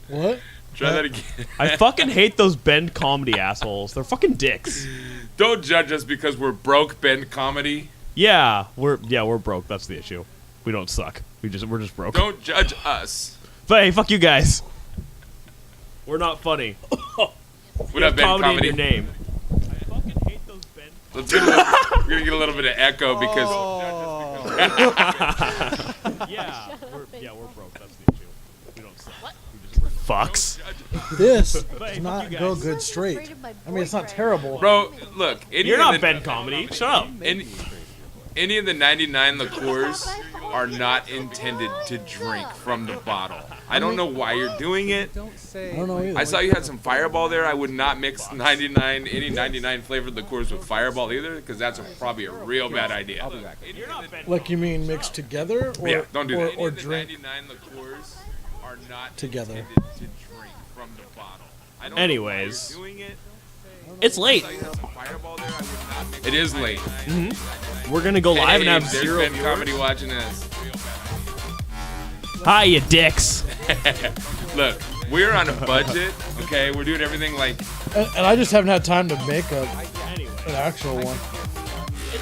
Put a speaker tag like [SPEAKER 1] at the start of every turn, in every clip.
[SPEAKER 1] What?
[SPEAKER 2] Try that again.
[SPEAKER 3] I fucking hate those Bend comedy assholes. They're fucking dicks.
[SPEAKER 2] Don't judge us because we're broke, Bend comedy.
[SPEAKER 3] Yeah, we're broke. That's the issue. We don't suck. We're just broke.
[SPEAKER 2] Don't judge us.
[SPEAKER 3] But hey, fuck you guys. We're not funny.
[SPEAKER 2] What up, Bend comedy?
[SPEAKER 3] In your name. I fucking hate those Bend.
[SPEAKER 2] Let's get we're gonna get a little bit of echo because.
[SPEAKER 3] Yeah, we're broke. That's the issue. We don't suck. We're fucks.
[SPEAKER 1] This
[SPEAKER 3] Hey,
[SPEAKER 1] does
[SPEAKER 3] fuck
[SPEAKER 1] not
[SPEAKER 3] you
[SPEAKER 1] go
[SPEAKER 3] guys.
[SPEAKER 1] good straight. I mean, it's not terrible.
[SPEAKER 2] Bro, look.
[SPEAKER 3] You're not Bend comedy. Shut up.
[SPEAKER 2] Any of the 99 liqueurs are not intended to drink from the bottle. I don't know why you're doing it.
[SPEAKER 1] I don't know either.
[SPEAKER 2] I saw you had some Fireball there. I would not mix any 99 flavored liqueurs with Fireball either, because that's probably a real bad idea.
[SPEAKER 3] You're not Bend.
[SPEAKER 1] Like you mean mixed together, or
[SPEAKER 2] Yeah, don't do that.
[SPEAKER 1] or
[SPEAKER 2] Any of the
[SPEAKER 1] drink
[SPEAKER 2] 99 liqueurs are not
[SPEAKER 1] together.
[SPEAKER 2] intended to drink from the bottle. I don't
[SPEAKER 3] Anyways.
[SPEAKER 2] know why you're doing it.
[SPEAKER 3] It's late.
[SPEAKER 2] I saw you had some Fireball there. I would not mix it is late.
[SPEAKER 3] We're gonna go live and have
[SPEAKER 2] There's
[SPEAKER 3] zero
[SPEAKER 2] Bend
[SPEAKER 3] viewers.
[SPEAKER 2] comedy watching this.
[SPEAKER 3] Hi, you dicks.
[SPEAKER 2] Look, we're on a budget, okay? We're doing everything like,
[SPEAKER 1] And I just haven't had time to make an actual one.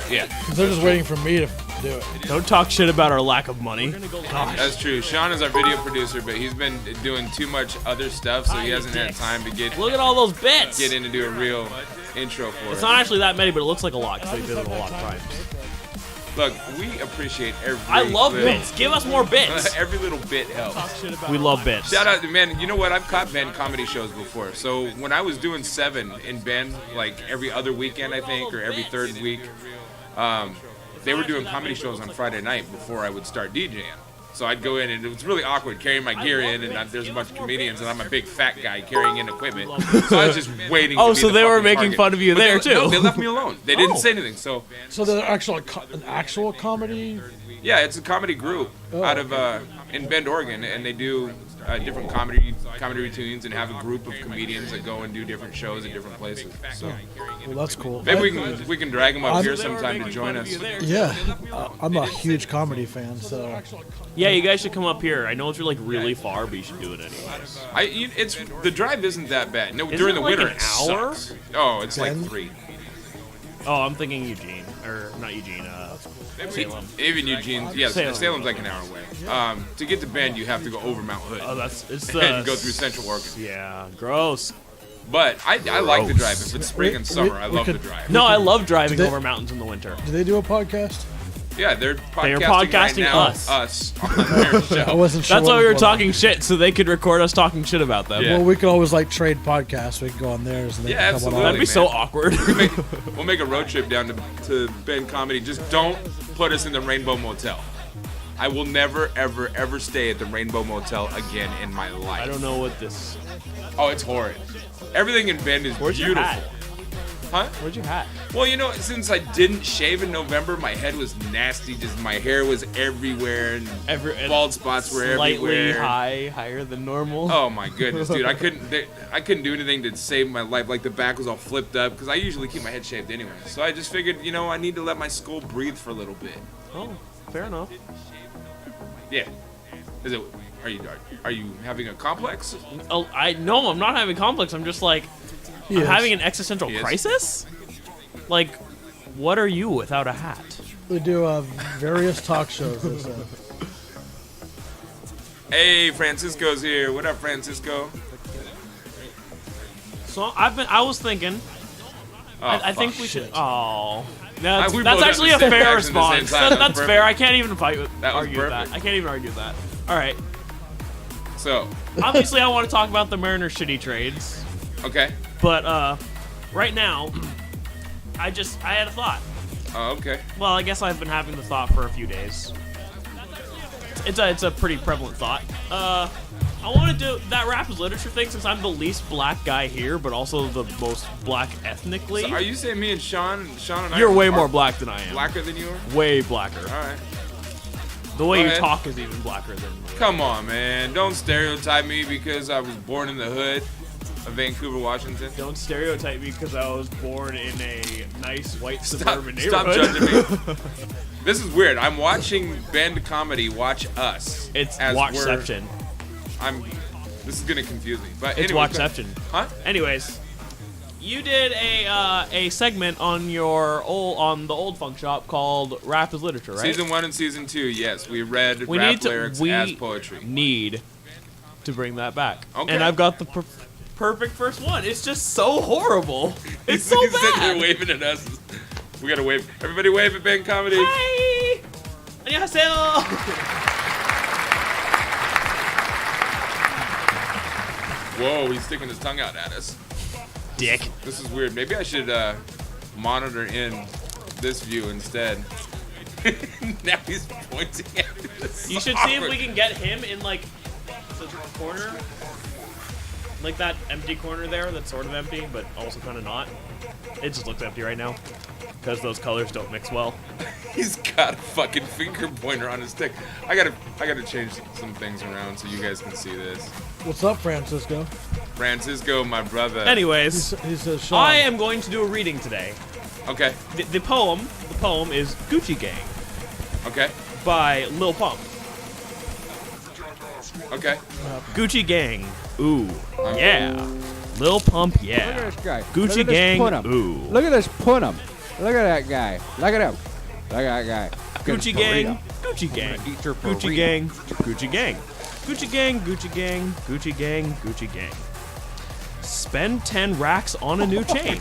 [SPEAKER 2] yeah,
[SPEAKER 1] Because they're just waiting for me to do it.
[SPEAKER 3] Don't talk shit about our lack of money.
[SPEAKER 2] that's true. Sean is our video producer, but he's been doing too much other stuff, so he hasn't had time to get
[SPEAKER 3] Look at all those bits.
[SPEAKER 2] in to do a real intro for
[SPEAKER 3] It's
[SPEAKER 2] us.
[SPEAKER 3] not actually that many, but it looks like a lot because they did it a lot of times.
[SPEAKER 2] Look, we appreciate every
[SPEAKER 3] I love
[SPEAKER 2] little,
[SPEAKER 3] bits. Give us more bits.
[SPEAKER 2] every little bit helps.
[SPEAKER 3] We love bits.
[SPEAKER 2] Shout out, man. You know what? I've caught Bend comedy shows before. So when I was doing 7 in Bend, like every other weekend, I think, or every third week, they were doing comedy shows on Friday night before I would start DJing. So I'd go in, and it was really awkward carrying my gear in, and there's a bunch of comedians, and I'm a big fat guy carrying in equipment. So I was just waiting.
[SPEAKER 3] Oh,
[SPEAKER 2] to be
[SPEAKER 3] so
[SPEAKER 2] the
[SPEAKER 3] they were
[SPEAKER 2] fucking
[SPEAKER 3] making
[SPEAKER 2] target.
[SPEAKER 3] fun of you
[SPEAKER 2] But
[SPEAKER 3] there,
[SPEAKER 2] they, No,
[SPEAKER 3] too.
[SPEAKER 2] they left me alone. They didn't
[SPEAKER 3] Oh.
[SPEAKER 2] say anything. So
[SPEAKER 1] So they're actually an actual comedy.
[SPEAKER 2] yeah, it's a comedy group out of in Bend, Oregon, and they do different comedy routines and have a group of comedians that go and do different shows at different places. So
[SPEAKER 1] Well, that's cool.
[SPEAKER 2] maybe we can drag them up
[SPEAKER 1] I'm-
[SPEAKER 2] here sometime to join us.
[SPEAKER 1] Yeah, I'm a huge comedy fan, so
[SPEAKER 3] Yeah, you guys should come up here. I know it's like really far, but you should do it anyways.
[SPEAKER 2] It's the drive isn't that bad. No,
[SPEAKER 3] Isn't
[SPEAKER 2] during
[SPEAKER 3] it
[SPEAKER 2] the
[SPEAKER 3] like
[SPEAKER 2] winter
[SPEAKER 3] an
[SPEAKER 2] it
[SPEAKER 3] hour?
[SPEAKER 2] sucks. Oh, it's like
[SPEAKER 1] Bend?
[SPEAKER 2] 3.
[SPEAKER 3] Oh, I'm thinking Eugene. Or, not Eugene, Salem.
[SPEAKER 2] Even Eugene, yes,
[SPEAKER 3] Salem.
[SPEAKER 2] Salem's like an hour away. To get to Bend, you have to go over Mount Hood.
[SPEAKER 3] Oh, it's
[SPEAKER 2] and go through Central Oregon.
[SPEAKER 3] Yeah, gross.
[SPEAKER 2] But I like the drive. If it's spring and summer, I love the drive.
[SPEAKER 3] No, I love driving over mountains in the winter.
[SPEAKER 1] Do they do a podcast?
[SPEAKER 2] Yeah, they're podcasting,
[SPEAKER 3] They are podcasting
[SPEAKER 2] right now,
[SPEAKER 3] us.
[SPEAKER 2] on their
[SPEAKER 1] I
[SPEAKER 2] show.
[SPEAKER 1] wasn't sure.
[SPEAKER 3] That's why we were
[SPEAKER 1] what-
[SPEAKER 3] talking shit, so they could record us talking shit about them.
[SPEAKER 2] Yeah.
[SPEAKER 1] Well, we could always like trade podcasts. We could go on theirs and they
[SPEAKER 2] Yeah,
[SPEAKER 1] can come on
[SPEAKER 2] absolutely.
[SPEAKER 3] That'd be
[SPEAKER 1] ours.
[SPEAKER 3] so
[SPEAKER 2] man.
[SPEAKER 3] awkward.
[SPEAKER 2] We'll make a road trip down to Bend Comedy. Just don't put us in the Rainbow Motel. I will never, ever, ever stay at the Rainbow Motel again in my life.
[SPEAKER 3] I don't know what this...
[SPEAKER 2] Oh, it's horrid. Everything in Bend is
[SPEAKER 3] Where's your
[SPEAKER 2] beautiful.
[SPEAKER 3] hat?
[SPEAKER 2] Huh?
[SPEAKER 3] Where's your hat?
[SPEAKER 2] Well, you know, since I didn't shave in November, my head was nasty. Just my hair was everywhere, and bald spots were
[SPEAKER 3] Slightly
[SPEAKER 2] everywhere.
[SPEAKER 3] higher than normal.
[SPEAKER 2] Oh my goodness, dude! I couldn't do anything to save my life. Like the back was all flipped up because I usually keep my head shaved anyway. So I just figured, you know, I need to let my skull breathe for a little bit.
[SPEAKER 3] Oh, fair enough.
[SPEAKER 2] Yeah. Is it? Are you having a complex?
[SPEAKER 3] Oh, no, I'm not having complex. I'm just like,
[SPEAKER 1] He
[SPEAKER 3] I'm
[SPEAKER 1] is.
[SPEAKER 3] having an existential
[SPEAKER 2] He is.
[SPEAKER 3] crisis. Like, what are you without a hat?
[SPEAKER 1] We do various talk shows. They said.
[SPEAKER 2] Hey, Francisco's here. What up, Francisco?
[SPEAKER 3] So I was thinking.
[SPEAKER 2] Oh,
[SPEAKER 3] I think
[SPEAKER 2] fuck.
[SPEAKER 3] we should.
[SPEAKER 1] shit.
[SPEAKER 3] Oh,
[SPEAKER 2] We
[SPEAKER 3] that's
[SPEAKER 2] both
[SPEAKER 3] actually
[SPEAKER 2] had
[SPEAKER 3] a
[SPEAKER 2] the same
[SPEAKER 3] fair
[SPEAKER 2] reaction at the same
[SPEAKER 3] response.
[SPEAKER 2] time. That was
[SPEAKER 3] That's
[SPEAKER 2] perfect.
[SPEAKER 3] fair. I can't even fight with
[SPEAKER 2] That was
[SPEAKER 3] argue with that.
[SPEAKER 2] perfect.
[SPEAKER 3] I can't even argue with that. All right.
[SPEAKER 2] So,
[SPEAKER 3] Obviously, I want to talk about the Mariners' shitty trades,
[SPEAKER 2] okay.
[SPEAKER 3] but right now, I had a thought.
[SPEAKER 2] Oh, okay.
[SPEAKER 3] Well, I guess I've been having the thought for a few days. It's a pretty prevalent thought. I want to do that rap is literature thing since I'm the least black guy here, but also the most black ethnically.
[SPEAKER 2] So are you saying me and Sean and I
[SPEAKER 3] You're
[SPEAKER 2] are
[SPEAKER 3] way
[SPEAKER 2] far
[SPEAKER 3] more black than I am.
[SPEAKER 2] blacker than you are?
[SPEAKER 3] Way blacker.
[SPEAKER 2] All right.
[SPEAKER 3] The way
[SPEAKER 2] Go
[SPEAKER 3] you
[SPEAKER 2] ahead.
[SPEAKER 3] talk is even blacker than me.
[SPEAKER 2] Come on, man. Don't stereotype me because I was born in the hood of Vancouver, Washington.
[SPEAKER 3] Don't stereotype me because I was born in a nice white
[SPEAKER 2] Stop
[SPEAKER 3] suburban
[SPEAKER 2] judging
[SPEAKER 3] neighborhood.
[SPEAKER 2] me. This is weird. I'm watching Bend Comedy watch us.
[SPEAKER 3] It's
[SPEAKER 2] as
[SPEAKER 3] Watchception.
[SPEAKER 2] This is gonna confuse me. But
[SPEAKER 3] It's
[SPEAKER 2] anyway,
[SPEAKER 3] Watchception.
[SPEAKER 2] Huh?
[SPEAKER 3] Anyways, you did a segment on the old funk shop called Rap is Literature, right?
[SPEAKER 2] Season 1 and Season 2, yes. We read
[SPEAKER 3] we
[SPEAKER 2] rap
[SPEAKER 3] need to
[SPEAKER 2] lyrics
[SPEAKER 3] we
[SPEAKER 2] as poetry.
[SPEAKER 3] need to bring that back.
[SPEAKER 2] Okay.
[SPEAKER 3] And I've got the perfect first one. It's just so horrible. It's so
[SPEAKER 2] He's sitting there
[SPEAKER 3] bad.
[SPEAKER 2] waving at us. We gotta wave. Everybody wave at Bend Comedy.
[SPEAKER 3] Hi. 안녕하세요.
[SPEAKER 2] Whoa, he's sticking his tongue out at us.
[SPEAKER 3] Dick.
[SPEAKER 2] This is weird. Maybe I should monitor in this view instead. Now he's pointing at us.
[SPEAKER 3] You should see if we can get him in like the corner. Like that empty corner there that's sort of empty, but also kind of not. It just looks empty right now. Because those colors don't mix well.
[SPEAKER 2] He's got a fucking finger pointer on his stick. I gotta change some things around so you guys can see this.
[SPEAKER 1] What's up, Francisco?
[SPEAKER 2] Francisco, my brother.
[SPEAKER 3] Anyways,
[SPEAKER 1] He says Sean.
[SPEAKER 3] I am going to do a reading today.
[SPEAKER 2] Okay.
[SPEAKER 3] The poem is Gucci Gang
[SPEAKER 2] Okay.
[SPEAKER 3] by Lil Pump.
[SPEAKER 2] Okay.
[SPEAKER 3] Gucci Gang, ooh, yeah. Lil Pump,
[SPEAKER 4] Look
[SPEAKER 3] yeah.
[SPEAKER 4] at this guy.
[SPEAKER 3] Gucci
[SPEAKER 4] Look at
[SPEAKER 3] Gang,
[SPEAKER 4] this Punim.
[SPEAKER 3] ooh.
[SPEAKER 4] Look at this Punim. Look at that guy. Look at him. Look at that guy.
[SPEAKER 3] Gucci Gang, Gucci Gang,
[SPEAKER 4] eat your
[SPEAKER 3] Gucci
[SPEAKER 4] burrito.
[SPEAKER 3] Gang, Gucci Gang, Gucci Gang, Gucci Gang, Gucci Gang, Gucci Gang. Spend 10 racks on a new chain.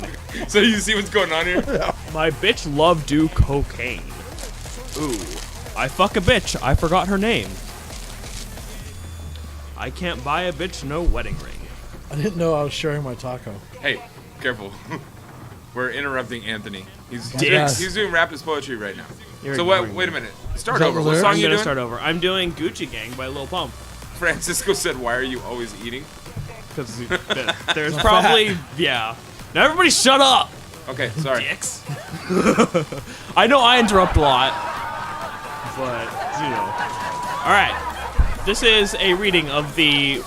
[SPEAKER 2] So you see what's going on here?
[SPEAKER 3] My bitch love do cocaine. Ooh, I fuck a bitch, I forgot her name. I can't buy a bitch no wedding ring.
[SPEAKER 1] I didn't know I was sharing my taco.
[SPEAKER 2] Hey, careful. We're interrupting Anthony. He's
[SPEAKER 3] Dicks.
[SPEAKER 2] he's doing rap as poetry right now.
[SPEAKER 3] You're
[SPEAKER 2] So what?
[SPEAKER 3] ignoring
[SPEAKER 2] Wait a
[SPEAKER 3] me.
[SPEAKER 2] minute. Start
[SPEAKER 1] that
[SPEAKER 2] over.
[SPEAKER 1] the
[SPEAKER 2] What
[SPEAKER 1] lyrics?
[SPEAKER 2] song
[SPEAKER 3] I'm
[SPEAKER 2] you
[SPEAKER 3] gonna
[SPEAKER 2] doing?
[SPEAKER 3] start over. I'm doing Gucci Gang by Lil Pump.
[SPEAKER 2] Francisco said, "Why are you always eating?"
[SPEAKER 3] Because there's probably, yeah. Now everybody shut up,
[SPEAKER 2] Okay, sorry.
[SPEAKER 3] dicks. I know I interrupt a lot, but, you know. All right. This is a reading of the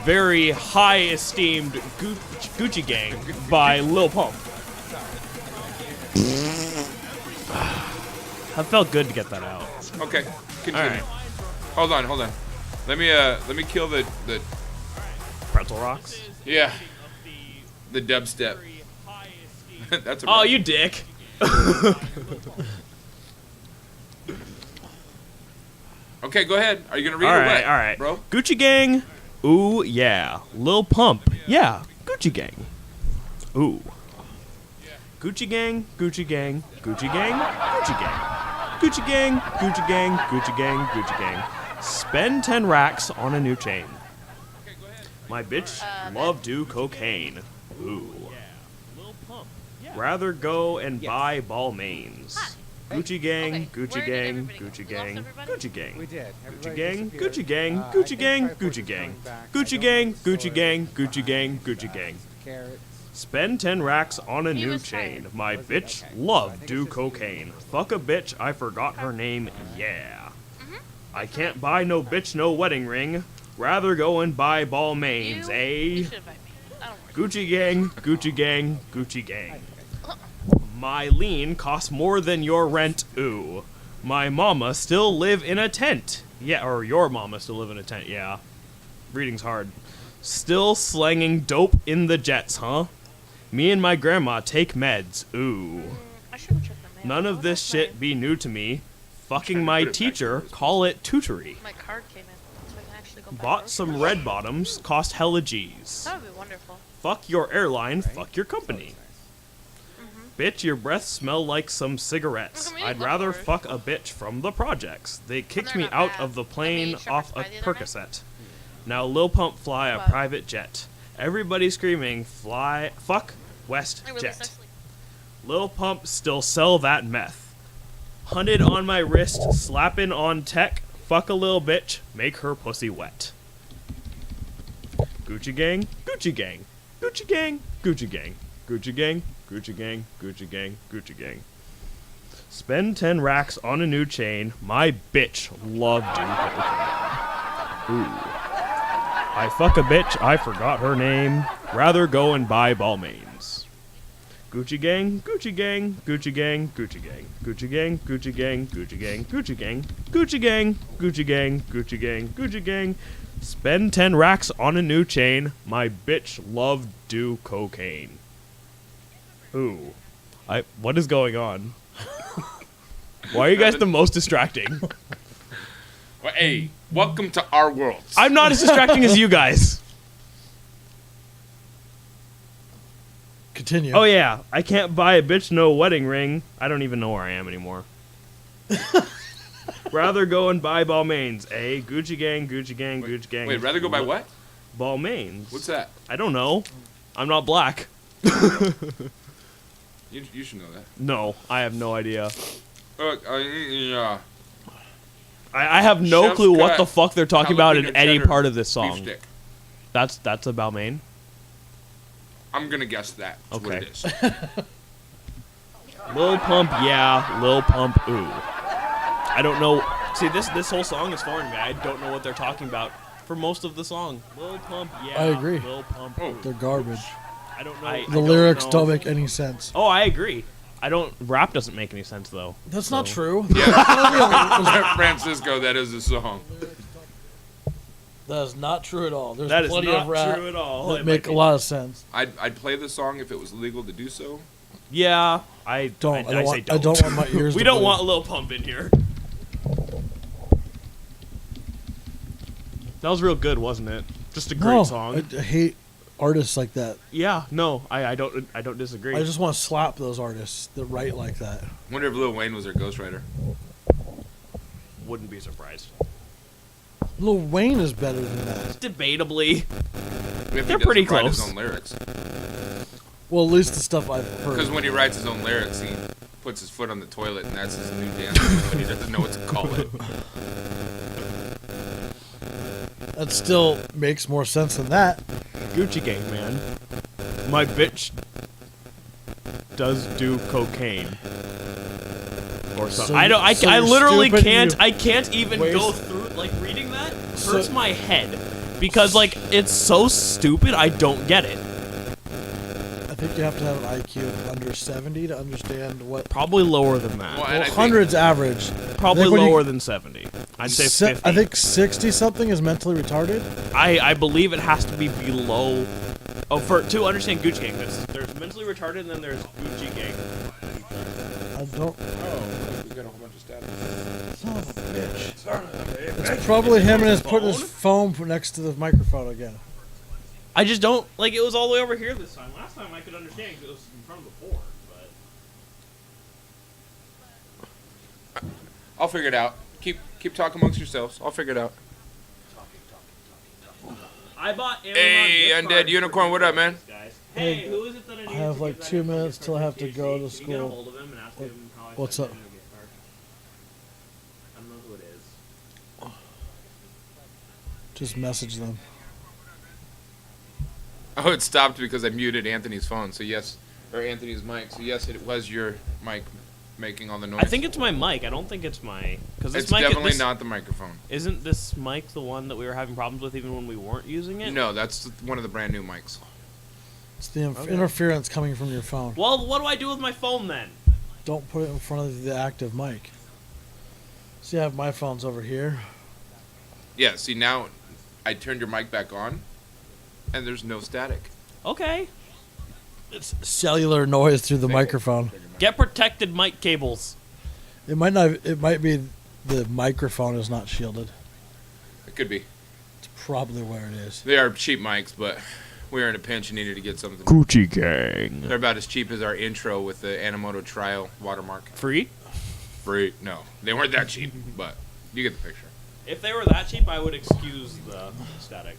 [SPEAKER 3] very high esteemed Gucci Gang by Lil Pump. That felt good to get that out.
[SPEAKER 2] Okay, continue.
[SPEAKER 3] All right.
[SPEAKER 2] Hold on. Let me kill the
[SPEAKER 3] Pretzel rocks.
[SPEAKER 2] yeah the dubstep. That's a
[SPEAKER 3] Oh,
[SPEAKER 2] rap.
[SPEAKER 3] you dick.
[SPEAKER 2] Okay, go ahead. Are you gonna read
[SPEAKER 3] All
[SPEAKER 2] it?
[SPEAKER 3] right, all right,
[SPEAKER 2] bro.
[SPEAKER 3] Gucci Gang. Ooh yeah. Lil Pump. Yeah. Gucci Gang. Ooh. Gucci Gang. Gucci Gang. Gucci Gang. Gucci Gang. Gucci Gang. Gucci Gang. Gucci Gang. Gucci Gang. Spend 10 racks on a new chain. My bitch love do cocaine. Ooh. Rather go and buy Balmains. Gucci Gang,
[SPEAKER 5] Okay,
[SPEAKER 3] Gucci
[SPEAKER 5] where did
[SPEAKER 3] Gang,
[SPEAKER 5] everybody go?
[SPEAKER 3] Gucci
[SPEAKER 5] We lost
[SPEAKER 3] Gang,
[SPEAKER 5] everybody?
[SPEAKER 3] Gucci Gang.
[SPEAKER 4] We did.
[SPEAKER 3] Gucci Gang, Gucci Gang, Gucci Gang, Gucci Gang. Gucci Gang, Gucci Gang, Gucci Gang, Gucci Gang.
[SPEAKER 4] Carrots.
[SPEAKER 3] Spend 10 racks on a
[SPEAKER 5] He
[SPEAKER 3] new
[SPEAKER 5] was
[SPEAKER 3] chain.
[SPEAKER 5] tired.
[SPEAKER 3] My bitch love do cocaine. Fuck a bitch, I forgot her name, yeah. I can't buy no bitch no wedding ring. Rather go and buy Balmains,
[SPEAKER 5] You
[SPEAKER 3] eh?
[SPEAKER 5] should invite me. I don't work.
[SPEAKER 3] Gucci Gang, Gucci Gang, Gucci Gang. My lean costs more than your rent, ooh. My mama still live in a tent. Yeah, or your mama still live in a tent, yeah. Reading's hard. Still slanging dope in the jets, huh? Me and my grandma take meds, ooh.
[SPEAKER 5] I should check the mail.
[SPEAKER 3] None of this shit be new to me. Fucking my teacher, call it tutory.
[SPEAKER 5] My card came in, so I can actually go buy
[SPEAKER 3] Bought
[SPEAKER 5] groceries.
[SPEAKER 3] some red bottoms, cost hella G's.
[SPEAKER 5] That would be wonderful.
[SPEAKER 3] Fuck your airline, fuck your company. Bitch, your breath smell like some cigarettes.
[SPEAKER 5] Look at me,
[SPEAKER 3] I'd rather
[SPEAKER 5] leftovers.
[SPEAKER 3] fuck a bitch from the projects. They kicked
[SPEAKER 5] they're
[SPEAKER 3] me
[SPEAKER 5] not
[SPEAKER 3] out
[SPEAKER 5] bad.
[SPEAKER 3] of the
[SPEAKER 5] I
[SPEAKER 3] plane
[SPEAKER 5] made
[SPEAKER 3] off a
[SPEAKER 5] shepherd's pie the other
[SPEAKER 3] Percocet. Now Lil Pump fly a
[SPEAKER 5] Wow.
[SPEAKER 3] private jet. Everybody screaming, fly, fuck West
[SPEAKER 5] I really
[SPEAKER 3] Jet.
[SPEAKER 5] nicely.
[SPEAKER 3] Lil Pump still sell that meth. Hunted on my wrist, slapping on tech. Fuck a lil bitch, make her pussy wet. Gucci Gang, Gucci Gang, Gucci Gang, Gucci Gang, Gucci Gang, Gucci Gang, Gucci Gang, Gucci Gang. Spend 10 racks on a new chain. My bitch love do cocaine. Ooh. I fuck a bitch, I forgot her name. Rather go and buy Balmains. Gucci Gang, Gucci Gang, Gucci Gang, Gucci Gang, Gucci Gang, Gucci Gang, Gucci Gang, Gucci Gang, Gucci Gang, Gucci Gang, Gucci Gang, Gucci Gang. Spend 10 racks on a new chain. My bitch love do cocaine. Ooh. What is going on? Why are you guys the most distracting?
[SPEAKER 2] Well, hey, welcome to our world.
[SPEAKER 3] I'm not as distracting as you guys.
[SPEAKER 1] Continue.
[SPEAKER 3] Oh yeah, I can't buy a bitch no wedding ring. I don't even know where I am anymore. Rather go and buy Balmains, eh? Gucci Gang, Gucci Gang, Gucci Gang.
[SPEAKER 2] Wait, rather go by what?
[SPEAKER 3] Balmains.
[SPEAKER 2] What's that?
[SPEAKER 3] I don't know. I'm not black.
[SPEAKER 2] You should know that.
[SPEAKER 3] No, I have no idea.
[SPEAKER 2] Yeah.
[SPEAKER 3] I have no
[SPEAKER 2] Chef's
[SPEAKER 3] clue what
[SPEAKER 2] cut,
[SPEAKER 3] the fuck they're talking about in
[SPEAKER 2] jalapeno
[SPEAKER 3] any
[SPEAKER 2] cheddar
[SPEAKER 3] part of this
[SPEAKER 2] Beef
[SPEAKER 3] song.
[SPEAKER 2] stick.
[SPEAKER 3] That's a Balmain.
[SPEAKER 2] I'm gonna guess that. That's what
[SPEAKER 3] Okay.
[SPEAKER 2] it is.
[SPEAKER 3] Lil Pump, yeah. Lil Pump, ooh. I don't know. See, this whole song is foreign to me. I don't know what they're talking about for most of the song. Lil Pump, yeah.
[SPEAKER 1] I agree.
[SPEAKER 3] Lil Pump,
[SPEAKER 2] Oh.
[SPEAKER 3] ooh.
[SPEAKER 1] They're garbage.
[SPEAKER 3] I don't know.
[SPEAKER 1] The lyrics don't make any sense.
[SPEAKER 3] Oh, I agree. Rap doesn't make any sense though.
[SPEAKER 1] That's not
[SPEAKER 3] So-
[SPEAKER 1] true.
[SPEAKER 2] Yeah. Francisco, that is a song.
[SPEAKER 1] That is not true at all. There's
[SPEAKER 3] That is
[SPEAKER 1] plenty
[SPEAKER 3] not
[SPEAKER 1] of rap
[SPEAKER 3] true at all.
[SPEAKER 1] that
[SPEAKER 3] It
[SPEAKER 1] make
[SPEAKER 3] might
[SPEAKER 1] a
[SPEAKER 3] be-
[SPEAKER 1] lot of sense.
[SPEAKER 2] I'd play the song if it was legal to do so.
[SPEAKER 3] Yeah, I
[SPEAKER 1] Don't.
[SPEAKER 3] I say
[SPEAKER 1] I don't want my ears.
[SPEAKER 3] We
[SPEAKER 1] to
[SPEAKER 3] don't
[SPEAKER 1] bleed.
[SPEAKER 3] want Lil Pump in here. That was real good, wasn't it? Just a great
[SPEAKER 1] No,
[SPEAKER 3] song.
[SPEAKER 1] I hate artists like that.
[SPEAKER 3] Yeah, no, I don't disagree.
[SPEAKER 1] I just want to slap those artists that write like that.
[SPEAKER 2] Wonder if Lil Wayne was their ghostwriter.
[SPEAKER 3] Wouldn't be surprised.
[SPEAKER 1] Lil Wayne is better than that.
[SPEAKER 3] Debatably.
[SPEAKER 2] If he
[SPEAKER 3] They're
[SPEAKER 2] doesn't
[SPEAKER 3] pretty
[SPEAKER 2] write
[SPEAKER 3] close.
[SPEAKER 2] his own lyrics.
[SPEAKER 1] Well, at least the stuff I've
[SPEAKER 2] Because
[SPEAKER 1] heard.
[SPEAKER 2] when he writes his own lyrics, he puts his foot on the toilet, and that's his new dance move, and he doesn't know what to call it.
[SPEAKER 1] That still makes more sense than that.
[SPEAKER 3] Gucci Gang, man. My bitch does do cocaine. Or something.
[SPEAKER 1] So
[SPEAKER 3] I don't.
[SPEAKER 1] so
[SPEAKER 3] I
[SPEAKER 1] you're
[SPEAKER 3] literally
[SPEAKER 1] stupid,
[SPEAKER 3] can't.
[SPEAKER 1] you
[SPEAKER 3] I can't even
[SPEAKER 1] waste-
[SPEAKER 3] go through like reading that
[SPEAKER 1] So-
[SPEAKER 3] hurts my head because like it's so stupid. I don't get it.
[SPEAKER 1] I think you have to have an IQ of under 70 to understand what.
[SPEAKER 3] Probably lower than that.
[SPEAKER 2] Well, and I think-
[SPEAKER 1] Hundreds average.
[SPEAKER 3] Probably
[SPEAKER 1] I think when you-
[SPEAKER 3] lower than 70. I'd say 50.
[SPEAKER 1] I think 60 something is mentally retarded.
[SPEAKER 3] I believe it has to be below. Oh, to understand Gucci Gang, there's mentally retarded and then there's Gucci Gang.
[SPEAKER 1] I don't.
[SPEAKER 2] Oh, we got a whole bunch of static.
[SPEAKER 1] Son of a bitch. It's probably him and he's putting his phone next to the microphone again.
[SPEAKER 3] I just don't like. It was all the way over here this time. Last time I could understand because it was in front of the board. But
[SPEAKER 2] I'll figure it out. Keep talking amongst yourselves. I'll figure it out.
[SPEAKER 3] I bought Amazon
[SPEAKER 2] Hey,
[SPEAKER 3] gift
[SPEAKER 2] Undead
[SPEAKER 3] cards
[SPEAKER 2] Unicorn,
[SPEAKER 3] for
[SPEAKER 2] what up, man?
[SPEAKER 3] gift cards, guys. Hey, who is it that I need
[SPEAKER 1] I have
[SPEAKER 3] to
[SPEAKER 1] like
[SPEAKER 3] give that
[SPEAKER 1] 2
[SPEAKER 3] gift
[SPEAKER 1] minutes
[SPEAKER 3] card
[SPEAKER 1] till I have to
[SPEAKER 3] KFC?
[SPEAKER 1] go to
[SPEAKER 3] Can you get a
[SPEAKER 1] school.
[SPEAKER 3] hold of him and ask him how I
[SPEAKER 1] What's
[SPEAKER 3] sent
[SPEAKER 1] up?
[SPEAKER 3] him a gift card? I don't know who it is.
[SPEAKER 1] Just message them.
[SPEAKER 2] Oh, it stopped because I muted Anthony's phone. So yes, or Anthony's mic. So yes, it was your mic making all the noise.
[SPEAKER 3] I think it's my mic. I don't think it's my because this
[SPEAKER 2] it's
[SPEAKER 3] mic
[SPEAKER 2] definitely
[SPEAKER 3] this,
[SPEAKER 2] not the microphone.
[SPEAKER 3] Isn't this mic the one that we were having problems with even when we weren't using it?
[SPEAKER 2] No, that's one of the brand new mics.
[SPEAKER 1] It's the interference coming from your phone.
[SPEAKER 3] Well, what do I do with my phone then?
[SPEAKER 1] Don't put it in front of the active mic. See, I have my phones over here.
[SPEAKER 2] Yeah. See, now I turned your mic back on, and there's no static.
[SPEAKER 3] Okay.
[SPEAKER 1] It's cellular noise through the microphone.
[SPEAKER 3] Get protected mic cables.
[SPEAKER 1] It might not. It might be the microphone is not shielded.
[SPEAKER 2] It could be.
[SPEAKER 1] It's probably where it is.
[SPEAKER 2] They are cheap mics, but we are in a pinch and needed to get something.
[SPEAKER 3] Gucci Gang.
[SPEAKER 2] They're about as cheap as our intro with the Animoto Trial watermark.
[SPEAKER 3] Free?
[SPEAKER 2] Free? No, they weren't that cheap, but you get the picture.
[SPEAKER 3] If they were that cheap, I would excuse the static.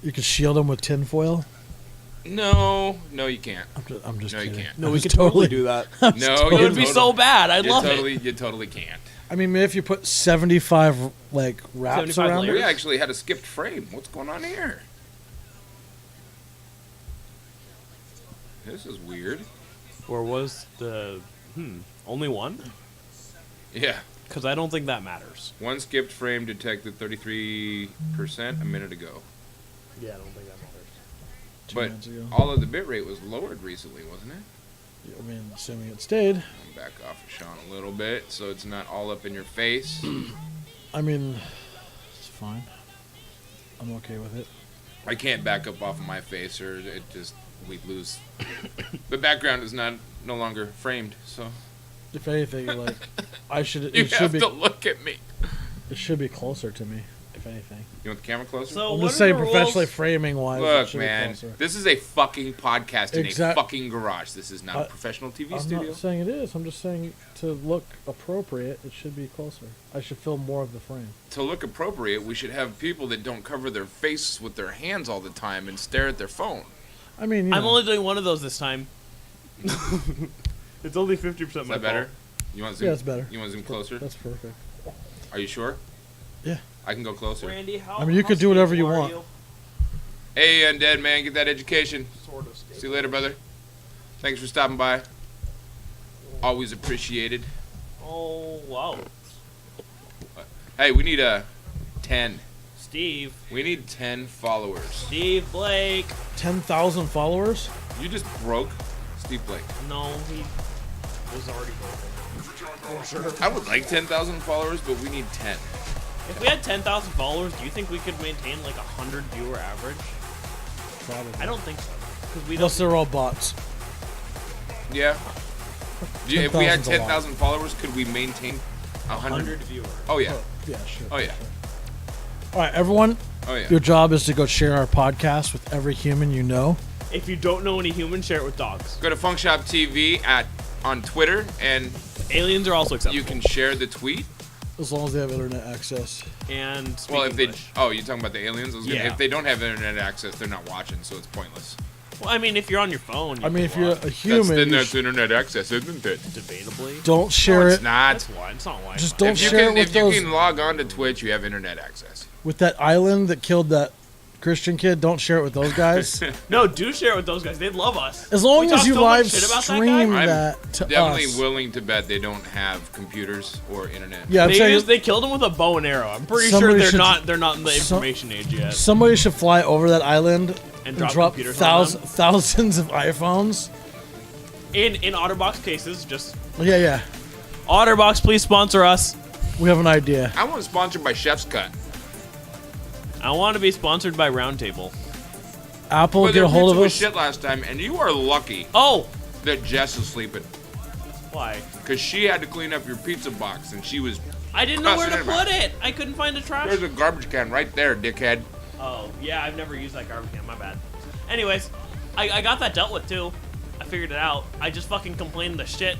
[SPEAKER 1] You could shield them with tinfoil.
[SPEAKER 2] No, you can't.
[SPEAKER 1] I'm just
[SPEAKER 2] No, you
[SPEAKER 1] kidding.
[SPEAKER 2] can't.
[SPEAKER 3] No,
[SPEAKER 1] I'm
[SPEAKER 3] we
[SPEAKER 1] just
[SPEAKER 3] could totally do that.
[SPEAKER 2] No,
[SPEAKER 3] It would be so bad. I'd love it.
[SPEAKER 2] You totally can't.
[SPEAKER 1] I mean, if you put 75 like wraps
[SPEAKER 3] 75
[SPEAKER 1] around
[SPEAKER 3] layers?
[SPEAKER 2] We
[SPEAKER 1] it,
[SPEAKER 2] actually had a skipped frame. What's going on here? This is weird.
[SPEAKER 3] Or was the only one?
[SPEAKER 2] Yeah.
[SPEAKER 3] Because I don't think that matters.
[SPEAKER 2] One skipped frame detected 33% a minute ago.
[SPEAKER 3] Yeah, I don't think that matters.
[SPEAKER 1] 2
[SPEAKER 2] But
[SPEAKER 1] minutes ago.
[SPEAKER 2] all of the bitrate was lowered recently, wasn't it?
[SPEAKER 1] I mean, assuming it stayed.
[SPEAKER 2] I'm back off of Sean a little bit so it's not all up in your face.
[SPEAKER 1] I mean, it's fine. I'm okay with it.
[SPEAKER 2] I can't back up off of my face or we'd lose. The background is no longer framed, so
[SPEAKER 1] If anything, like I should.
[SPEAKER 2] you
[SPEAKER 1] It should
[SPEAKER 2] have
[SPEAKER 1] be.
[SPEAKER 2] to look at me.
[SPEAKER 1] It should be closer to me. If anything.
[SPEAKER 2] You want the camera closer?
[SPEAKER 3] So
[SPEAKER 1] I'm
[SPEAKER 3] what
[SPEAKER 1] just
[SPEAKER 3] are
[SPEAKER 1] saying,
[SPEAKER 3] the
[SPEAKER 1] professionally
[SPEAKER 3] rules?
[SPEAKER 1] framing wise. it
[SPEAKER 2] Look,
[SPEAKER 1] should
[SPEAKER 2] man,
[SPEAKER 1] Be closer.
[SPEAKER 2] this is a fucking podcast in a
[SPEAKER 1] Exact-
[SPEAKER 2] fucking garage. This is not a
[SPEAKER 1] I-
[SPEAKER 2] professional TV
[SPEAKER 1] I'm
[SPEAKER 2] studio.
[SPEAKER 1] not saying it is. I'm just saying to look appropriate, it should be closer. I should film more of the frame.
[SPEAKER 2] To look appropriate, we should have people that don't cover their faces with their hands all the time and stare at their phone.
[SPEAKER 1] I mean, you
[SPEAKER 3] I'm
[SPEAKER 1] know,
[SPEAKER 3] only doing one of those this time. It's only 50%
[SPEAKER 2] Is that better? You want to zoom?
[SPEAKER 1] Yeah, it's better.
[SPEAKER 2] You want to zoom closer?
[SPEAKER 1] That's perfect.
[SPEAKER 2] Are you sure?
[SPEAKER 1] Yeah.
[SPEAKER 2] I can go closer.
[SPEAKER 3] Randy, how
[SPEAKER 1] I mean, you could do whatever you
[SPEAKER 3] stable are
[SPEAKER 1] want.
[SPEAKER 3] you?
[SPEAKER 2] Hey, Undead man, get that education.
[SPEAKER 3] Sort of stable.
[SPEAKER 2] See you later, brother. Thanks for stopping by. Always appreciated.
[SPEAKER 3] Oh, wow.
[SPEAKER 2] Hey, we need 10.
[SPEAKER 3] Steve.
[SPEAKER 2] We need 10 followers.
[SPEAKER 3] Steve Blake.
[SPEAKER 1] 10,000 followers.
[SPEAKER 2] You just broke Steve Blake.
[SPEAKER 3] No, he was already broken.
[SPEAKER 2] I would like 10,000 followers, but we need 10.
[SPEAKER 3] If we had 10,000 followers, do you think we could maintain like 100 viewer average?
[SPEAKER 1] Probably.
[SPEAKER 3] I don't think so. Because we
[SPEAKER 1] Unless
[SPEAKER 3] don't.
[SPEAKER 1] they're all bots.
[SPEAKER 2] Yeah. If we had
[SPEAKER 1] 10,000's a lot.
[SPEAKER 2] 10,000 followers, could we maintain 100?
[SPEAKER 3] 100 viewers.
[SPEAKER 2] Oh, yeah.
[SPEAKER 1] Yeah, sure.
[SPEAKER 2] Oh, yeah.
[SPEAKER 1] All right, everyone.
[SPEAKER 2] Oh, yeah.
[SPEAKER 1] Your job is to go share our podcast with every human you know.
[SPEAKER 3] If you don't know any humans, share it with dogs.
[SPEAKER 2] Go to Funkshop TV on Twitter, and
[SPEAKER 3] Aliens are also acceptable.
[SPEAKER 2] you can share the tweet.
[SPEAKER 1] As long as they have internet access.
[SPEAKER 3] And speak
[SPEAKER 2] Well, if they...
[SPEAKER 3] English.
[SPEAKER 2] Oh, you're talking about the aliens?
[SPEAKER 3] Yeah.
[SPEAKER 2] If they don't have internet access, they're not watching, so it's pointless.
[SPEAKER 3] Well, I mean, if you're on your phone, you
[SPEAKER 1] I mean,
[SPEAKER 3] can
[SPEAKER 1] if you're
[SPEAKER 3] watch.
[SPEAKER 1] a human, you
[SPEAKER 2] That's internet access, isn't it?
[SPEAKER 3] Debatably.
[SPEAKER 1] don't share
[SPEAKER 2] It's
[SPEAKER 1] it
[SPEAKER 2] not.
[SPEAKER 3] That's why. It's not why.
[SPEAKER 1] Just
[SPEAKER 3] but-
[SPEAKER 1] don't
[SPEAKER 2] If you
[SPEAKER 1] share it
[SPEAKER 2] can,
[SPEAKER 1] with
[SPEAKER 2] if you
[SPEAKER 1] those
[SPEAKER 2] can log on to Twitch, you have internet access.
[SPEAKER 1] with that island that killed that Christian kid. Don't share it with those guys.
[SPEAKER 3] No, do share it with those guys. They'd love us.
[SPEAKER 1] As long
[SPEAKER 3] We
[SPEAKER 1] as
[SPEAKER 3] talk
[SPEAKER 1] you
[SPEAKER 3] so much
[SPEAKER 1] live
[SPEAKER 3] shit about that
[SPEAKER 1] stream
[SPEAKER 3] guy.
[SPEAKER 1] that to
[SPEAKER 2] Definitely
[SPEAKER 1] us.
[SPEAKER 2] willing to bet they don't have computers or internet.
[SPEAKER 1] Yeah, I'm saying
[SPEAKER 3] They killed him with a bow and arrow. I'm pretty sure
[SPEAKER 1] Somebody
[SPEAKER 3] they're
[SPEAKER 1] should-
[SPEAKER 3] not in the
[SPEAKER 1] some-
[SPEAKER 3] information age yet.
[SPEAKER 1] somebody should fly over that island
[SPEAKER 3] And
[SPEAKER 1] and
[SPEAKER 3] drop
[SPEAKER 1] drop
[SPEAKER 3] computers on them.
[SPEAKER 1] thousands of iPhones.
[SPEAKER 3] In OtterBox cases, just
[SPEAKER 1] Yeah.
[SPEAKER 3] OtterBox, please sponsor us.
[SPEAKER 1] We have an idea.
[SPEAKER 2] I want to sponsor by Chef's Cut.
[SPEAKER 3] I want to be sponsored by Roundtable.
[SPEAKER 1] Apple,
[SPEAKER 2] But
[SPEAKER 1] get
[SPEAKER 2] their
[SPEAKER 1] a hold
[SPEAKER 2] pizza
[SPEAKER 1] of
[SPEAKER 2] was
[SPEAKER 1] us.
[SPEAKER 2] shit last time, and you are lucky
[SPEAKER 3] Oh,
[SPEAKER 2] that Jess is sleeping.
[SPEAKER 3] Why?
[SPEAKER 2] Because she had to clean up your pizza box, and she was.
[SPEAKER 3] I didn't know where to
[SPEAKER 2] Cussing him out.
[SPEAKER 3] put it. I couldn't find a trash.
[SPEAKER 2] There's a garbage can right there, dickhead.
[SPEAKER 3] Oh, yeah, I've never used that garbage can. My bad. Anyways, I got that dealt with, too. I figured it out. I just fucking complained the shit.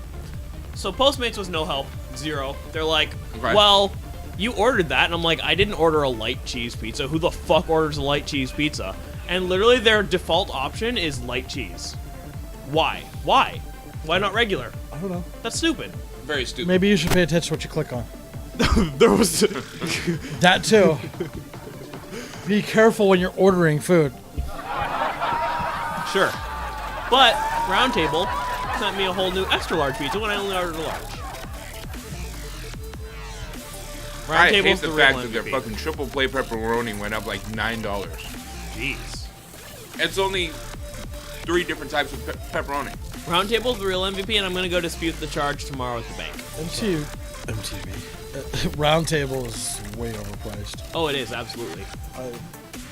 [SPEAKER 3] So Postmates was no help. 0. They're like,
[SPEAKER 2] Okay.
[SPEAKER 3] well, you ordered that. And I'm like, I didn't order a light cheese pizza. Who the fuck orders a light cheese pizza? And literally their default option is light cheese. Why? Why? Why not regular?
[SPEAKER 1] I don't know.
[SPEAKER 3] That's stupid.
[SPEAKER 2] Very stupid.
[SPEAKER 1] Maybe you should pay attention to what you click on.
[SPEAKER 3] There was...
[SPEAKER 1] That too. Be careful when you're ordering food.
[SPEAKER 3] Sure. But Roundtable sent me a whole new extra large pizza when I only ordered a large.
[SPEAKER 2] I hate
[SPEAKER 3] Roundtable's
[SPEAKER 2] the
[SPEAKER 3] real
[SPEAKER 2] fact that their
[SPEAKER 3] MVP.
[SPEAKER 2] fucking triple play pepperoni went up like $9.
[SPEAKER 3] Jeez.
[SPEAKER 2] It's only 3 different types of pepperoni.
[SPEAKER 3] Roundtable's the real MVP, and I'm gonna go dispute the charge tomorrow at the bank.
[SPEAKER 1] MTV. Round Table is way overpriced.
[SPEAKER 3] Oh, it is, absolutely.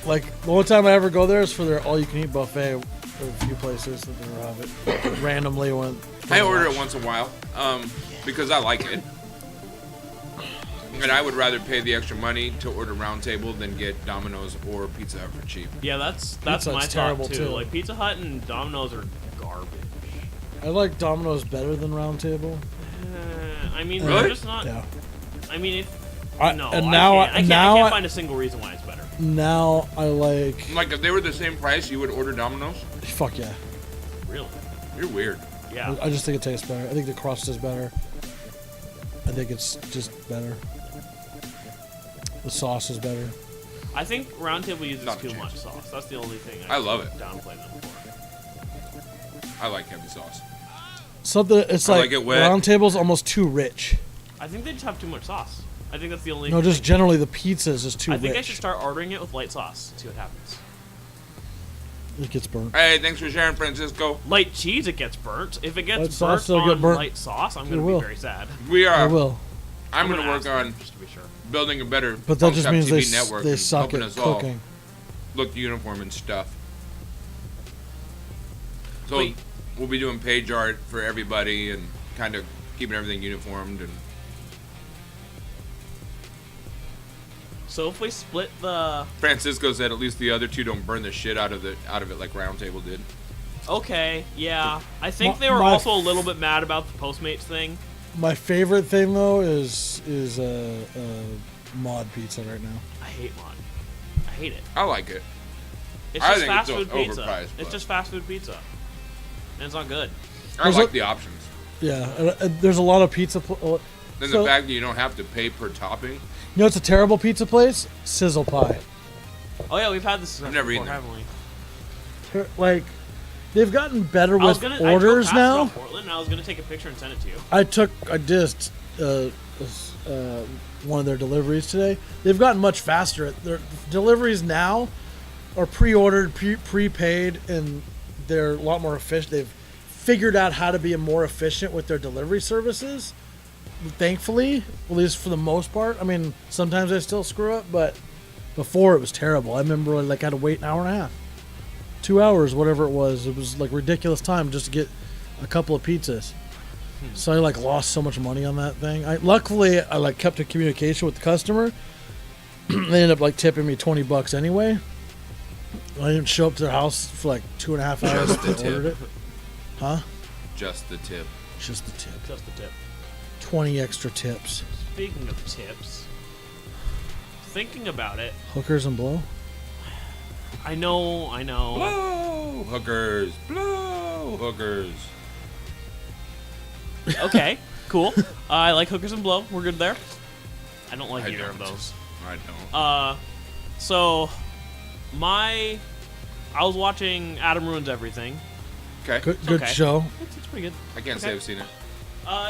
[SPEAKER 1] Like, the only time I ever go there is for their all-you-can-eat buffet. There are a few places that they have it. Randomly went.
[SPEAKER 2] I order it once in a while because I like it. And I would rather pay the extra money to order Round Table than get Domino's or Pizza Hut for cheap.
[SPEAKER 3] Yeah, that's
[SPEAKER 1] Pizza
[SPEAKER 3] my
[SPEAKER 1] Hut's
[SPEAKER 3] thought
[SPEAKER 1] terrible,
[SPEAKER 3] too.
[SPEAKER 1] too.
[SPEAKER 3] Like Pizza Hut and Domino's are garbage.
[SPEAKER 1] I like Domino's better than Round Table.
[SPEAKER 3] I mean,
[SPEAKER 2] Really?
[SPEAKER 3] they're just not.
[SPEAKER 1] Yeah.
[SPEAKER 3] I mean,
[SPEAKER 1] I
[SPEAKER 3] can't find a single reason why it's better.
[SPEAKER 1] Now I like.
[SPEAKER 2] Like, if they were the same price, you would order Domino's?
[SPEAKER 1] Fuck yeah.
[SPEAKER 3] Really?
[SPEAKER 2] You're weird.
[SPEAKER 3] Yeah.
[SPEAKER 1] I just think it tastes better. I think the crust is better. I think it's just better. The sauce is better.
[SPEAKER 3] I think Roundtable uses
[SPEAKER 2] Not a
[SPEAKER 3] too
[SPEAKER 2] chance.
[SPEAKER 3] much sauce. That's the only thing
[SPEAKER 2] I love it.
[SPEAKER 3] downplay them for.
[SPEAKER 2] I like heavy sauce.
[SPEAKER 1] Something. It's
[SPEAKER 2] I
[SPEAKER 1] like,
[SPEAKER 2] like it wet.
[SPEAKER 1] Round Table's almost too rich.
[SPEAKER 3] I think they just have too much sauce. I think that's the only.
[SPEAKER 1] No, just
[SPEAKER 3] thing.
[SPEAKER 1] generally the pizza is just too
[SPEAKER 3] I think I
[SPEAKER 1] rich.
[SPEAKER 3] should start ordering it with light sauce. See what happens.
[SPEAKER 1] It gets burnt.
[SPEAKER 2] Hey, thanks for sharing, Francisco.
[SPEAKER 3] Light cheese, it gets burnt. If it gets
[SPEAKER 1] Light sauce,
[SPEAKER 3] burnt
[SPEAKER 1] it'll get
[SPEAKER 3] on
[SPEAKER 1] burnt.
[SPEAKER 3] light sauce, I'm
[SPEAKER 1] It
[SPEAKER 3] gonna
[SPEAKER 1] will.
[SPEAKER 3] be very sad.
[SPEAKER 2] We
[SPEAKER 1] I
[SPEAKER 2] are.
[SPEAKER 1] will.
[SPEAKER 2] I'm going to
[SPEAKER 3] gonna
[SPEAKER 2] work
[SPEAKER 3] ask them,
[SPEAKER 2] on
[SPEAKER 3] just to be sure.
[SPEAKER 2] building a better
[SPEAKER 1] But that just
[SPEAKER 2] Punk
[SPEAKER 1] means
[SPEAKER 2] Shop
[SPEAKER 1] they,
[SPEAKER 2] TV network
[SPEAKER 1] they
[SPEAKER 2] and
[SPEAKER 1] suck
[SPEAKER 2] helping
[SPEAKER 1] at
[SPEAKER 2] us all
[SPEAKER 1] cooking.
[SPEAKER 2] look uniform and stuff. So
[SPEAKER 3] Wait.
[SPEAKER 2] we'll be doing page art for everybody and kind of keeping everything uniformed. And
[SPEAKER 3] So if we split the
[SPEAKER 2] Francisco said at least the other two don't burn the shit out of it like Round Table did.
[SPEAKER 3] okay, yeah, I think
[SPEAKER 1] My-
[SPEAKER 3] they were
[SPEAKER 1] my-
[SPEAKER 3] also a little bit mad about the Postmates thing.
[SPEAKER 1] My favorite thing though is mod pizza right now.
[SPEAKER 3] I hate mod. I hate it.
[SPEAKER 2] I like it.
[SPEAKER 3] It's
[SPEAKER 2] I
[SPEAKER 3] just
[SPEAKER 2] think
[SPEAKER 3] fast
[SPEAKER 2] it's
[SPEAKER 3] food pizza.
[SPEAKER 2] overpriced,
[SPEAKER 3] It's
[SPEAKER 2] but-
[SPEAKER 3] just fast food pizza, and it's not good.
[SPEAKER 2] I
[SPEAKER 1] There's
[SPEAKER 2] like
[SPEAKER 1] a-
[SPEAKER 2] the options.
[SPEAKER 1] Yeah, there's a lot of pizza.
[SPEAKER 2] Then
[SPEAKER 1] So-
[SPEAKER 2] the fact that you don't have to pay per topping.
[SPEAKER 1] You know, it's a terrible pizza place. Sizzle Pie.
[SPEAKER 3] Oh yeah, we've had this
[SPEAKER 2] I've never
[SPEAKER 3] before,
[SPEAKER 2] eaten there.
[SPEAKER 1] Ter-
[SPEAKER 3] haven't we?
[SPEAKER 1] Like, they've gotten better
[SPEAKER 3] I was
[SPEAKER 1] with
[SPEAKER 3] gonna I drove
[SPEAKER 1] orders
[SPEAKER 3] past
[SPEAKER 1] now.
[SPEAKER 3] it on Portland, and I was gonna take a picture and send it to you.
[SPEAKER 1] I did one of their deliveries today. They've gotten much faster. Their deliveries now are pre-ordered, prepaid, and they're a lot more efficient. They've figured out how to be more efficient with their delivery services. Thankfully, at least for the most part. I mean, sometimes I still screw up, but before it was terrible. I remember like I had to wait an hour and a half, 2 hours, whatever it was. It was like ridiculous time just to get a couple of pizzas. So I like lost so much money on that thing. Luckily I like kept in communication with the customer. They ended up like tipping me $20 anyway. I didn't show up to their house for like 2.5 hours
[SPEAKER 2] Just the
[SPEAKER 1] after I ordered it.
[SPEAKER 2] tip.
[SPEAKER 1] Huh?
[SPEAKER 2] Just the tip.
[SPEAKER 1] Just the tip.
[SPEAKER 3] Just the tip.
[SPEAKER 1] 20 extra tips.
[SPEAKER 3] Speaking of tips, thinking about it,
[SPEAKER 1] Hookers and blow.
[SPEAKER 3] I know.
[SPEAKER 2] Blow hookers. Blow hookers.
[SPEAKER 3] Okay, cool. I like hookers and blow. We're good there. I don't like
[SPEAKER 2] I
[SPEAKER 3] either of
[SPEAKER 2] don't.
[SPEAKER 3] those.
[SPEAKER 2] I don't.
[SPEAKER 3] So I was watching Adam Ruins Everything.
[SPEAKER 2] Okay.
[SPEAKER 1] Good
[SPEAKER 3] okay.
[SPEAKER 1] show.
[SPEAKER 3] It's pretty good.
[SPEAKER 2] I can't say I've seen it.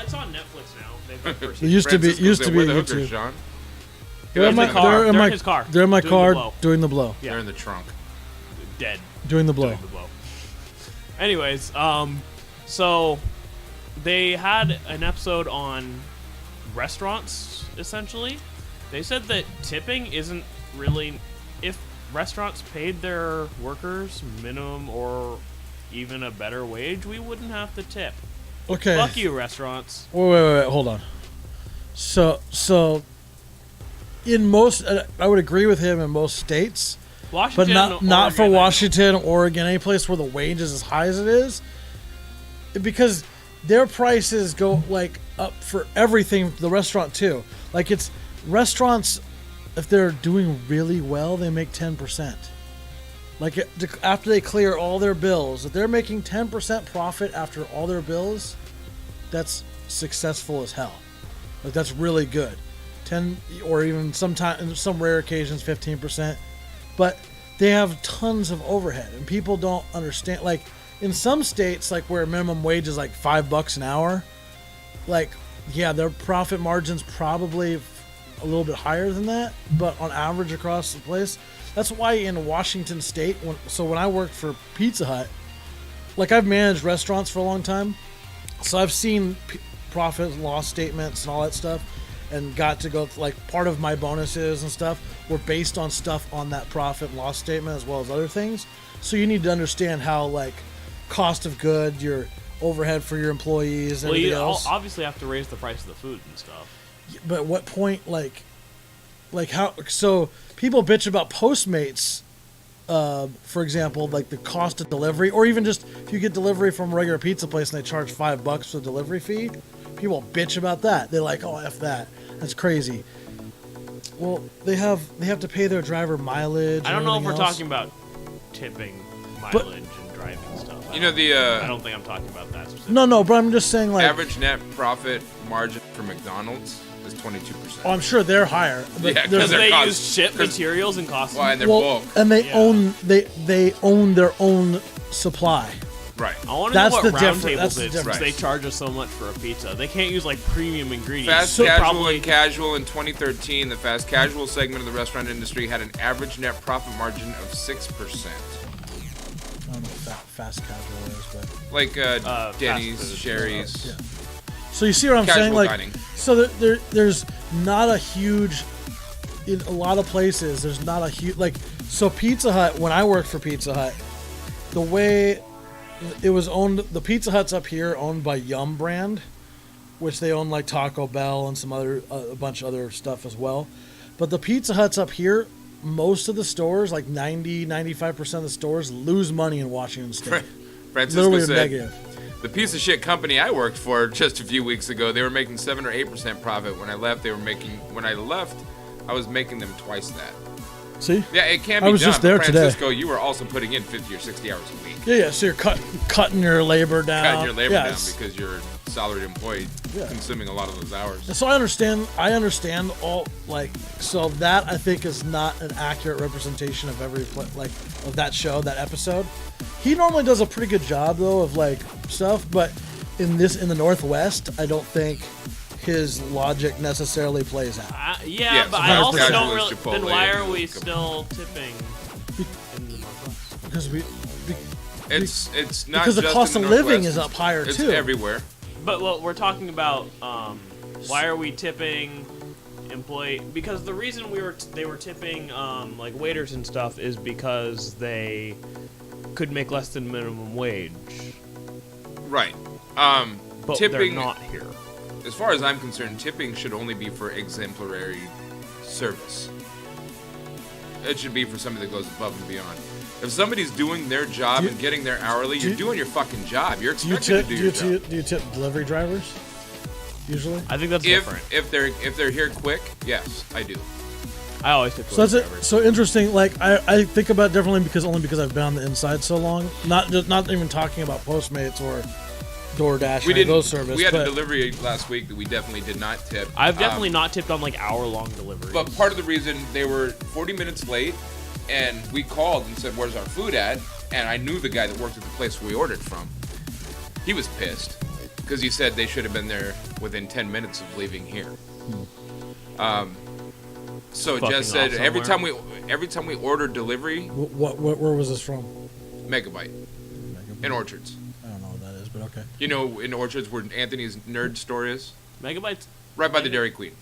[SPEAKER 3] It's on Netflix now. They've got first
[SPEAKER 1] It used to be
[SPEAKER 2] Francisco said, "Where the
[SPEAKER 1] YouTube.
[SPEAKER 2] hookers, Sean?"
[SPEAKER 1] They're in
[SPEAKER 3] in
[SPEAKER 1] my
[SPEAKER 3] the car.
[SPEAKER 1] They're in
[SPEAKER 3] They're
[SPEAKER 1] my
[SPEAKER 3] in his car.
[SPEAKER 1] They're in my
[SPEAKER 3] Doing the
[SPEAKER 1] car
[SPEAKER 3] blow.
[SPEAKER 1] doing the blow.
[SPEAKER 3] Yeah.
[SPEAKER 2] They're in the trunk.
[SPEAKER 3] Dead.
[SPEAKER 1] Doing the blow.
[SPEAKER 3] Doing the blow. Anyways, so they had an episode on restaurants, essentially. They said that tipping isn't really... If restaurants paid their workers minimum or even a better wage, we wouldn't have to tip.
[SPEAKER 1] Okay.
[SPEAKER 3] Fuck you, restaurants.
[SPEAKER 1] Wait, hold on. So in most, I would agree with him in most states, but
[SPEAKER 3] Washington,
[SPEAKER 1] not for
[SPEAKER 3] Oregon,
[SPEAKER 1] Washington, Oregon, any place where the wage is as high as it is, because their prices go like up for everything. The restaurant too. Like it's restaurants, if they're doing really well, they make 10%. Like after they clear all their bills, if they're making 10% profit after all their bills, that's successful as hell. Like that's really good. 10 or even sometimes some rare occasions 15%. But they have tons of overhead and people don't understand, like in some states like where minimum wage is like $5 an hour, like yeah, their profit margin's probably a little bit higher than that, but on average across the place. That's why in Washington State, when I worked for Pizza Hut, like I've managed restaurants for a long time, so I've seen profit and loss statements and all that stuff, and got to go like part of my bonuses and stuff were based on stuff on that profit and loss statement as well as other things. So you need to understand how like cost of good, your overhead for your employees, and everything else.
[SPEAKER 3] Obviously have to raise the price of the food and stuff.
[SPEAKER 1] But at what point, like how? So people bitch about Postmates, for example, like the cost of delivery, or even just if you get delivery from a regular pizza place and they charge $5 for the delivery fee, people bitch about that. They're like, "Oh, f that, that's crazy." Well, they have to pay their driver mileage.
[SPEAKER 3] I don't know if we're
[SPEAKER 1] else.
[SPEAKER 3] talking about tipping mileage and driving stuff.
[SPEAKER 2] You know
[SPEAKER 3] I don't think I'm talking about that specifically.
[SPEAKER 1] No, but I'm just saying like
[SPEAKER 2] average net profit margin for McDonald's is 22%.
[SPEAKER 1] Oh, I'm sure they're higher. But
[SPEAKER 2] Yeah, 'cause
[SPEAKER 1] there's-
[SPEAKER 2] they're
[SPEAKER 3] They
[SPEAKER 2] cost-
[SPEAKER 3] use ship
[SPEAKER 2] 'cause-
[SPEAKER 3] materials and cost.
[SPEAKER 2] Well, and they're
[SPEAKER 1] well,
[SPEAKER 2] bulk.
[SPEAKER 1] and they
[SPEAKER 3] Yeah.
[SPEAKER 1] own they own their own supply.
[SPEAKER 2] Right.
[SPEAKER 3] I want to know
[SPEAKER 1] That's
[SPEAKER 3] what
[SPEAKER 1] the
[SPEAKER 3] Round
[SPEAKER 1] difference-
[SPEAKER 3] Table
[SPEAKER 1] that's the
[SPEAKER 3] did since
[SPEAKER 1] difference.
[SPEAKER 3] they charge us so much for a pizza. They can't use like premium ingredients.
[SPEAKER 2] Fast
[SPEAKER 3] So
[SPEAKER 2] casual
[SPEAKER 3] probably
[SPEAKER 2] and casual in 2013, the fast casual segment of the restaurant industry had an average net profit margin of 6%.
[SPEAKER 1] I don't know what fast casual is, but
[SPEAKER 2] Like
[SPEAKER 3] fast
[SPEAKER 2] Denny's,
[SPEAKER 3] food.
[SPEAKER 2] Sherry's.
[SPEAKER 1] Yeah. So you see what I'm
[SPEAKER 2] Casual
[SPEAKER 1] saying? Like,
[SPEAKER 2] dining.
[SPEAKER 1] so there's not a huge, in a lot of places, there's not a huge, like, so Pizza Hut, when I worked for Pizza Hut, the way it was owned, the Pizza Hut's up here owned by Yum brand, which they own like Taco Bell and some other, a bunch of other stuff as well. But the Pizza Huts up here, most of the stores, like 95% of the stores, lose money in Washington State.
[SPEAKER 2] Francisco
[SPEAKER 1] Literally
[SPEAKER 2] said,
[SPEAKER 1] negative.
[SPEAKER 2] the piece of shit company I worked for just a few weeks ago, they were making 7 or 8% profit. When I left, I was making them twice that.
[SPEAKER 1] See?
[SPEAKER 2] Yeah, it can
[SPEAKER 1] I
[SPEAKER 2] be
[SPEAKER 1] was
[SPEAKER 2] done.
[SPEAKER 1] just there
[SPEAKER 2] but
[SPEAKER 1] today.
[SPEAKER 2] Francisco, you were also putting in 50 or 60 hours a week.
[SPEAKER 1] Yeah. So you're cutting your labor down.
[SPEAKER 2] Cutting your labor
[SPEAKER 1] Yeah,
[SPEAKER 2] down
[SPEAKER 1] it's-
[SPEAKER 2] because you're a salaried employee
[SPEAKER 1] Yeah.
[SPEAKER 2] consuming a lot of those hours.
[SPEAKER 1] So I understand all, like, so that I think is not an accurate representation of of that show, that episode. He normally does a pretty good job though of like stuff, but in the Northwest, I don't think his logic necessarily plays out.
[SPEAKER 3] yeah,
[SPEAKER 2] Yeah,
[SPEAKER 3] but I
[SPEAKER 2] fast
[SPEAKER 3] also
[SPEAKER 2] casual
[SPEAKER 3] don't
[SPEAKER 2] is
[SPEAKER 3] really.
[SPEAKER 2] Chipotle
[SPEAKER 3] Then why
[SPEAKER 2] and
[SPEAKER 3] are we
[SPEAKER 2] Chipotle.
[SPEAKER 3] still tipping in the Northwest?
[SPEAKER 1] Because
[SPEAKER 2] It's not
[SPEAKER 1] because the
[SPEAKER 2] just
[SPEAKER 1] cost
[SPEAKER 2] in
[SPEAKER 1] of
[SPEAKER 2] the
[SPEAKER 1] living
[SPEAKER 2] Northwest,
[SPEAKER 1] is up higher
[SPEAKER 2] it's
[SPEAKER 1] too.
[SPEAKER 2] everywhere.
[SPEAKER 3] But what we're talking about, why are we tipping employee? Because the reason they were tipping like waiters and stuff is because they could make less than minimum wage.
[SPEAKER 2] Right.
[SPEAKER 3] But
[SPEAKER 2] Tipping,
[SPEAKER 3] they're not here.
[SPEAKER 2] as far as I'm concerned, tipping should only be for exemplary service. It should be for somebody that goes above and beyond. If somebody's doing their job and getting their hourly, you're doing your fucking job. You're
[SPEAKER 1] Do you
[SPEAKER 2] expected
[SPEAKER 1] tip?
[SPEAKER 2] to do your job.
[SPEAKER 1] Do you tip delivery drivers? Usually.
[SPEAKER 3] I think that's different.
[SPEAKER 2] If they're here quick, yes, I do.
[SPEAKER 3] I always tip.
[SPEAKER 1] So that's
[SPEAKER 3] drivers.
[SPEAKER 1] it. So interesting. Like I think about it differently because I've been on the inside so long. Not even talking about Postmates or DoorDash
[SPEAKER 2] We
[SPEAKER 1] or
[SPEAKER 2] didn't.
[SPEAKER 1] those services.
[SPEAKER 2] We had
[SPEAKER 1] but
[SPEAKER 2] a delivery last week that we definitely did not tip.
[SPEAKER 3] I've definitely not tipped on like hour-long deliveries.
[SPEAKER 2] But part of the reason they were 40 minutes late, and we called and said, "Where's our food at?" And I knew the guy that worked at the place we ordered from. He was pissed because he said they should have been there within 10 minutes of leaving here. So
[SPEAKER 3] Fucking
[SPEAKER 2] Jess said
[SPEAKER 3] off
[SPEAKER 2] every
[SPEAKER 3] somewhere.
[SPEAKER 2] time we ordered delivery,
[SPEAKER 1] where was this from?
[SPEAKER 2] Megabyte in Orchards.
[SPEAKER 1] I don't know what that is, but okay.
[SPEAKER 2] You know, in Orchards where Anthony's nerd store is,
[SPEAKER 3] Megabytes.
[SPEAKER 2] right by the Dairy Queen.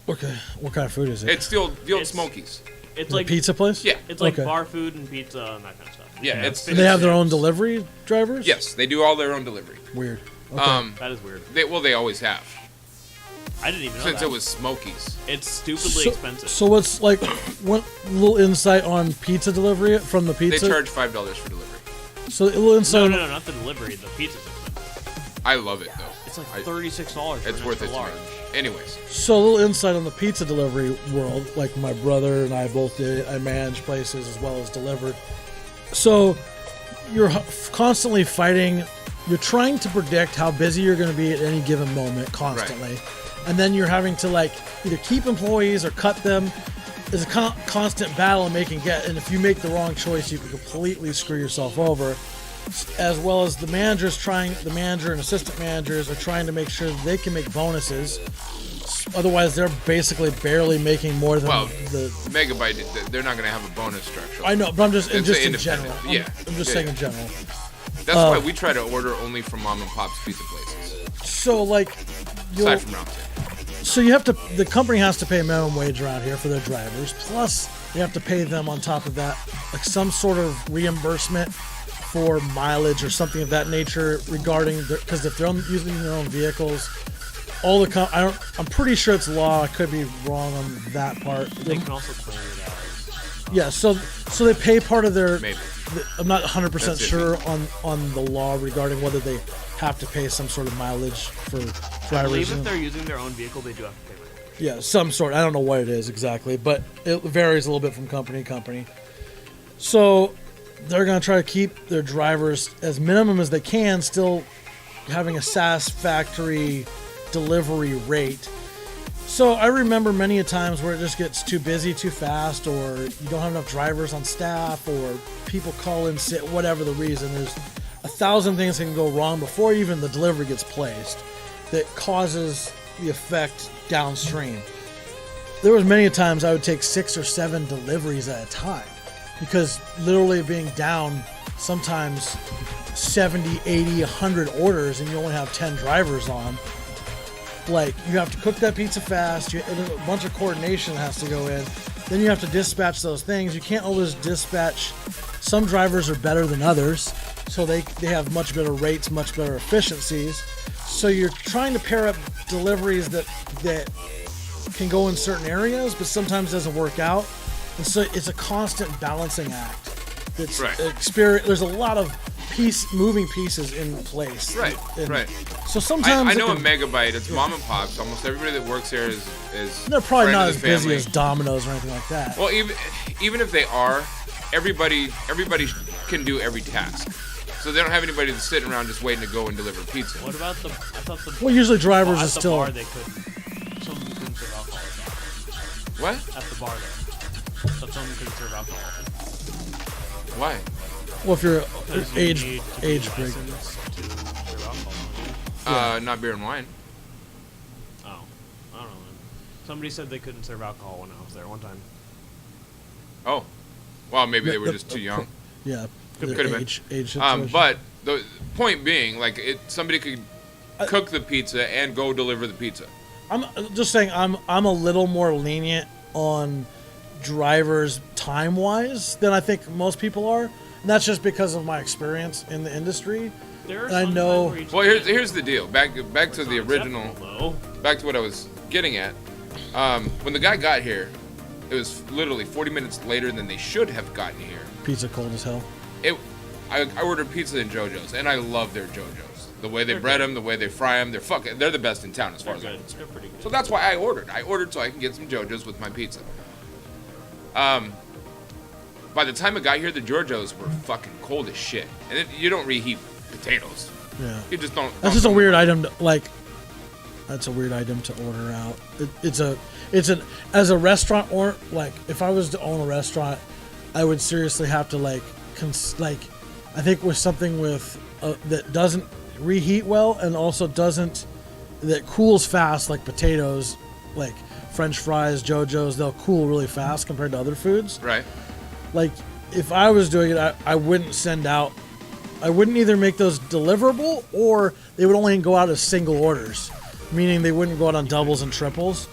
[SPEAKER 1] Okay, what kind of food is it?
[SPEAKER 2] It's still the old
[SPEAKER 3] It's-
[SPEAKER 2] Smokies.
[SPEAKER 3] It's
[SPEAKER 1] The
[SPEAKER 3] like
[SPEAKER 1] pizza place?
[SPEAKER 2] Yeah.
[SPEAKER 3] It's like
[SPEAKER 1] Okay.
[SPEAKER 3] bar food and pizza and that kind of stuff.
[SPEAKER 2] Yeah, it's
[SPEAKER 1] And they have their own delivery drivers?
[SPEAKER 2] Yes, they do all their own delivery.
[SPEAKER 1] Weird.
[SPEAKER 3] That is weird.
[SPEAKER 2] They always have
[SPEAKER 3] I didn't even know
[SPEAKER 2] since
[SPEAKER 3] that.
[SPEAKER 2] it was Smokies.
[SPEAKER 3] It's stupidly expensive.
[SPEAKER 1] So what's like one little insight on pizza delivery from the
[SPEAKER 2] They
[SPEAKER 1] pizza?
[SPEAKER 2] charge $5 for delivery.
[SPEAKER 1] So a little insight.
[SPEAKER 3] no, not the delivery. The pizza's expensive.
[SPEAKER 2] I love it though.
[SPEAKER 3] It's like
[SPEAKER 2] I-
[SPEAKER 3] $36 for
[SPEAKER 2] It's
[SPEAKER 3] an
[SPEAKER 2] worth
[SPEAKER 3] extra
[SPEAKER 2] it to
[SPEAKER 3] large.
[SPEAKER 2] me. Anyways,
[SPEAKER 1] So a little insight on the pizza delivery world, like my brother and I both did. I manage places as well as delivered. So you're constantly fighting. You're trying to predict how busy you're going to be at any given moment constantly. And then you're having to like either keep employees or cut them. It's a constant battle in making get. And if you make the wrong choice, you can completely screw yourself over. As well as the manager and assistant managers are trying to make sure that they can make bonuses. Otherwise, they're basically barely making more than
[SPEAKER 2] well,
[SPEAKER 1] the.
[SPEAKER 2] Megabyte, they're not going to have a bonus structure.
[SPEAKER 1] I know, but I'm just
[SPEAKER 2] It's
[SPEAKER 1] in
[SPEAKER 2] independent.
[SPEAKER 1] general.
[SPEAKER 2] Yeah.
[SPEAKER 1] I'm just
[SPEAKER 2] Yeah,
[SPEAKER 1] saying
[SPEAKER 2] yeah.
[SPEAKER 1] in general.
[SPEAKER 2] That's why we try to order only from mom and pop's pizza places,
[SPEAKER 1] So like,
[SPEAKER 2] aside from Round Table.
[SPEAKER 1] so you have to. The company has to pay minimum wage around here for their drivers. Plus, you have to pay them on top of that, like some sort of reimbursement for mileage or something of that nature regarding because if they're using their own vehicles, all the I'm pretty sure it's law. I could be wrong on that part.
[SPEAKER 3] They can also claim it as.
[SPEAKER 1] Yeah, so they pay part of their.
[SPEAKER 2] Maybe.
[SPEAKER 1] I'm not 100%
[SPEAKER 2] That's it.
[SPEAKER 1] sure on the law regarding whether they have to pay some sort of mileage for
[SPEAKER 3] I
[SPEAKER 1] drivers.
[SPEAKER 3] believe if
[SPEAKER 1] and-
[SPEAKER 3] they're using their own vehicle, they do have to pay mileage.
[SPEAKER 1] Yeah, some sort. I don't know what it is exactly, but it varies a little bit from company to company. So they're going to try to keep their drivers as minimum as they can, still having a satisfactory delivery rate. So I remember many a times where it just gets too busy too fast, or you don't have enough drivers on staff, or people call in sick, whatever the reason. There's 1,000 things that can go wrong before even the delivery gets placed that causes the effect downstream. There was many a times I would take 6 or 7 deliveries at a time because literally being down sometimes 70, 80, 100 orders and you only have 10 drivers on. Like, you have to cook that pizza fast, and a bunch of coordination has to go in. Then you have to dispatch those things. You can't always dispatch. Some drivers are better than others, so they have much better rates, much better efficiencies. So you're trying to pair up deliveries that can go in certain areas, but sometimes doesn't work out. And so it's a constant balancing act. It's
[SPEAKER 2] Right.
[SPEAKER 1] There's a lot of moving pieces in place.
[SPEAKER 2] Right,
[SPEAKER 1] And
[SPEAKER 2] right.
[SPEAKER 1] So sometimes
[SPEAKER 2] I
[SPEAKER 1] it
[SPEAKER 2] know a
[SPEAKER 1] can-
[SPEAKER 2] Megabyte. It's mom and pops. Almost everybody that works here is
[SPEAKER 1] they're probably
[SPEAKER 2] friend
[SPEAKER 1] not
[SPEAKER 2] of
[SPEAKER 1] as
[SPEAKER 2] the
[SPEAKER 1] busy
[SPEAKER 2] family.
[SPEAKER 1] as Domino's or anything like that.
[SPEAKER 2] Well, even if they are, everybody can do every task. So they don't have anybody that's sitting around just waiting to go and deliver pizza.
[SPEAKER 3] What about the? I thought the.
[SPEAKER 1] Well, usually drivers
[SPEAKER 3] at
[SPEAKER 1] are
[SPEAKER 3] the
[SPEAKER 1] still.
[SPEAKER 3] bar they couldn't. Some couldn't serve alcohol.
[SPEAKER 2] What?
[SPEAKER 3] At the bar there. But some couldn't serve alcohol.
[SPEAKER 2] Why?
[SPEAKER 1] Well, if you're
[SPEAKER 3] Because you
[SPEAKER 1] age
[SPEAKER 3] need to be
[SPEAKER 1] break.
[SPEAKER 3] licensed to serve alcohol.
[SPEAKER 2] Not beer and wine.
[SPEAKER 3] Oh, I don't know. Man. Somebody said they couldn't serve alcohol when I was there one time.
[SPEAKER 2] Oh, well, maybe they were just too young.
[SPEAKER 1] Yeah,
[SPEAKER 2] Could've
[SPEAKER 1] their
[SPEAKER 2] been.
[SPEAKER 1] age situation.
[SPEAKER 2] But the point being, like, somebody could cook the pizza and go deliver the pizza.
[SPEAKER 1] I'm just saying I'm a little more lenient on drivers time wise than I think most people are, and that's just because of my experience in the industry.
[SPEAKER 3] There are
[SPEAKER 1] I
[SPEAKER 3] some
[SPEAKER 1] know-
[SPEAKER 3] times where you just
[SPEAKER 2] Well,
[SPEAKER 3] can't-
[SPEAKER 2] here's the deal. Back to
[SPEAKER 3] it's
[SPEAKER 2] the
[SPEAKER 3] not
[SPEAKER 2] original.
[SPEAKER 3] acceptable,
[SPEAKER 2] Back to what I was getting at. When the guy got here, it was literally 40 minutes later than they should have gotten here.
[SPEAKER 1] Pizza cold as hell.
[SPEAKER 2] I ordered pizza in JoJo's, and I love their JoJo's. The way they bread them, the way they fry them, they're the best in town as far
[SPEAKER 3] They're
[SPEAKER 2] as I'm
[SPEAKER 3] good.
[SPEAKER 2] concerned.
[SPEAKER 3] They're pretty good.
[SPEAKER 2] So that's why I ordered. I ordered so I can get some JoJo's with my pizza. By the time it got here, the JoJo's were fucking cold as shit. And you don't reheat potatoes.
[SPEAKER 1] Yeah,
[SPEAKER 2] You just don't.
[SPEAKER 1] that's just a weird item. That's a weird item to order out. As a restaurant, or like if I was to own a restaurant, I would seriously have to I think with something with that doesn't reheat well and also that cools fast, like potatoes, like French fries, JoJo's, they'll cool really fast compared to other foods.
[SPEAKER 2] Right.
[SPEAKER 1] Like if I was doing it, I wouldn't send out. I wouldn't either make those deliverable, or they would only go out as single orders, meaning they wouldn't go out on doubles and triples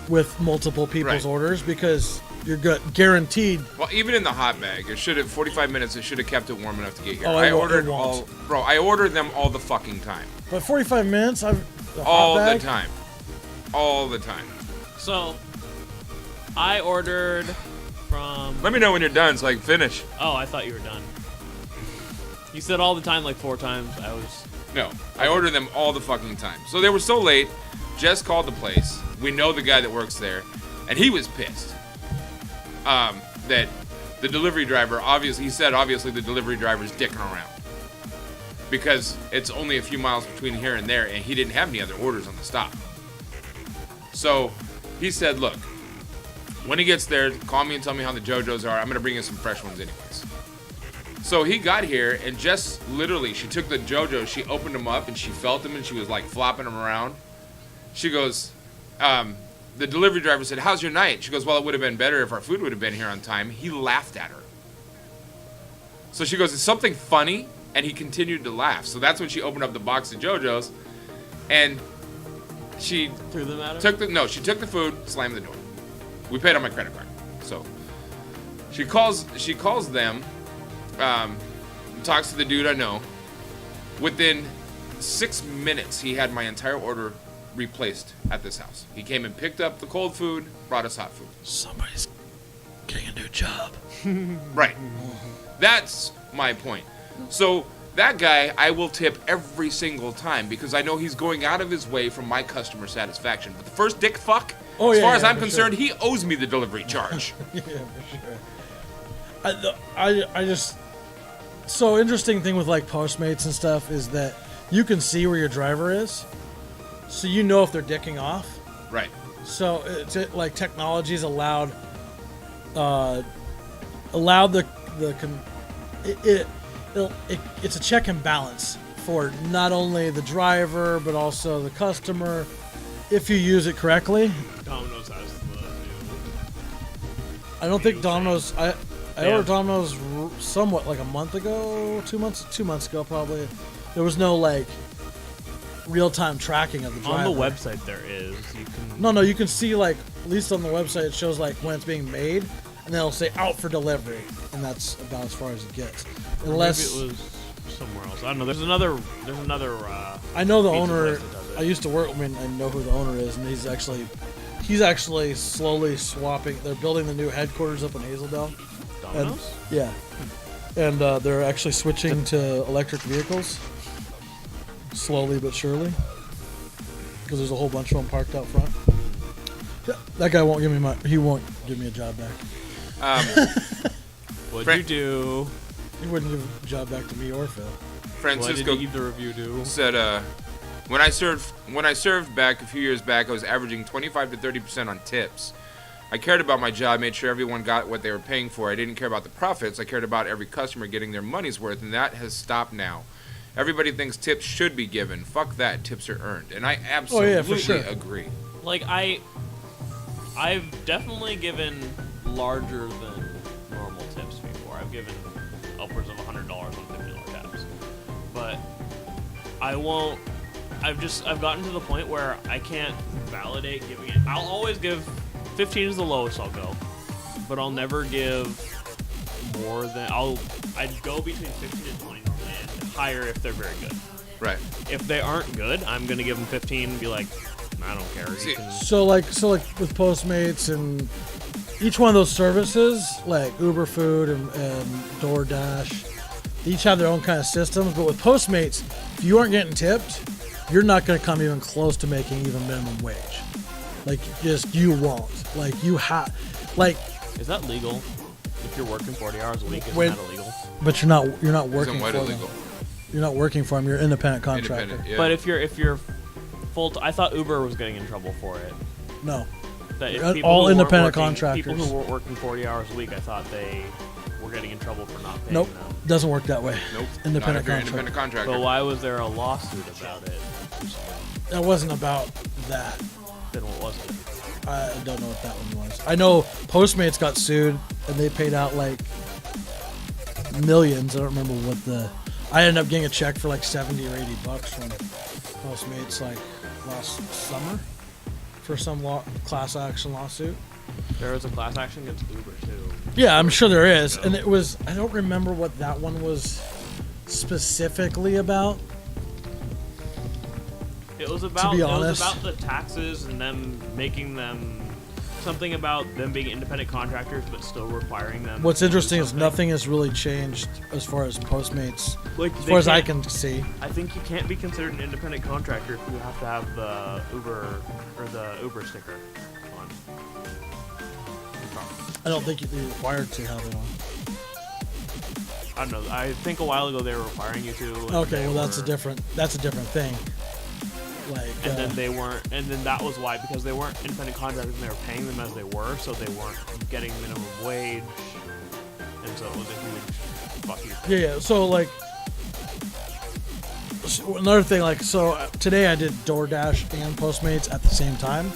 [SPEAKER 1] with multiple people's
[SPEAKER 2] Right.
[SPEAKER 1] orders, because you're good, guaranteed.
[SPEAKER 2] Well, even in the hot bag, it should have 45 minutes. It should have kept it warm enough to get here.
[SPEAKER 1] Oh,
[SPEAKER 2] I
[SPEAKER 1] it won't-
[SPEAKER 2] ordered
[SPEAKER 1] it won't.
[SPEAKER 2] all, bro. I ordered them all the fucking time,
[SPEAKER 1] But 45 minutes, the hot
[SPEAKER 2] all
[SPEAKER 1] bag,
[SPEAKER 2] the time, all the time.
[SPEAKER 3] So, I ordered from.
[SPEAKER 2] Let me know when you're done so I can finish.
[SPEAKER 3] Oh, I thought you were done. You said all the time like 4 times. I was.
[SPEAKER 2] No, I ordered them all the fucking time. So they were so late. Jess called the place. We know the guy that works there, and he was pissed. That the delivery driver, obviously the delivery driver's dicking around. Because it's only a few miles between here and there, and he didn't have any other orders on the stop. So he said, look, when he gets there, call me and tell me how the JoJo's are. I'm going to bring you some fresh ones anyways. So he got here, and Jess literally, she took the JoJo's, she opened them up, and she felt them, and she was like flopping them around. She goes, the delivery driver said, how's your night? She goes, well, it would have been better if our food would have been here on time. He laughed at her. So she goes, is something funny? And he continued to laugh. So that's when she opened up the box of JoJo's, and she
[SPEAKER 3] Threw them at her?
[SPEAKER 2] she took the food, slammed the door. We paid on my credit card. So she calls them, talks to the dude I know. Within 6 minutes, he had my entire order replaced at this house. He came and picked up the cold food, brought us hot food.
[SPEAKER 1] somebody's getting a new job.
[SPEAKER 2] Right. That's my point. So that guy, I will tip every single time because I know he's going out of his way for my customer satisfaction. But the first dick fuck,
[SPEAKER 1] Oh,
[SPEAKER 2] as
[SPEAKER 1] yeah,
[SPEAKER 2] far as
[SPEAKER 1] yeah,
[SPEAKER 2] I'm
[SPEAKER 1] for
[SPEAKER 2] concerned,
[SPEAKER 1] sure.
[SPEAKER 2] he owes me the delivery charge.
[SPEAKER 1] Yeah, for sure. I just so interesting thing with like Postmates and stuff is that you can see where your driver is, so you know if they're dicking off.
[SPEAKER 2] Right.
[SPEAKER 1] So like technology's allowed it's a check and balance for not only the driver but also the customer if you use it correctly.
[SPEAKER 3] Domino's has the new.
[SPEAKER 1] I don't think Domino's. I
[SPEAKER 3] Yeah.
[SPEAKER 1] ordered Domino's somewhat like a month ago, 2 months ago probably. There was no like real time tracking of the driver.
[SPEAKER 3] On the website there is. You can.
[SPEAKER 1] No, you can see like at least on the website it shows like when it's being made, and then it'll say out for delivery, and that's about as far as it gets. Unless
[SPEAKER 3] Maybe it was somewhere else. I don't know. There's another.
[SPEAKER 1] I know the
[SPEAKER 3] pizza
[SPEAKER 1] owner.
[SPEAKER 3] place that does it.
[SPEAKER 1] I used to work. I mean, I know who the owner is, and he's actually slowly swapping. They're building the new headquarters up in Hazeldale. And,
[SPEAKER 3] Domino's.
[SPEAKER 1] yeah, and they're actually switching to electric vehicles, slowly but surely, because there's a whole bunch of them parked out front. Yeah, that guy won't give me he won't give me a job back.
[SPEAKER 3] What'd
[SPEAKER 2] Fran-
[SPEAKER 3] you do?
[SPEAKER 1] He wouldn't give a job back to me or Phil.
[SPEAKER 3] What did
[SPEAKER 2] Francisco
[SPEAKER 3] either of you do?
[SPEAKER 2] said, when I served back a few years back, I was averaging 25 to 30% on tips. I cared about my job, made sure everyone got what they were paying for. I didn't care about the profits. I cared about every customer getting their money's worth, and that has stopped now. Everybody thinks tips should be given. Fuck that. Tips are earned. And I absolutely
[SPEAKER 1] sure.
[SPEAKER 2] agree.
[SPEAKER 3] Like I've definitely given larger than normal tips before. I've given upwards of $100 on $50 tabs, but I won't. I've gotten to the point where I can't validate giving it. I'll always give 15 is the lowest I'll go, but I'll never give more than I'd go between 15 and 20 and higher if they're very good.
[SPEAKER 2] Right.
[SPEAKER 3] If they aren't good, I'm gonna give them 15 and be like, I don't care.
[SPEAKER 2] See,
[SPEAKER 3] You can,
[SPEAKER 1] So like with Postmates and each one of those services, like Uber Food and DoorDash, they each have their own kind of systems. But with Postmates, if you aren't getting tipped, you're not going to come even close to making even minimum wage. Like, just you won't. Like, you have, like,
[SPEAKER 3] is that legal? If you're working 40 hours a week, isn't
[SPEAKER 1] When-
[SPEAKER 3] that illegal?
[SPEAKER 1] but you're not working
[SPEAKER 2] Isn't
[SPEAKER 1] for
[SPEAKER 2] what
[SPEAKER 1] them.
[SPEAKER 2] illegal?
[SPEAKER 1] You're not working for them. You're an independent contractor.
[SPEAKER 2] Independent. Yeah.
[SPEAKER 3] But if you're I thought Uber was getting in trouble for it.
[SPEAKER 1] No.
[SPEAKER 3] That if
[SPEAKER 1] All
[SPEAKER 3] people who weren't
[SPEAKER 1] independent
[SPEAKER 3] working-
[SPEAKER 1] contractors.
[SPEAKER 3] People who weren't working 40 hours a week, I thought they were getting in trouble for not paying
[SPEAKER 1] Nope.
[SPEAKER 3] them.
[SPEAKER 1] Doesn't work that way.
[SPEAKER 2] Nope.
[SPEAKER 1] Independent
[SPEAKER 2] Not if you're an
[SPEAKER 1] contractor.
[SPEAKER 2] independent contractor.
[SPEAKER 3] But why was there a lawsuit about it?
[SPEAKER 1] That wasn't about that.
[SPEAKER 3] Then what was it?
[SPEAKER 1] I don't know what that one was. I know Postmates got sued and they paid out like millions. I don't remember what I ended up getting a check for like $70 or $80 from Postmates like last summer for some class action lawsuit.
[SPEAKER 3] There was a class action against Uber too.
[SPEAKER 1] Yeah, I'm sure there is, and it was. I don't remember what that one was specifically about.
[SPEAKER 3] It was about
[SPEAKER 1] be
[SPEAKER 3] it was
[SPEAKER 1] honest.
[SPEAKER 3] about the taxes and them making them something about them being independent contractors but still requiring them.
[SPEAKER 1] What's
[SPEAKER 3] to do
[SPEAKER 1] interesting is
[SPEAKER 3] something.
[SPEAKER 1] nothing has really changed as far as Postmates,
[SPEAKER 3] Like,
[SPEAKER 1] as
[SPEAKER 3] they
[SPEAKER 1] far as I
[SPEAKER 3] can't-
[SPEAKER 1] can see.
[SPEAKER 3] I think you can't be considered an independent contractor if you have to have the Uber or the Uber sticker on.
[SPEAKER 1] I don't think you're required to have it on.
[SPEAKER 3] I don't know. I think a while ago they were requiring you to. and
[SPEAKER 1] Okay,
[SPEAKER 3] they
[SPEAKER 1] well that's a
[SPEAKER 3] were-
[SPEAKER 1] different thing. Like,
[SPEAKER 3] And then they weren't, and then that was why, because they weren't independent contractors and they were paying them as they were, so they weren't getting minimum wage, and so it was a huge fuck you.
[SPEAKER 1] yeah. So like, so another thing, like, so today I did DoorDash and Postmates at the same time,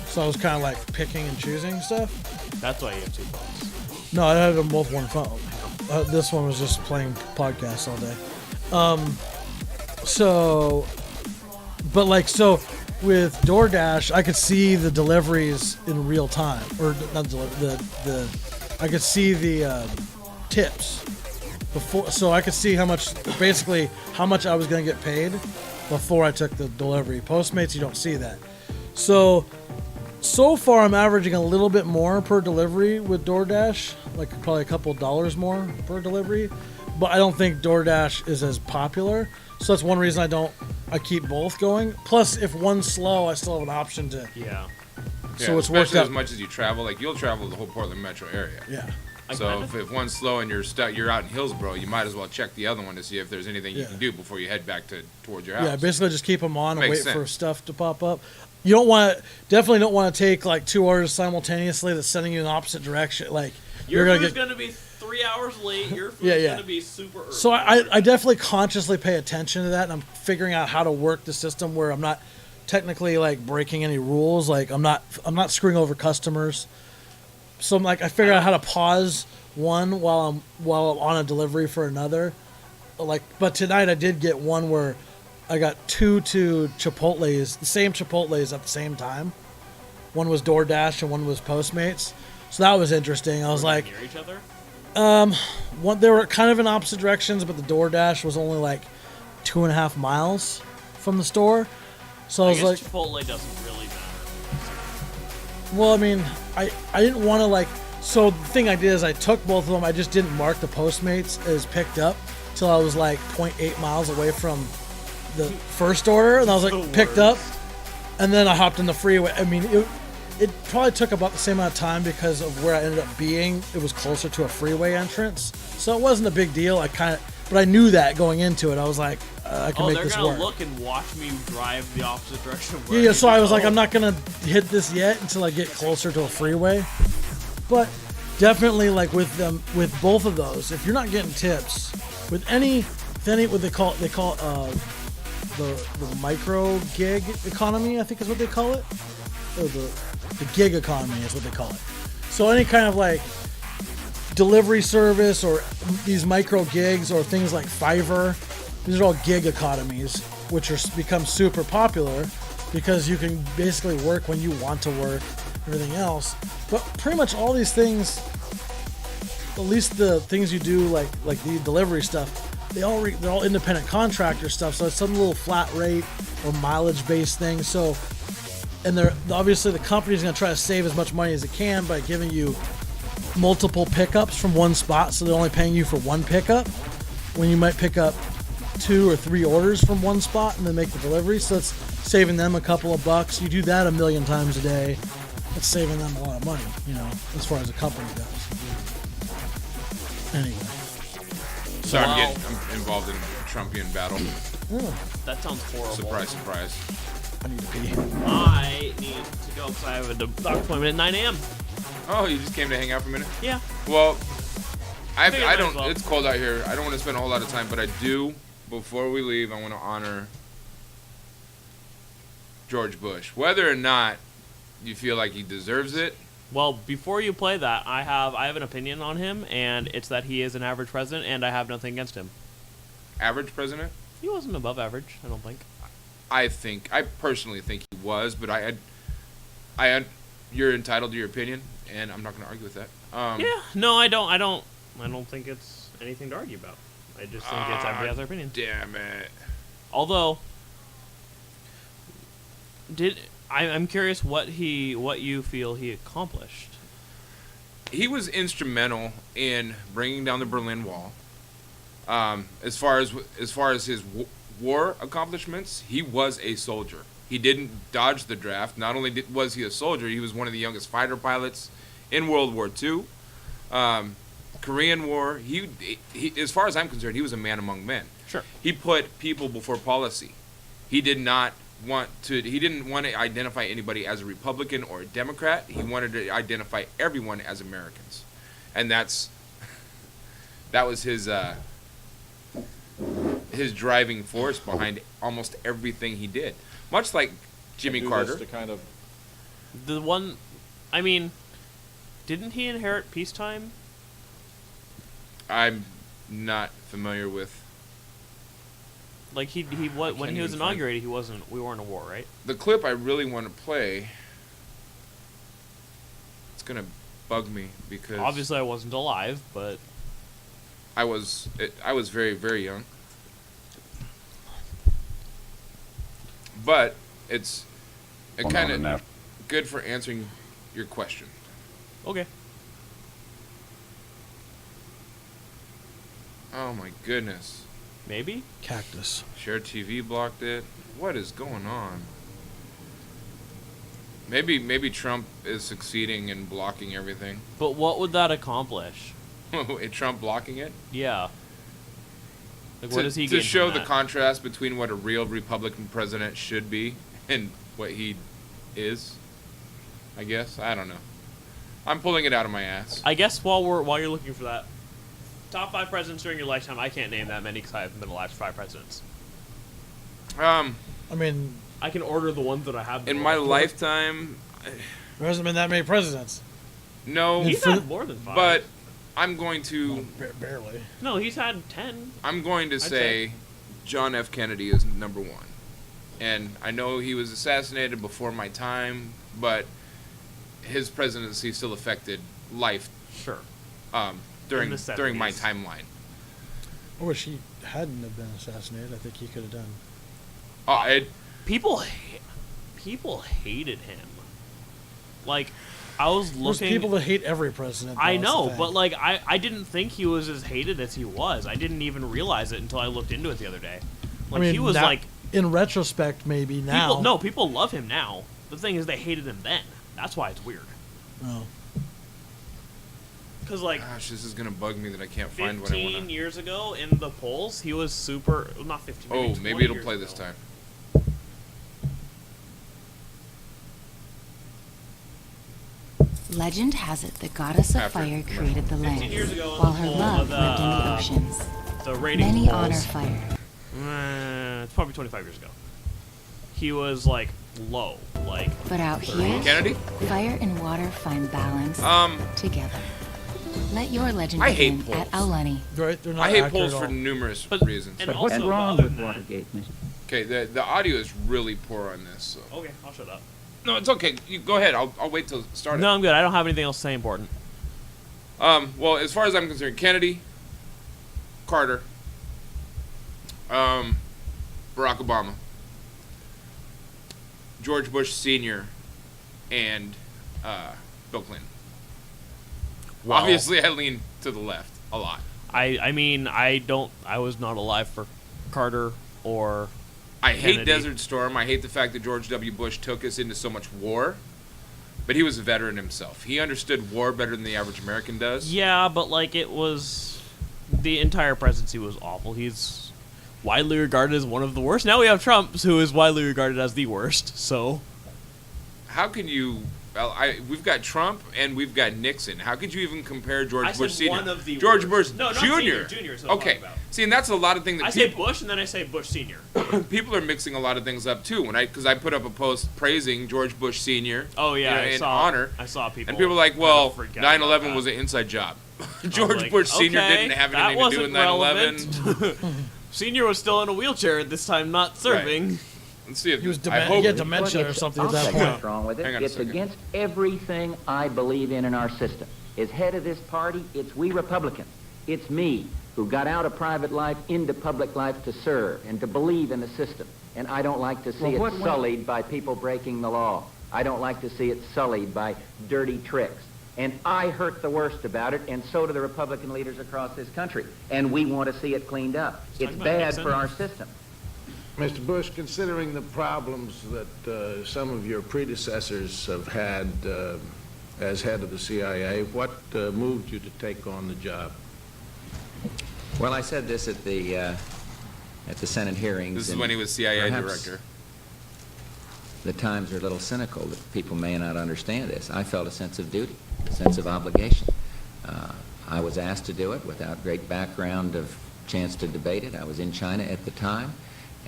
[SPEAKER 1] so I was kind of like picking and choosing stuff.
[SPEAKER 3] That's why you have 2 phones.
[SPEAKER 1] No, I had them both one phone. This one was just playing podcasts all day. So, but like, so with DoorDash, I could see the deliveries in real time, or not the I could see the tips before, so I could see basically how much I was gonna get paid before I took the delivery. Postmates, you don't see that. So far, I'm averaging a little bit more per delivery with DoorDash, like probably a couple dollars more per delivery. But I don't think DoorDash is as popular, so that's one reason I keep both going. Plus, if one's slow, I still have an option to.
[SPEAKER 3] Yeah.
[SPEAKER 1] So it's worked
[SPEAKER 2] especially
[SPEAKER 1] out.
[SPEAKER 2] as much as you travel. Like you'll travel the whole Portland metro area.
[SPEAKER 1] Yeah,
[SPEAKER 2] So if one's slow and you're out in Hillsboro, you might as well check the other one to see if there's anything you
[SPEAKER 1] Yeah.
[SPEAKER 2] can do before you head back towards your house.
[SPEAKER 1] yeah. Basically, just keep them on and
[SPEAKER 2] Makes
[SPEAKER 1] wait for
[SPEAKER 2] sense.
[SPEAKER 1] stuff to pop up. You definitely don't want to take like 2 orders simultaneously that's sending you in the opposite direction. Like
[SPEAKER 3] Your
[SPEAKER 1] you're
[SPEAKER 3] food's
[SPEAKER 1] gonna get.
[SPEAKER 3] gonna be 3 hours late. Your food's
[SPEAKER 1] Yeah.
[SPEAKER 3] gonna be super early.
[SPEAKER 1] So I definitely consciously pay attention to that, and I'm figuring out how to work the system where I'm not technically like breaking any rules. Like I'm not screwing over customers. So I'm like, I figure out how to pause one while I'm on a delivery for another. Like, but tonight I did get one where I got two Chipotle's, the same Chipotle's at the same time. One was DoorDash and one was Postmates. So that was interesting. I was like,
[SPEAKER 3] near each other.
[SPEAKER 1] they were kind of in opposite directions, but the DoorDash was only like 2.5 miles from the store. So I
[SPEAKER 3] I
[SPEAKER 1] was
[SPEAKER 3] guess
[SPEAKER 1] like,
[SPEAKER 3] Chipotle doesn't really matter.
[SPEAKER 1] well, I mean, I didn't want to like. So the thing I did is I took both of them. I just didn't mark the Postmates as picked up till I was like 0.8 miles away from the first order, and I was like
[SPEAKER 3] The
[SPEAKER 1] picked up, and then I hopped in the freeway. I mean, it probably took about the same amount of time because of where I ended up being. It was closer to a freeway entrance, so it wasn't a big deal. But I knew that going into it. I was like, I can
[SPEAKER 3] Oh,
[SPEAKER 1] make
[SPEAKER 3] they're
[SPEAKER 1] this
[SPEAKER 3] gonna
[SPEAKER 1] work.
[SPEAKER 3] look and watch me drive the opposite direction. of
[SPEAKER 1] Yeah,
[SPEAKER 3] where
[SPEAKER 1] yeah.
[SPEAKER 3] need
[SPEAKER 1] So
[SPEAKER 3] to
[SPEAKER 1] I was like,
[SPEAKER 3] go.
[SPEAKER 1] I'm not gonna hit this yet until I get closer to a freeway. But definitely, like with both of those, if you're not getting tips with what they call the micro gig economy, I think is what they call it, or the gig economy is what they call it. So any kind of like delivery service or these micro gigs or things like Fiverr, these are all gig economies, which are become super popular because you can basically work when you want to work, everything else. But pretty much all these things, at least the things you do like the delivery stuff, they're all independent contractor stuff. So it's some little flat rate or mileage based thing. So, and they're obviously the company's gonna try to save as much money as it can by giving you multiple pickups from one spot. So they're only paying you for one pickup when you might pick up 2 or 3 orders from one spot and then make the delivery. So it's saving them a couple of bucks. You do that 1,000,000 times a day. It's saving them a lot of money, as far as a company goes. Anyway.
[SPEAKER 2] Sorry,
[SPEAKER 3] Wow.
[SPEAKER 2] I'm involved in a Trumpian battle.
[SPEAKER 3] That sounds horrible.
[SPEAKER 2] Surprise, surprise.
[SPEAKER 1] I need to pee.
[SPEAKER 3] I need to go because I have a doctor appointment at 9 a.m.
[SPEAKER 2] Oh, you just came to hang out for a minute?
[SPEAKER 3] Yeah.
[SPEAKER 2] Well, I
[SPEAKER 3] Figured might
[SPEAKER 2] don't.
[SPEAKER 3] as well.
[SPEAKER 2] It's cold out here. I don't want to spend a whole lot of time, but I do. Before we leave, I want to honor George Bush, whether or not you feel like he deserves it.
[SPEAKER 3] Well, before you play that, I have an opinion on him, and it's that he is an average president, and I have nothing against him.
[SPEAKER 2] Average president.
[SPEAKER 3] He wasn't above average, I don't think.
[SPEAKER 2] I personally think he was, but you're entitled to your opinion, and I'm not going to argue with that.
[SPEAKER 3] Yeah, no, I don't think it's anything to argue about. I just think it's everybody has their opinion.
[SPEAKER 2] Damn it.
[SPEAKER 3] Although, I'm curious what you feel he accomplished.
[SPEAKER 2] He was instrumental in bringing down the Berlin Wall. As far as his war accomplishments, he was a soldier. He didn't dodge the draft. Not only was he a soldier, he was one of the youngest fighter pilots in World War II. Korean War. He, as far as I'm concerned, he was a man among men.
[SPEAKER 3] Sure.
[SPEAKER 2] He put people before policy. He didn't want to identify anybody as a Republican or a Democrat. He wanted to identify everyone as Americans. And that was his driving force behind almost everything he did. Much like Jimmy Carter.
[SPEAKER 3] Didn't he inherit peacetime?
[SPEAKER 2] I'm not familiar with.
[SPEAKER 3] Like when he was inaugurated, we weren't in a war, right?
[SPEAKER 2] The clip I really want to play, it's gonna bug me because
[SPEAKER 3] Obviously I wasn't alive, but
[SPEAKER 2] I was very, very young. But it's kind of good for answering your question.
[SPEAKER 3] okay.
[SPEAKER 2] Oh my goodness.
[SPEAKER 3] Maybe?
[SPEAKER 1] Cactus.
[SPEAKER 2] Share TV blocked it. What is going on? Maybe Trump is succeeding in blocking everything.
[SPEAKER 3] But what would that accomplish?
[SPEAKER 2] Trump blocking it?
[SPEAKER 3] Yeah. Like, what does he
[SPEAKER 2] to
[SPEAKER 3] gain
[SPEAKER 2] show
[SPEAKER 3] from
[SPEAKER 2] the
[SPEAKER 3] that?
[SPEAKER 2] contrast between what a real Republican president should be and what he is? I guess. I don't know. I'm pulling it out of my ass.
[SPEAKER 3] I guess while you're looking for that, top 5 presidents during your lifetime, I can't name that many because I haven't been alive for 5 presidents.
[SPEAKER 1] I mean,
[SPEAKER 3] I can order the ones that I have.
[SPEAKER 2] In my lifetime,
[SPEAKER 1] there hasn't been that many presidents.
[SPEAKER 2] no,
[SPEAKER 3] He's had more than 5.
[SPEAKER 2] but I'm going to
[SPEAKER 1] Barely.
[SPEAKER 3] No, he's had 10.
[SPEAKER 2] I'm going to say
[SPEAKER 3] say.
[SPEAKER 2] John F. Kennedy is number 1. And I know he was assassinated before my time, but his presidency still affected life
[SPEAKER 3] Sure.
[SPEAKER 2] during
[SPEAKER 3] In the
[SPEAKER 2] my
[SPEAKER 3] 70s.
[SPEAKER 2] timeline.
[SPEAKER 1] I wish he hadn't have been assassinated. I think he could have done.
[SPEAKER 3] People hated him. Like, I was
[SPEAKER 1] There's
[SPEAKER 3] looking.
[SPEAKER 1] people that hate every president.
[SPEAKER 3] I
[SPEAKER 1] though, that's the
[SPEAKER 3] know,
[SPEAKER 1] thing.
[SPEAKER 3] but like, I didn't think he was as hated as he was. I didn't even realize it until I looked into it the other day. Like,
[SPEAKER 1] I mean,
[SPEAKER 3] he was
[SPEAKER 1] now-
[SPEAKER 3] like,
[SPEAKER 1] in retrospect, maybe now.
[SPEAKER 3] people love him now. The thing is, they hated him then. That's why it's weird.
[SPEAKER 1] Oh.
[SPEAKER 3] Because like,
[SPEAKER 2] Gosh, this is gonna bug me that I can't find what I
[SPEAKER 3] 15
[SPEAKER 2] want to.
[SPEAKER 3] years ago in the polls, he was super. Well, not 15.
[SPEAKER 2] Oh,
[SPEAKER 3] 20
[SPEAKER 2] maybe it'll
[SPEAKER 3] years
[SPEAKER 2] play
[SPEAKER 3] ago.
[SPEAKER 2] this time.
[SPEAKER 6] Legend has it the goddess of
[SPEAKER 2] After
[SPEAKER 6] fire
[SPEAKER 2] commercial.
[SPEAKER 6] created the
[SPEAKER 3] 15
[SPEAKER 6] land,
[SPEAKER 3] years ago in
[SPEAKER 6] while
[SPEAKER 3] the
[SPEAKER 6] her
[SPEAKER 3] poll
[SPEAKER 6] love
[SPEAKER 3] of the,
[SPEAKER 6] lived in the oceans.
[SPEAKER 3] The ratings
[SPEAKER 6] Many
[SPEAKER 3] polls.
[SPEAKER 6] honor fire.
[SPEAKER 3] It's probably 25 years ago. He was like low, like.
[SPEAKER 6] But out here,
[SPEAKER 2] Kennedy?
[SPEAKER 6] fire and water find balance together. Let your legend
[SPEAKER 2] I hate
[SPEAKER 6] begin at
[SPEAKER 2] polls.
[SPEAKER 6] Aulani.
[SPEAKER 1] Right? They're not
[SPEAKER 2] I hate
[SPEAKER 1] accurate
[SPEAKER 2] polls
[SPEAKER 1] at
[SPEAKER 2] for
[SPEAKER 1] all.
[SPEAKER 2] numerous
[SPEAKER 3] But-
[SPEAKER 2] reasons.
[SPEAKER 3] and
[SPEAKER 7] But
[SPEAKER 3] also,
[SPEAKER 7] what's wrong
[SPEAKER 3] other
[SPEAKER 7] with
[SPEAKER 3] than that-
[SPEAKER 7] Watergate, Mr.
[SPEAKER 2] Okay, the audio is really poor on this. So.
[SPEAKER 3] Okay, I'll shut up.
[SPEAKER 2] No, it's okay. You go ahead. I'll wait till start it.
[SPEAKER 3] No, I'm good. I don't have anything else to say important.
[SPEAKER 2] Well, as far as I'm concerned, Kennedy, Carter, Barack Obama, George Bush Sr., and Bill Clinton.
[SPEAKER 3] Wow.
[SPEAKER 2] Obviously, I lean to the left a lot.
[SPEAKER 3] I mean, I was not alive for Carter or
[SPEAKER 2] I hate
[SPEAKER 3] Kennedy.
[SPEAKER 2] Desert Storm. I hate the fact that George W. Bush took us into so much war. But he was a veteran himself. He understood war better than the average American does.
[SPEAKER 3] Yeah, but like it was, the entire presidency was awful. He's widely regarded as one of the worst. Now we have Trump, who is widely regarded as the worst. So
[SPEAKER 2] How can you... Well, we've got Trump and we've got Nixon. How could you even compare George
[SPEAKER 3] I
[SPEAKER 2] Bush
[SPEAKER 3] said
[SPEAKER 2] Sr.?
[SPEAKER 3] one of the
[SPEAKER 2] George
[SPEAKER 3] worst.
[SPEAKER 2] Bush
[SPEAKER 3] No, not
[SPEAKER 2] Jr.
[SPEAKER 3] Senior. Junior is what I'm
[SPEAKER 2] Okay.
[SPEAKER 3] talking about.
[SPEAKER 2] See, and that's a lot of things that
[SPEAKER 3] I say Bush and then I say Bush Senior.
[SPEAKER 2] people are mixing a lot of things up too. Because I put up a post praising George Bush Sr.
[SPEAKER 3] Oh yeah,
[SPEAKER 2] in
[SPEAKER 3] I saw.
[SPEAKER 2] honor,
[SPEAKER 3] I saw people.
[SPEAKER 2] and people are like,
[SPEAKER 3] kind
[SPEAKER 2] "Well,
[SPEAKER 3] of forget about
[SPEAKER 2] 9/11
[SPEAKER 3] that.
[SPEAKER 2] was an inside job."
[SPEAKER 3] I was
[SPEAKER 2] George
[SPEAKER 3] like,
[SPEAKER 2] Bush Sr.
[SPEAKER 3] okay,
[SPEAKER 2] didn't have
[SPEAKER 3] that
[SPEAKER 2] anything to do with
[SPEAKER 3] wasn't
[SPEAKER 2] 9/11.
[SPEAKER 3] relevant. Senior was still in a wheelchair at this time, not serving.
[SPEAKER 2] Let's see if
[SPEAKER 1] He was
[SPEAKER 2] I hope.
[SPEAKER 1] he had dementia or something at
[SPEAKER 7] I'll
[SPEAKER 1] that
[SPEAKER 7] tell you
[SPEAKER 1] point.
[SPEAKER 7] what's wrong with
[SPEAKER 2] Hang
[SPEAKER 7] it.
[SPEAKER 2] on a
[SPEAKER 7] It's
[SPEAKER 2] second.
[SPEAKER 7] against everything I believe in our system. As head of this party, it's we Republicans. It's me who got out of private life into public life to serve and to believe in the system. And I don't like to see it sullied by people breaking the law. I don't like to see it sullied by dirty tricks. And I hurt the worst about it, and so do the Republican leaders across this country. And we want to see it cleaned up. It's
[SPEAKER 3] talking about
[SPEAKER 7] bad
[SPEAKER 3] Nixon.
[SPEAKER 7] for our system.
[SPEAKER 8] Mr. Bush, considering the problems that some of your predecessors have had as head of the CIA, what moved you to take on the job?
[SPEAKER 7] Well, I said this at the Senate hearings.
[SPEAKER 2] This is
[SPEAKER 7] and
[SPEAKER 2] when he was CIA
[SPEAKER 7] perhaps
[SPEAKER 2] director.
[SPEAKER 7] The times are a little cynical that people may not understand this. I felt a sense of duty, a sense of obligation. I was asked to do it without great background of chance to debate it. I was in China at the time,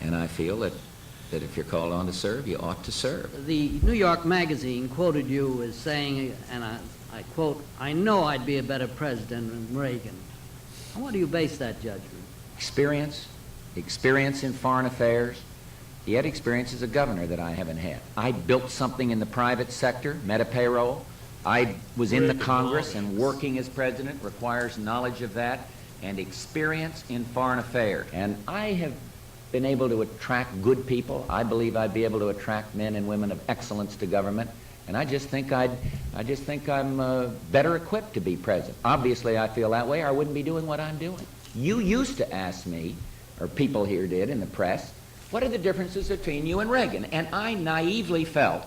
[SPEAKER 7] and I feel that if you're called on to serve, you ought to serve.
[SPEAKER 9] The New York Magazine quoted you as saying, and I quote, "I know I'd be a better president than Reagan." On what do you base that judgment?
[SPEAKER 7] Experience in foreign affairs. He had experience as a governor that I haven't had. I built something in the private sector, met a payroll. I was in the Congress, and working as president requires knowledge of that and experience in foreign affairs. And I have been able to attract good people. I believe I'd be able to attract men and women of excellence to government. And I just think I'm better equipped to be president. Obviously, I feel that way, or I wouldn't be doing what I'm doing. You used to ask me, or people here did in the press, what are the differences between you and Reagan? And I naively felt,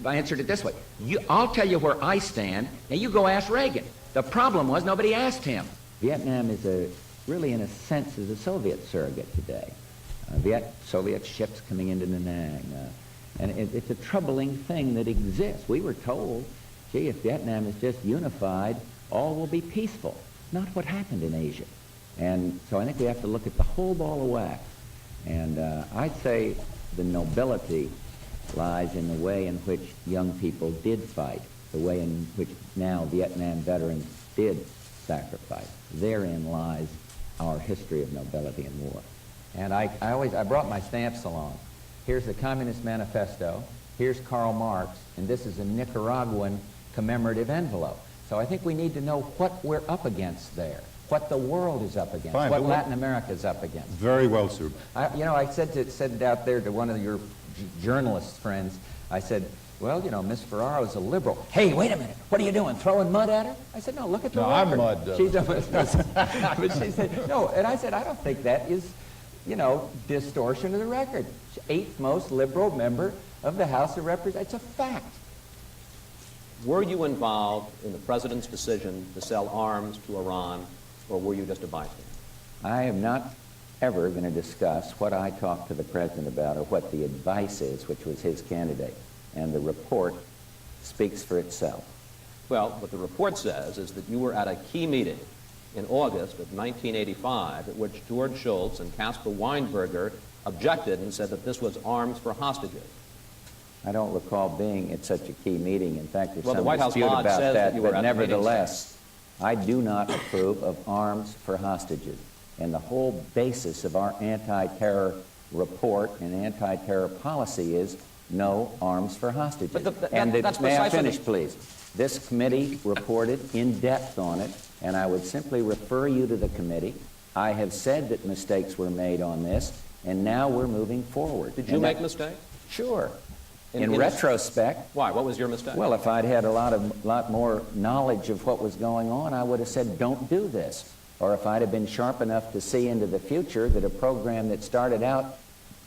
[SPEAKER 7] I answered it this way, I'll tell you where I stand, and you go ask Reagan. The problem was nobody asked him. Vietnam is really in a sense is a Soviet surrogate today. Soviet ships coming into Da Nang. And it's a troubling thing that exists. We were told, gee, if Vietnam is just unified, all will be peaceful. Not what happened in Asia. And so I think we have to look at the whole ball of wax. And I'd say the nobility lies in the way in which young people did fight, the way in which now Vietnam veterans did sacrifice. Therein lies our history of nobility and war. And I brought my stamps along. Here's the Communist Manifesto, here's Karl Marx, and this is a Nicaraguan commemorative envelope. So I think we need to know what we're up against there, what the world is up against,
[SPEAKER 10] Fine,
[SPEAKER 7] what
[SPEAKER 10] but
[SPEAKER 7] Latin America is up against.
[SPEAKER 10] Very well, sir.
[SPEAKER 7] I said out there to one of your journalist friends, I said, well, Miss Ferraro's a liberal. Hey, wait a minute. What are you doing, throwing mud at her? I said, no, look at the
[SPEAKER 10] No,
[SPEAKER 7] record.
[SPEAKER 10] I'm mud.
[SPEAKER 7] She's but she said, no. And I said, I don't think that is, distortion of the record. Eighth most liberal member of the House of Representatives. It's a fact.
[SPEAKER 11] Were you involved in the president's decision to sell arms to Iran, or were you just a bystander?
[SPEAKER 7] I am not ever going to discuss what I talked to the president about or what the advice is, which was his candidate. And the report speaks for itself.
[SPEAKER 11] Well, what the report says is that you were at a key meeting in August of 1985 at which George Shultz and Caspar Weinberger objected and said that this was arms for hostages.
[SPEAKER 7] I don't recall being at such a key meeting. In fact, there's
[SPEAKER 11] Well, the
[SPEAKER 7] some
[SPEAKER 11] White House
[SPEAKER 7] dispute
[SPEAKER 11] lodge
[SPEAKER 7] about
[SPEAKER 11] says that you were
[SPEAKER 7] but
[SPEAKER 11] at the meeting.
[SPEAKER 7] nevertheless, I do not approve of arms for hostages. And the whole basis of our anti-terror report and anti-terror policy is no arms for hostages.
[SPEAKER 11] But
[SPEAKER 7] may
[SPEAKER 11] that's
[SPEAKER 7] I
[SPEAKER 11] precisely
[SPEAKER 7] finish, please? This committee reported in depth on it, and I would simply refer you to the committee. I have said that mistakes were made on this, and now we're moving forward.
[SPEAKER 11] Did you make mistakes?
[SPEAKER 7] Sure. In
[SPEAKER 11] In-
[SPEAKER 7] retrospect,
[SPEAKER 11] Why? What was your mistake?
[SPEAKER 7] well, if I'd had a lot more knowledge of what was going on, I would have said, don't do this. Or if I'd have been sharp enough to see into the future that a program that started out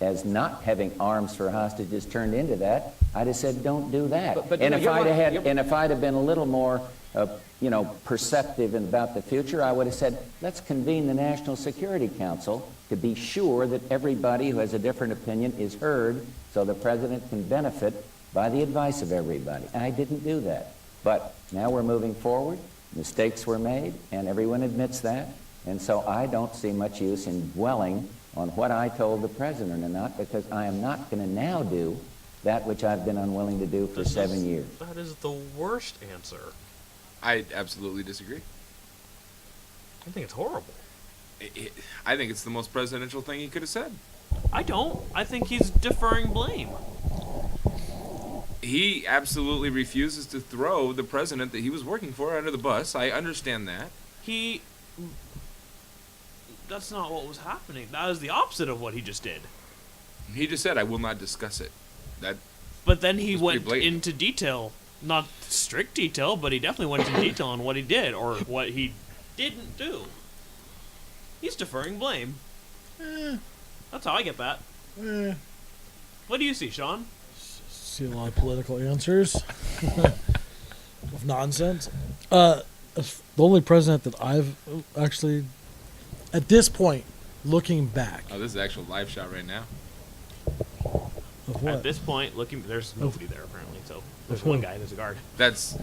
[SPEAKER 7] as not having arms for hostages turned into that, I'd have said, don't do that.
[SPEAKER 11] But,
[SPEAKER 7] and
[SPEAKER 11] you
[SPEAKER 7] if
[SPEAKER 11] know,
[SPEAKER 7] if I'd have been a little more, perceptive about the future, I would have said, let's convene the National Security Council to be sure that everybody who has a different opinion is heard, so the president can benefit by the advice of everybody. And I didn't do that. But now we're moving forward. Mistakes were made, and everyone admits that. And so I don't see much use in dwelling on what I told the president or not, because I am not going to now do that which I've been unwilling to do for 7 years.
[SPEAKER 3] That is the worst answer.
[SPEAKER 2] I absolutely disagree.
[SPEAKER 3] I think it's horrible.
[SPEAKER 2] I think it's the most presidential thing he could have said.
[SPEAKER 3] I don't. I think he's deferring blame.
[SPEAKER 2] He absolutely refuses to throw the president that he was working for under the bus. I understand that.
[SPEAKER 3] That's not what was happening. That was the opposite of what he just did.
[SPEAKER 2] He just said, "I will not discuss it."
[SPEAKER 3] But then he
[SPEAKER 2] was
[SPEAKER 3] went
[SPEAKER 2] pretty blatant.
[SPEAKER 3] into detail. Not strict detail, but he definitely went into detail on what he did or what he didn't do. He's deferring blame. That's how I get that. What do you see, Sean?
[SPEAKER 1] See a lot of political answers of nonsense. The only president that I've actually, at this point, looking back.
[SPEAKER 2] Oh, this is an actual live shot right now.
[SPEAKER 1] Of what?
[SPEAKER 3] At this point, there's nobody there apparently. So there's
[SPEAKER 1] Of
[SPEAKER 3] one
[SPEAKER 1] who?
[SPEAKER 3] guy. There's a guard.
[SPEAKER 2] That's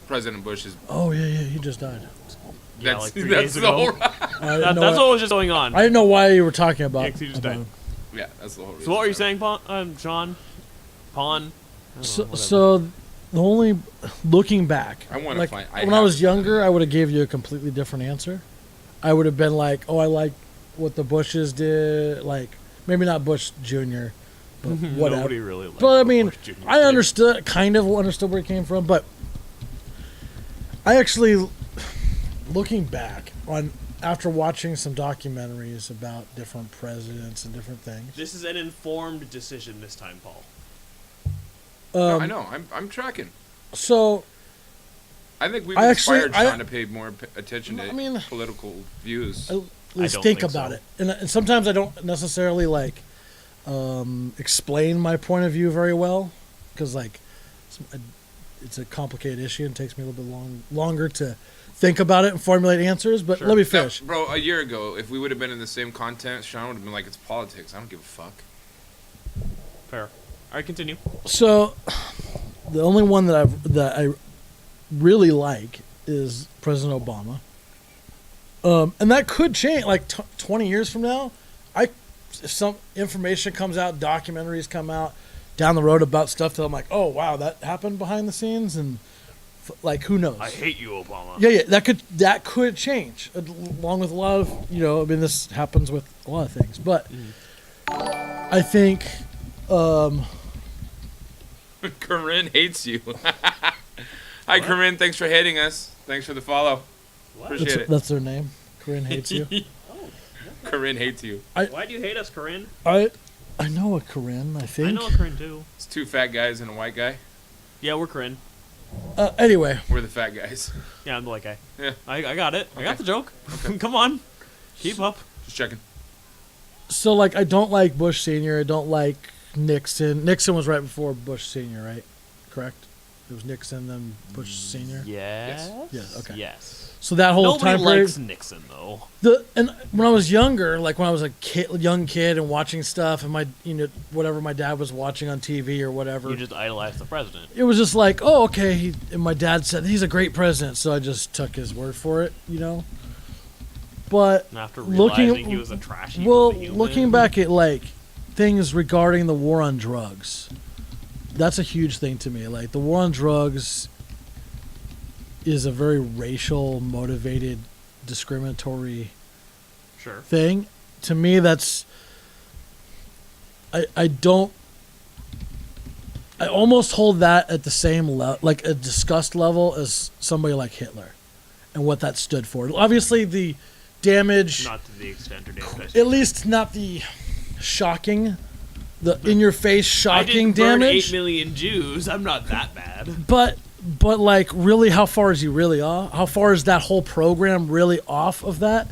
[SPEAKER 2] President Bush's.
[SPEAKER 1] Oh yeah, he just died.
[SPEAKER 3] Yeah,
[SPEAKER 2] That's,
[SPEAKER 3] like 3
[SPEAKER 2] that's
[SPEAKER 3] days
[SPEAKER 2] the
[SPEAKER 3] ago.
[SPEAKER 2] whole.
[SPEAKER 3] That's what was just going on.
[SPEAKER 1] I didn't know why you were talking about.
[SPEAKER 3] Yeah, 'cause he just died.
[SPEAKER 2] Yeah, that's the whole reason.
[SPEAKER 3] So what were you saying, Sean? Pawn?
[SPEAKER 1] So the only looking back,
[SPEAKER 2] I wanna
[SPEAKER 1] like
[SPEAKER 2] find-
[SPEAKER 1] when I was younger, I would have gave you a completely different answer. I would have been like, "Oh, I like what the Bushes did." Like maybe not Bush Jr., but whatever.
[SPEAKER 3] Nobody really liked
[SPEAKER 1] But I
[SPEAKER 3] what
[SPEAKER 1] mean,
[SPEAKER 3] Bush Jr.
[SPEAKER 1] I
[SPEAKER 3] did.
[SPEAKER 1] kind of understood where he came from. But I actually, looking back on after watching some documentaries about different presidents and different things.
[SPEAKER 3] This is an informed decision this time, Paul.
[SPEAKER 2] No, I know. I'm tracking.
[SPEAKER 1] So
[SPEAKER 2] I think we've
[SPEAKER 1] I actually-
[SPEAKER 2] inspired Sean to pay more attention to
[SPEAKER 1] I mean,
[SPEAKER 2] political views.
[SPEAKER 1] at least
[SPEAKER 3] don't
[SPEAKER 1] think
[SPEAKER 3] think
[SPEAKER 1] about
[SPEAKER 3] so.
[SPEAKER 1] it. And sometimes I don't necessarily like explain my point of view very well because like it's a complicated issue and takes me a little bit longer to think about it and formulate answers. But let me finish.
[SPEAKER 2] Now, bro, a year ago, if we would have been in the same content, Sean would have been like, "It's politics. I don't give a fuck."
[SPEAKER 3] Fair. All right, continue.
[SPEAKER 1] So the only one that I really like is President Obama. And that could change. Like 20 years from now, if some information comes out, documentaries come out down the road about stuff that I'm like, oh wow, that happened behind the scenes, and like who knows?
[SPEAKER 3] I hate you, Obama.
[SPEAKER 1] Yeah, that could change along with a lot of I mean this happens with a lot of things, but I think.
[SPEAKER 2] Corinne hates you. Hi, Corinne. Thanks for hating us. Thanks for the follow. Appreciate it.
[SPEAKER 1] That's their name. Corinne hates you.
[SPEAKER 2] Corinne hates you.
[SPEAKER 3] Why do you hate us, Corinne?
[SPEAKER 1] I know a Corinne. I think.
[SPEAKER 3] I know a Corinne too.
[SPEAKER 2] It's two fat guys and a white guy.
[SPEAKER 3] Yeah, we're Corinne.
[SPEAKER 1] Anyway.
[SPEAKER 2] We're the fat guys.
[SPEAKER 3] Yeah, I'm the white guy.
[SPEAKER 2] Yeah.
[SPEAKER 3] I got it. I got
[SPEAKER 2] Okay.
[SPEAKER 3] the joke. Come on. Keep up.
[SPEAKER 2] Just checking.
[SPEAKER 1] So like I don't like Bush Senior. I don't like Nixon. Nixon was right before Bush Senior, right? Correct. It was Nixon, then Bush Senior.
[SPEAKER 3] Yes.
[SPEAKER 1] Yes. Okay.
[SPEAKER 3] Yes.
[SPEAKER 1] So that whole
[SPEAKER 3] Nobody
[SPEAKER 1] time period.
[SPEAKER 3] likes Nixon though.
[SPEAKER 1] And when I was younger, like when I was a young kid and watching stuff, and my whatever my dad was watching on TV or whatever,
[SPEAKER 3] You just idolize the president.
[SPEAKER 1] it was just like, oh okay. And my dad said he's a great president, so I just took his word for it, But
[SPEAKER 3] And after realizing he was a trashy human.
[SPEAKER 1] looking back at like things regarding the war on drugs, that's a huge thing to me. Like the war on drugs is a very racial motivated, discriminatory
[SPEAKER 3] Sure.
[SPEAKER 1] thing. To me, that's I almost hold that at the same level, like a disgust level as somebody like Hitler, and what that stood for. Obviously, the damage.
[SPEAKER 3] Not to the extent or damage.
[SPEAKER 1] At least not the shocking, the in-your-face
[SPEAKER 3] I
[SPEAKER 1] shocking
[SPEAKER 3] didn't burn
[SPEAKER 1] damage.
[SPEAKER 3] 8 million Jews. I'm not that bad.
[SPEAKER 1] But like, really, how far is he really off? How far is that whole program really off of that?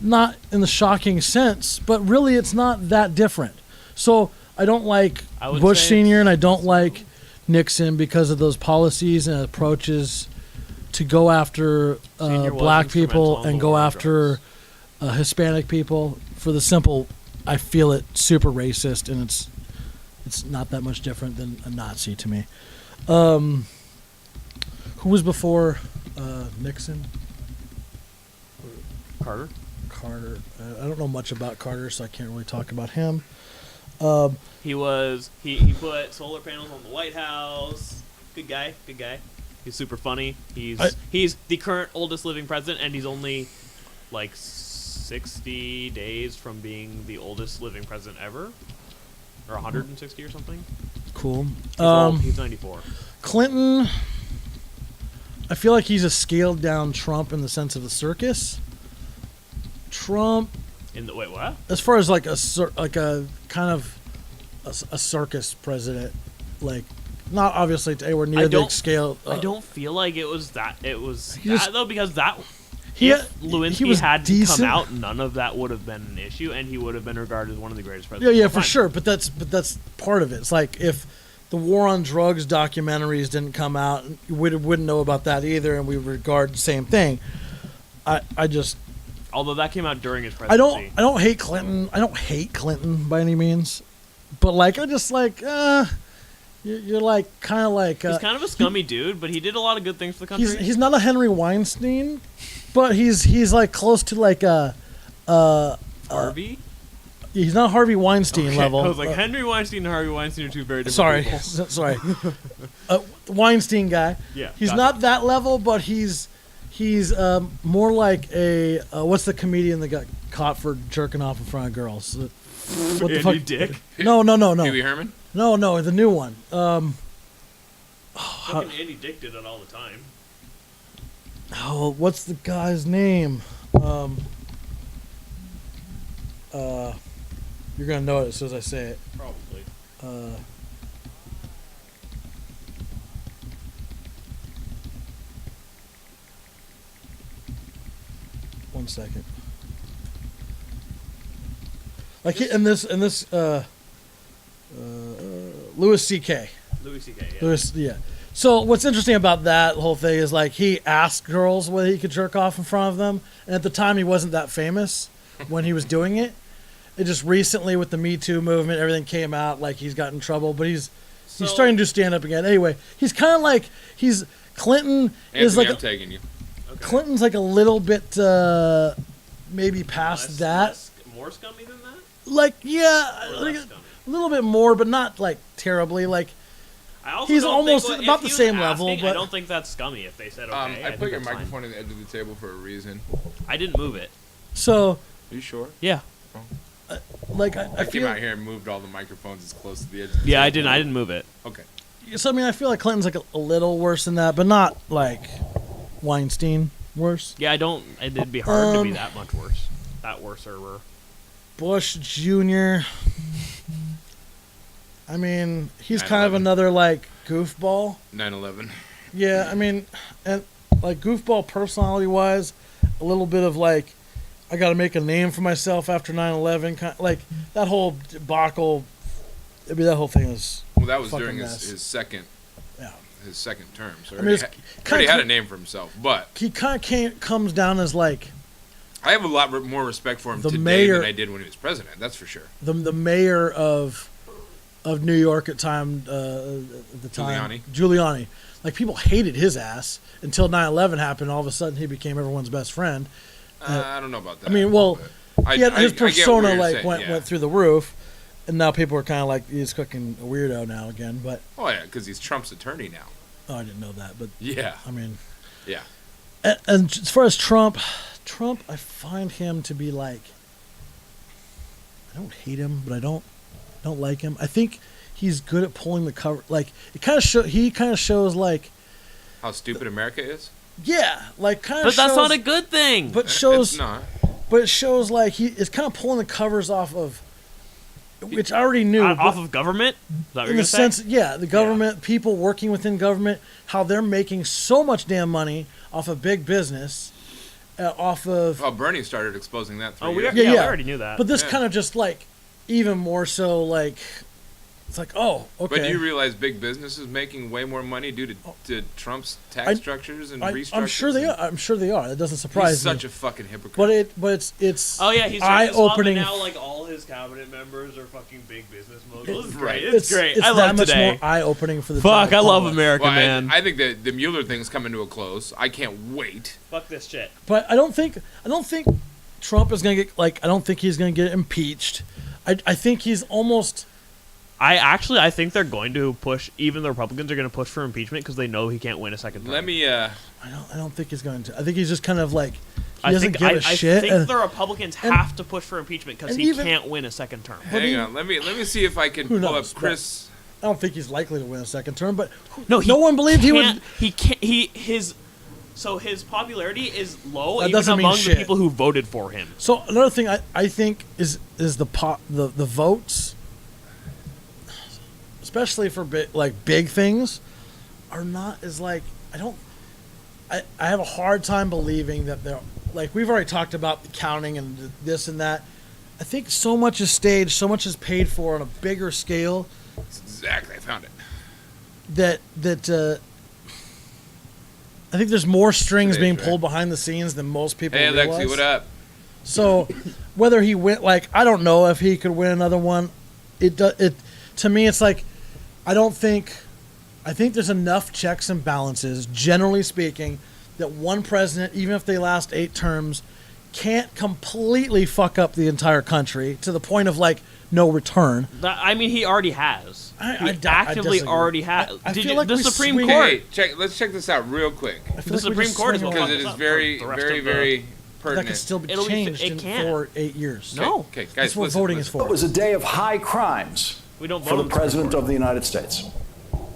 [SPEAKER 1] Not in the shocking sense, but really, it's not that different. So I don't like
[SPEAKER 3] I would
[SPEAKER 1] Bush
[SPEAKER 3] say
[SPEAKER 1] Senior, and I don't like Nixon because of those policies and approaches to go after
[SPEAKER 3] Senior was
[SPEAKER 1] black
[SPEAKER 3] instrumental
[SPEAKER 1] people
[SPEAKER 3] in the
[SPEAKER 1] and go
[SPEAKER 3] war on
[SPEAKER 1] after Hispanic people for the simple. I feel it super racist, and it's not that much different than a Nazi to me. Who was before Nixon?
[SPEAKER 3] Carter.
[SPEAKER 1] Carter. I don't know much about Carter, so I can't really talk about him.
[SPEAKER 3] He put solar panels on the White House. Good guy. He's super funny. He's the current oldest living president, and he's only like 60 days from being the oldest living president ever, or 160 or something.
[SPEAKER 1] Cool.
[SPEAKER 3] He's old. He's 94.
[SPEAKER 1] Clinton, I feel like he's a scaled down Trump in the sense of the circus. Trump,
[SPEAKER 3] Wait, what?
[SPEAKER 1] as far as like a kind of a circus president, like not obviously to anywhere near the scale.
[SPEAKER 3] I don't feel like it was that. It was
[SPEAKER 1] He
[SPEAKER 3] that
[SPEAKER 1] just-
[SPEAKER 3] though, because that
[SPEAKER 1] He
[SPEAKER 3] if
[SPEAKER 1] had- he
[SPEAKER 3] Lewinsky
[SPEAKER 1] was
[SPEAKER 3] hadn't
[SPEAKER 1] decent.
[SPEAKER 3] come out, none of that would have been an issue, and he would have been regarded as one of the greatest
[SPEAKER 1] Yeah,
[SPEAKER 3] presidents.
[SPEAKER 1] yeah,
[SPEAKER 3] of all
[SPEAKER 1] for
[SPEAKER 3] time.
[SPEAKER 1] sure. But that's part of it. It's like if the war on drugs documentaries didn't come out, we wouldn't know about that either, and we regard the same thing. I just
[SPEAKER 3] Although that came out during his
[SPEAKER 1] I
[SPEAKER 3] presidency.
[SPEAKER 1] don't hate Clinton. I don't hate Clinton by any means, but like I just like you're like kind of like
[SPEAKER 3] He's kind of a scummy dude, but he did a lot of good things for the country.
[SPEAKER 1] he's not a Henry Weinstein, but he's like close to like a
[SPEAKER 3] Harvey.
[SPEAKER 1] he's not Harvey Weinstein
[SPEAKER 3] Okay,
[SPEAKER 1] level.
[SPEAKER 3] I was like, Henry Weinstein and Harvey Weinstein are two very different
[SPEAKER 1] Sorry,
[SPEAKER 3] people.
[SPEAKER 1] sorry. Weinstein guy.
[SPEAKER 3] Yeah,
[SPEAKER 1] he's
[SPEAKER 3] gotcha.
[SPEAKER 1] not that level, but he's more like a what's the comedian that got caught for jerking off in front of girls? What the
[SPEAKER 3] Andy
[SPEAKER 1] fuck?
[SPEAKER 3] Dick?
[SPEAKER 1] No.
[SPEAKER 2] Pee Wee Herman?
[SPEAKER 1] No, the new one.
[SPEAKER 3] Fucking Andy Dick did it all the time.
[SPEAKER 1] Oh, what's the guy's name? You're gonna know it as soon as I say it.
[SPEAKER 3] Probably.
[SPEAKER 1] 1 second. Like in this Louis C.K.
[SPEAKER 3] Louis C.K. Yeah.
[SPEAKER 1] Louis, yeah. So what's interesting about that whole thing is like he asked girls whether he could jerk off in front of them, and at the time he wasn't that famous when he was doing it. It just recently with the Me Too movement, everything came out like he's got in trouble, but he's starting to stand up again. Anyway, he's kind of like Clinton is
[SPEAKER 2] Anthony,
[SPEAKER 1] like
[SPEAKER 2] I'm taking you.
[SPEAKER 1] Clinton's like a little bit maybe past that.
[SPEAKER 3] More scummy than that?
[SPEAKER 1] Like yeah,
[SPEAKER 3] Or
[SPEAKER 1] like
[SPEAKER 3] less scummy?
[SPEAKER 1] a little bit more, but not like terribly. Like
[SPEAKER 3] I also
[SPEAKER 1] he's
[SPEAKER 3] don't
[SPEAKER 1] almost
[SPEAKER 3] think,
[SPEAKER 1] about
[SPEAKER 3] if
[SPEAKER 1] the
[SPEAKER 3] he was
[SPEAKER 1] same
[SPEAKER 3] asking,
[SPEAKER 1] level.
[SPEAKER 3] I
[SPEAKER 1] But
[SPEAKER 3] don't think that's scummy if they said okay.
[SPEAKER 2] I
[SPEAKER 3] think
[SPEAKER 2] put your
[SPEAKER 3] that's fine.
[SPEAKER 2] microphone at the edge of the table for a reason.
[SPEAKER 3] I didn't move it.
[SPEAKER 1] so
[SPEAKER 2] Are you sure?
[SPEAKER 3] Yeah.
[SPEAKER 1] like I
[SPEAKER 2] I came
[SPEAKER 1] feel
[SPEAKER 2] out here and moved all the microphones as close to the edge. Of the
[SPEAKER 3] Yeah, I
[SPEAKER 2] table.
[SPEAKER 3] didn't move it.
[SPEAKER 2] Okay.
[SPEAKER 1] so I mean I feel like Clinton's like a little worse than that, but not like Weinstein worse.
[SPEAKER 3] Yeah, it'd be hard to be that much worse. That worser.
[SPEAKER 1] Bush Jr. I mean he's kind of
[SPEAKER 2] 9/11.
[SPEAKER 1] another like goofball.
[SPEAKER 2] 9/11.
[SPEAKER 1] Yeah, I mean, and like goofball personality wise, a little bit of like, I got to make a name for myself after 9/11. Like that whole debacle. I mean, that whole thing is.
[SPEAKER 2] Well, that was
[SPEAKER 1] fucking
[SPEAKER 2] during
[SPEAKER 1] mess.
[SPEAKER 2] his second.
[SPEAKER 1] Yeah.
[SPEAKER 2] His second term. So
[SPEAKER 1] I mean, it's
[SPEAKER 2] already
[SPEAKER 1] kinda-
[SPEAKER 2] had a name for himself, but
[SPEAKER 1] He kind of comes down as like
[SPEAKER 2] I have a lot more respect for him
[SPEAKER 1] The
[SPEAKER 2] today
[SPEAKER 1] mayor-
[SPEAKER 2] than I did when he was president. That's for sure.
[SPEAKER 1] the mayor of New York at the time. Giuliani. Like people hated his ass until 9/11 happened. All of a sudden, he became everyone's best friend.
[SPEAKER 2] I don't know about that.
[SPEAKER 1] I mean, well,
[SPEAKER 2] but
[SPEAKER 1] he had, his
[SPEAKER 2] I get what
[SPEAKER 1] persona
[SPEAKER 2] you're
[SPEAKER 1] like
[SPEAKER 2] saying,
[SPEAKER 1] went
[SPEAKER 2] yeah.
[SPEAKER 1] through the roof, and now people are kind of like he's cooking a weirdo now again. But
[SPEAKER 2] Oh yeah, because he's Trump's attorney now.
[SPEAKER 1] oh, I didn't know that. But
[SPEAKER 2] Yeah.
[SPEAKER 1] I mean,
[SPEAKER 2] Yeah.
[SPEAKER 1] and as far as Trump, I find him to be like, I don't hate him, but I don't like him. I think he's good at pulling the cover. Like it kind of he kind of shows like,
[SPEAKER 2] How stupid America is.
[SPEAKER 1] yeah, like kind of.
[SPEAKER 3] But that's not a good thing.
[SPEAKER 1] But shows
[SPEAKER 2] It's not.
[SPEAKER 1] But it shows like he is kind of pulling the covers off of, which I already knew.
[SPEAKER 3] Off
[SPEAKER 1] but
[SPEAKER 3] of government? Is that what
[SPEAKER 1] in
[SPEAKER 3] you're
[SPEAKER 1] the
[SPEAKER 3] gonna say?
[SPEAKER 1] sense, yeah, the government, people working within government, how they're making so much damn money off of big business, off of.
[SPEAKER 2] Well, Bernie started exposing that 3
[SPEAKER 3] Oh, we
[SPEAKER 2] years
[SPEAKER 3] yeah,
[SPEAKER 2] ago.
[SPEAKER 3] we already knew that.
[SPEAKER 1] But this
[SPEAKER 2] Yeah.
[SPEAKER 1] kind of just like, even more so like, it's like, oh, okay.
[SPEAKER 2] But do you realize big business is making way more money due to Trump's tax structures and restructures?
[SPEAKER 1] I'm sure they are. I'm sure they are. That doesn't surprise
[SPEAKER 2] He's
[SPEAKER 1] me.
[SPEAKER 2] such a fucking hypocrite.
[SPEAKER 1] But it's
[SPEAKER 3] Oh yeah, he's
[SPEAKER 1] eye opening.
[SPEAKER 3] now like all his cabinet members are fucking big business moguls. It's
[SPEAKER 2] Right.
[SPEAKER 3] great. It's great.
[SPEAKER 1] It's
[SPEAKER 3] I
[SPEAKER 1] that
[SPEAKER 3] love
[SPEAKER 1] much
[SPEAKER 3] today.
[SPEAKER 1] more eye opening for the.
[SPEAKER 3] Fuck, I
[SPEAKER 1] general
[SPEAKER 3] love
[SPEAKER 1] public.
[SPEAKER 3] America,
[SPEAKER 2] Well,
[SPEAKER 3] man.
[SPEAKER 2] I think that the Mueller thing's coming to a close. I can't wait.
[SPEAKER 3] Fuck this shit.
[SPEAKER 1] But I don't think Trump is gonna get like. I don't think he's gonna get impeached. I think he's almost.
[SPEAKER 3] I think they're going to push. Even the Republicans are going to push for impeachment because they know he can't win a second term.
[SPEAKER 2] Let me.
[SPEAKER 1] I don't think he's going to. I think he's just kind of like He doesn't give a shit.
[SPEAKER 3] I think
[SPEAKER 1] and-
[SPEAKER 3] the Republicans have to push for impeachment because
[SPEAKER 1] and
[SPEAKER 3] he
[SPEAKER 1] even-
[SPEAKER 3] can't win a second term.
[SPEAKER 2] Hang on, let me see if I can
[SPEAKER 1] Who
[SPEAKER 2] pull
[SPEAKER 1] knows?
[SPEAKER 2] up Chris.
[SPEAKER 1] I don't think he's likely to win a second term, but
[SPEAKER 3] No,
[SPEAKER 1] no one believed he would.
[SPEAKER 3] can't- He can't. So his popularity is low
[SPEAKER 1] That
[SPEAKER 3] even
[SPEAKER 1] doesn't mean
[SPEAKER 3] among the
[SPEAKER 1] shit.
[SPEAKER 3] people who voted for him.
[SPEAKER 1] So another thing I think is the votes, especially for big things, are not as like I have a hard time believing that they're like we've already talked about the counting and this and that. I think so much is staged, so much is paid for on a bigger scale.
[SPEAKER 2] Exactly, I found it.
[SPEAKER 1] That I think there's more strings
[SPEAKER 2] Today's
[SPEAKER 1] being
[SPEAKER 2] right.
[SPEAKER 1] pulled behind the scenes than most people
[SPEAKER 2] Hey,
[SPEAKER 1] realize.
[SPEAKER 2] Alexi, what up?
[SPEAKER 1] So, whether he win, I don't know if he could win another one. To me, it's like, I think there's enough checks and balances, generally speaking, that one president, even if they last 8 terms, can't completely fuck up the entire country to the point of no return.
[SPEAKER 3] I mean, he already has.
[SPEAKER 1] I
[SPEAKER 3] He
[SPEAKER 1] disagree.
[SPEAKER 3] actively already has.
[SPEAKER 1] I feel like
[SPEAKER 3] the
[SPEAKER 1] we
[SPEAKER 3] Supreme
[SPEAKER 1] swing-
[SPEAKER 3] Court.
[SPEAKER 2] Hey, let's check this out real quick.
[SPEAKER 1] I feel
[SPEAKER 3] The
[SPEAKER 1] like we
[SPEAKER 3] Supreme
[SPEAKER 1] just
[SPEAKER 3] Court is
[SPEAKER 1] swing
[SPEAKER 3] what
[SPEAKER 2] Because
[SPEAKER 1] around.
[SPEAKER 2] it is
[SPEAKER 3] fucks up
[SPEAKER 2] very,
[SPEAKER 3] for the rest
[SPEAKER 2] very,
[SPEAKER 3] of the-
[SPEAKER 2] very
[SPEAKER 1] That
[SPEAKER 2] pertinent.
[SPEAKER 1] could still be
[SPEAKER 3] It'll be-
[SPEAKER 1] changed
[SPEAKER 3] it
[SPEAKER 1] in
[SPEAKER 3] can.
[SPEAKER 1] 4 or 8 years.
[SPEAKER 3] No.
[SPEAKER 2] Okay, guys,
[SPEAKER 1] That's what
[SPEAKER 2] listen,
[SPEAKER 1] voting
[SPEAKER 2] listen.
[SPEAKER 1] is for.
[SPEAKER 10] It was a day of high crimes
[SPEAKER 3] We don't vote
[SPEAKER 10] for the
[SPEAKER 3] on the Supreme
[SPEAKER 10] President
[SPEAKER 3] Court.
[SPEAKER 10] of the United States.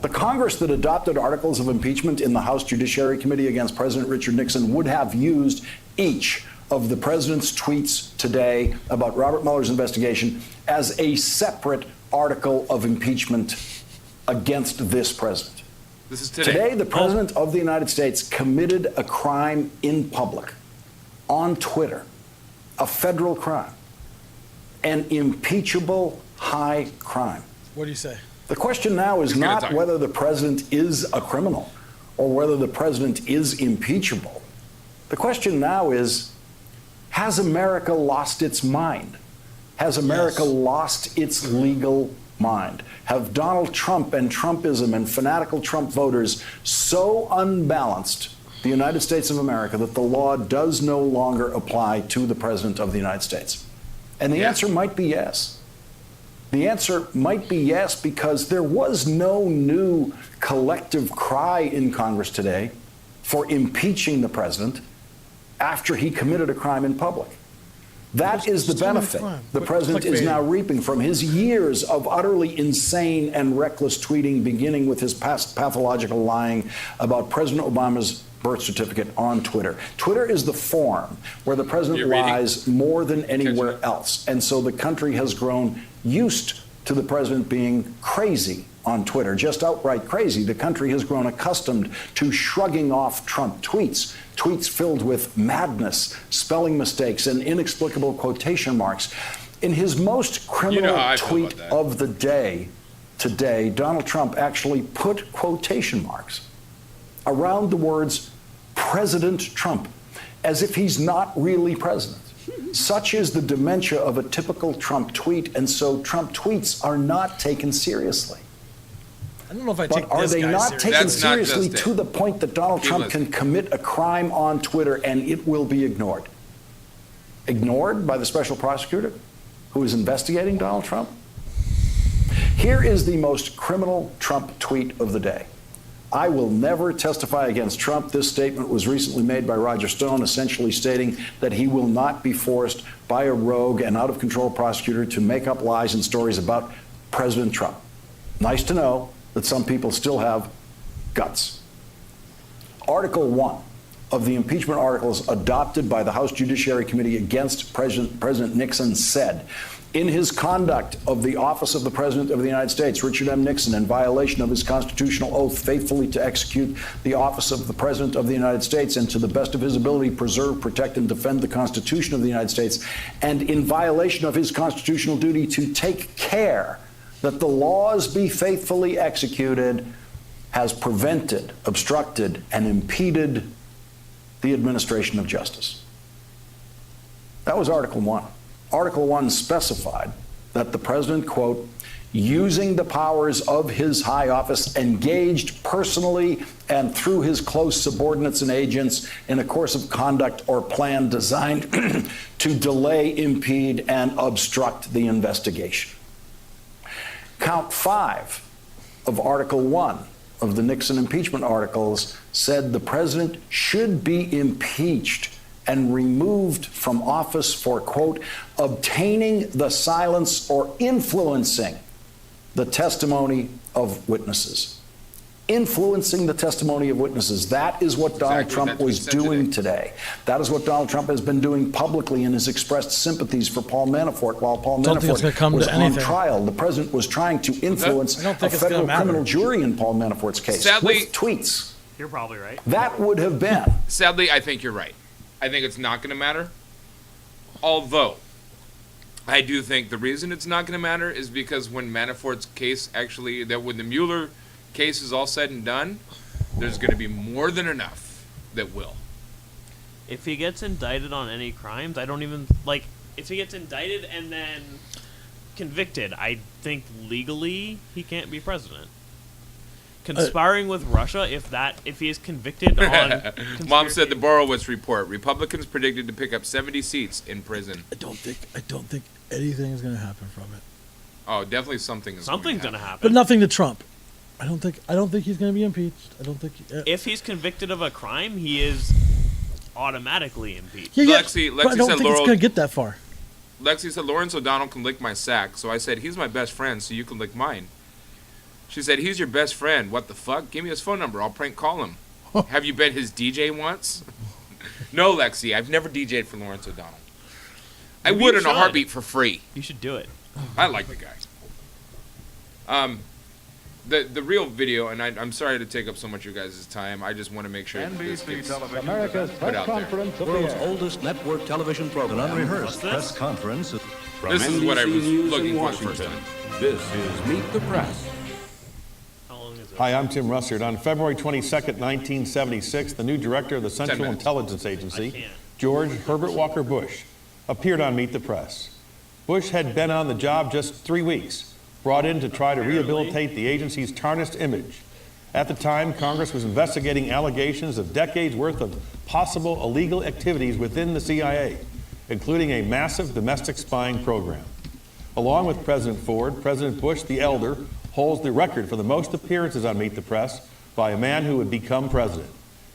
[SPEAKER 10] The Congress that adopted articles of impeachment in the House Judiciary Committee against President Richard Nixon would have used each of the president's tweets today about Robert Mueller's investigation as a separate article of impeachment against this president.
[SPEAKER 2] This is today.
[SPEAKER 10] Today, the President of the United States committed a crime in public, on Twitter, a federal crime, an impeachable high crime.
[SPEAKER 1] What do you say?
[SPEAKER 10] The question now is
[SPEAKER 2] He's gonna
[SPEAKER 10] not
[SPEAKER 2] talk.
[SPEAKER 10] whether the president is a criminal or whether the president is impeachable. The question now is, has America lost its mind? Has America lost its legal mind? Have Donald Trump and Trumpism and fanatical Trump voters so unbalanced the United States of America that the law does no longer apply to the President of the United States? And the answer might be yes. The answer might be yes, because there was no new collective cry in Congress today for impeaching the president after he committed a crime in public. That is the benefit the president is now reaping from his years of utterly insane and reckless tweeting, beginning with his pathological lying about President Obama's birth certificate on Twitter. Twitter is the forum where the president lies more than anywhere else. And so the country has grown used to the president being crazy on Twitter, just outright crazy. The country has grown accustomed to shrugging off Trump tweets, tweets filled with madness, spelling mistakes, and inexplicable quotation marks. In his most criminal tweet of the day today, Donald Trump actually put quotation marks around the words President Trump, as if he's not really president. Such is the dementia of a typical Trump tweet, and so Trump tweets are not taken seriously.
[SPEAKER 1] I don't know if I
[SPEAKER 10] But
[SPEAKER 1] take
[SPEAKER 10] are
[SPEAKER 1] this
[SPEAKER 10] they
[SPEAKER 1] guy
[SPEAKER 10] not
[SPEAKER 1] seriously.
[SPEAKER 10] taken seriously to the point that Donald Trump can commit a crime on Twitter and it will be ignored? Ignored by the special prosecutor who is investigating Donald Trump? Here is the most criminal Trump tweet of the day. I will never testify against Trump. This statement was recently made by Roger Stone, essentially stating that he will not be forced by a rogue and out-of-control prosecutor to make up lies and stories about President Trump. Nice to know that some people still have guts. Article 1 of the impeachment articles adopted by the House Judiciary Committee against President Nixon said, in his conduct of the office of the President of the United States, Richard M. Nixon, in violation of his constitutional oath faithfully to execute the office of the President of the United States and to the best of his ability preserve, protect, and defend the Constitution of the United States, and in violation of his constitutional duty to take care that the laws be faithfully executed, has prevented, obstructed, and impeded the administration of justice. That was Article 1. Article 1 specified that the president, quote, using the powers of his high office, engaged personally and through his close subordinates and agents in a course of conduct or plan designed to delay, impede, and obstruct the investigation. Count 5 of Article 1 of the Nixon impeachment articles said the president should be impeached and removed from office for, quote, obtaining the silence or influencing the testimony of witnesses. Influencing the testimony of witnesses. That is what Donald Trump was doing today. That is what Donald Trump has been doing publicly and has expressed sympathies for Paul Manafort while Paul Manafort was on trial. The president was trying to influence a federal criminal jury in Paul Manafort's case with tweets.
[SPEAKER 3] You're probably right.
[SPEAKER 10] That would have been.
[SPEAKER 2] Sadly, I think you're right. I think it's not going to matter. Although, I do think the reason it's not going to matter is because when Manafort's case actually, that when the Mueller case is all said and done, there's going to be more than enough that will.
[SPEAKER 3] If he gets indicted on any crimes, I don't even, like, if he gets indicted and then convicted, I think legally he can't be president. Conspiring with Russia, if he is convicted on
[SPEAKER 2] Mom said the Borowitz report. Republicans predicted to pick up 70 seats in prison.
[SPEAKER 1] I don't think anything is going to happen from it.
[SPEAKER 2] Oh, definitely something's
[SPEAKER 3] going to happen.
[SPEAKER 1] But nothing to Trump. I don't think he's going to be impeached. I don't think.
[SPEAKER 3] If he's convicted of a crime, he is automatically impeached.
[SPEAKER 1] Yeah,
[SPEAKER 2] Lexi
[SPEAKER 1] but I don't
[SPEAKER 2] said
[SPEAKER 1] think it's going to get that far.
[SPEAKER 2] Lexi said Lawrence O'Donnell can lick my sack, so I said he's my best friend, so you can lick mine. She said he's your best friend. What the fuck? Give me his phone number. I'll prank call him. Have you been his DJ once? No, Lexi. I've never DJ'd for Lawrence O'Donnell. I would in a heartbeat for free.
[SPEAKER 3] You should do it.
[SPEAKER 2] I like the guy. The real video, and I'm sorry to take up so much of your guys' time. I just want to make sure this gets
[SPEAKER 12] America's press conference of the world's oldest network television program. An unrehearsed press conference.
[SPEAKER 2] This is what I was looking for the first time.
[SPEAKER 12] This is Meet the Press.
[SPEAKER 13] Hi, I'm Tim Russert. On February 22nd, 1976, the new director of the Central Intelligence Agency, George Herbert Walker Bush, appeared on Meet the Press. Bush had been on the job just 3 weeks, brought in to try to rehabilitate the agency's tarnished image. At the time, Congress was investigating allegations of decades' worth of possible illegal activities within the CIA, including a massive domestic spying program. Along with President Ford, President Bush the Elder holds the record for the most appearances on Meet the Press by a man who would become president.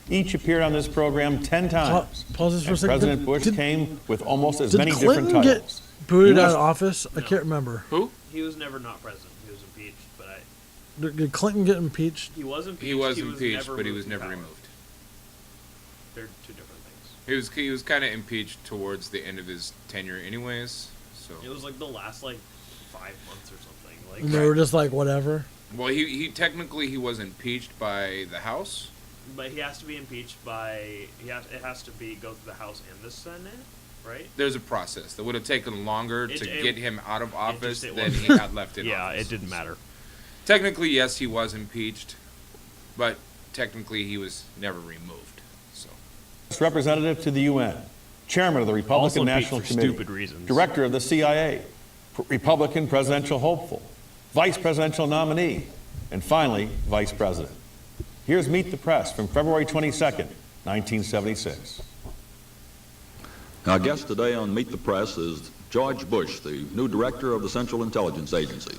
[SPEAKER 13] Each appeared on this program 10 times.
[SPEAKER 1] Pause this for a second.
[SPEAKER 13] President Bush came with almost as many different titles.
[SPEAKER 1] Did Clinton get booted out of office? I can't remember.
[SPEAKER 2] Who?
[SPEAKER 3] He was never not president. He was impeached, but
[SPEAKER 1] Did Clinton get impeached?
[SPEAKER 3] He was impeached.
[SPEAKER 2] He was impeached, but he was never removed.
[SPEAKER 3] They're two different things.
[SPEAKER 2] He was kind of impeached towards the end of his tenure, anyways. So
[SPEAKER 3] it was like the last 5 months or something.
[SPEAKER 1] And they were just like whatever.
[SPEAKER 2] Well, he technically he was impeached by the House.
[SPEAKER 3] But he has to be impeached by it has to go through the House and the Senate, right?
[SPEAKER 2] There's a process that would have taken longer to get him out of office than he had left in office.
[SPEAKER 3] Yeah, it didn't matter.
[SPEAKER 2] Technically, yes, he was impeached, but technically he was never removed. So,
[SPEAKER 13] Representative to the UN, chairman of the Republican National Committee,
[SPEAKER 3] stupid reasons.
[SPEAKER 13] director of the CIA, Republican presidential hopeful, vice presidential nominee, and finally, vice president. Here's Meet the Press from February 22nd, 1976.
[SPEAKER 14] Our guest today on Meet the Press is George Bush, the new director of the Central Intelligence Agency.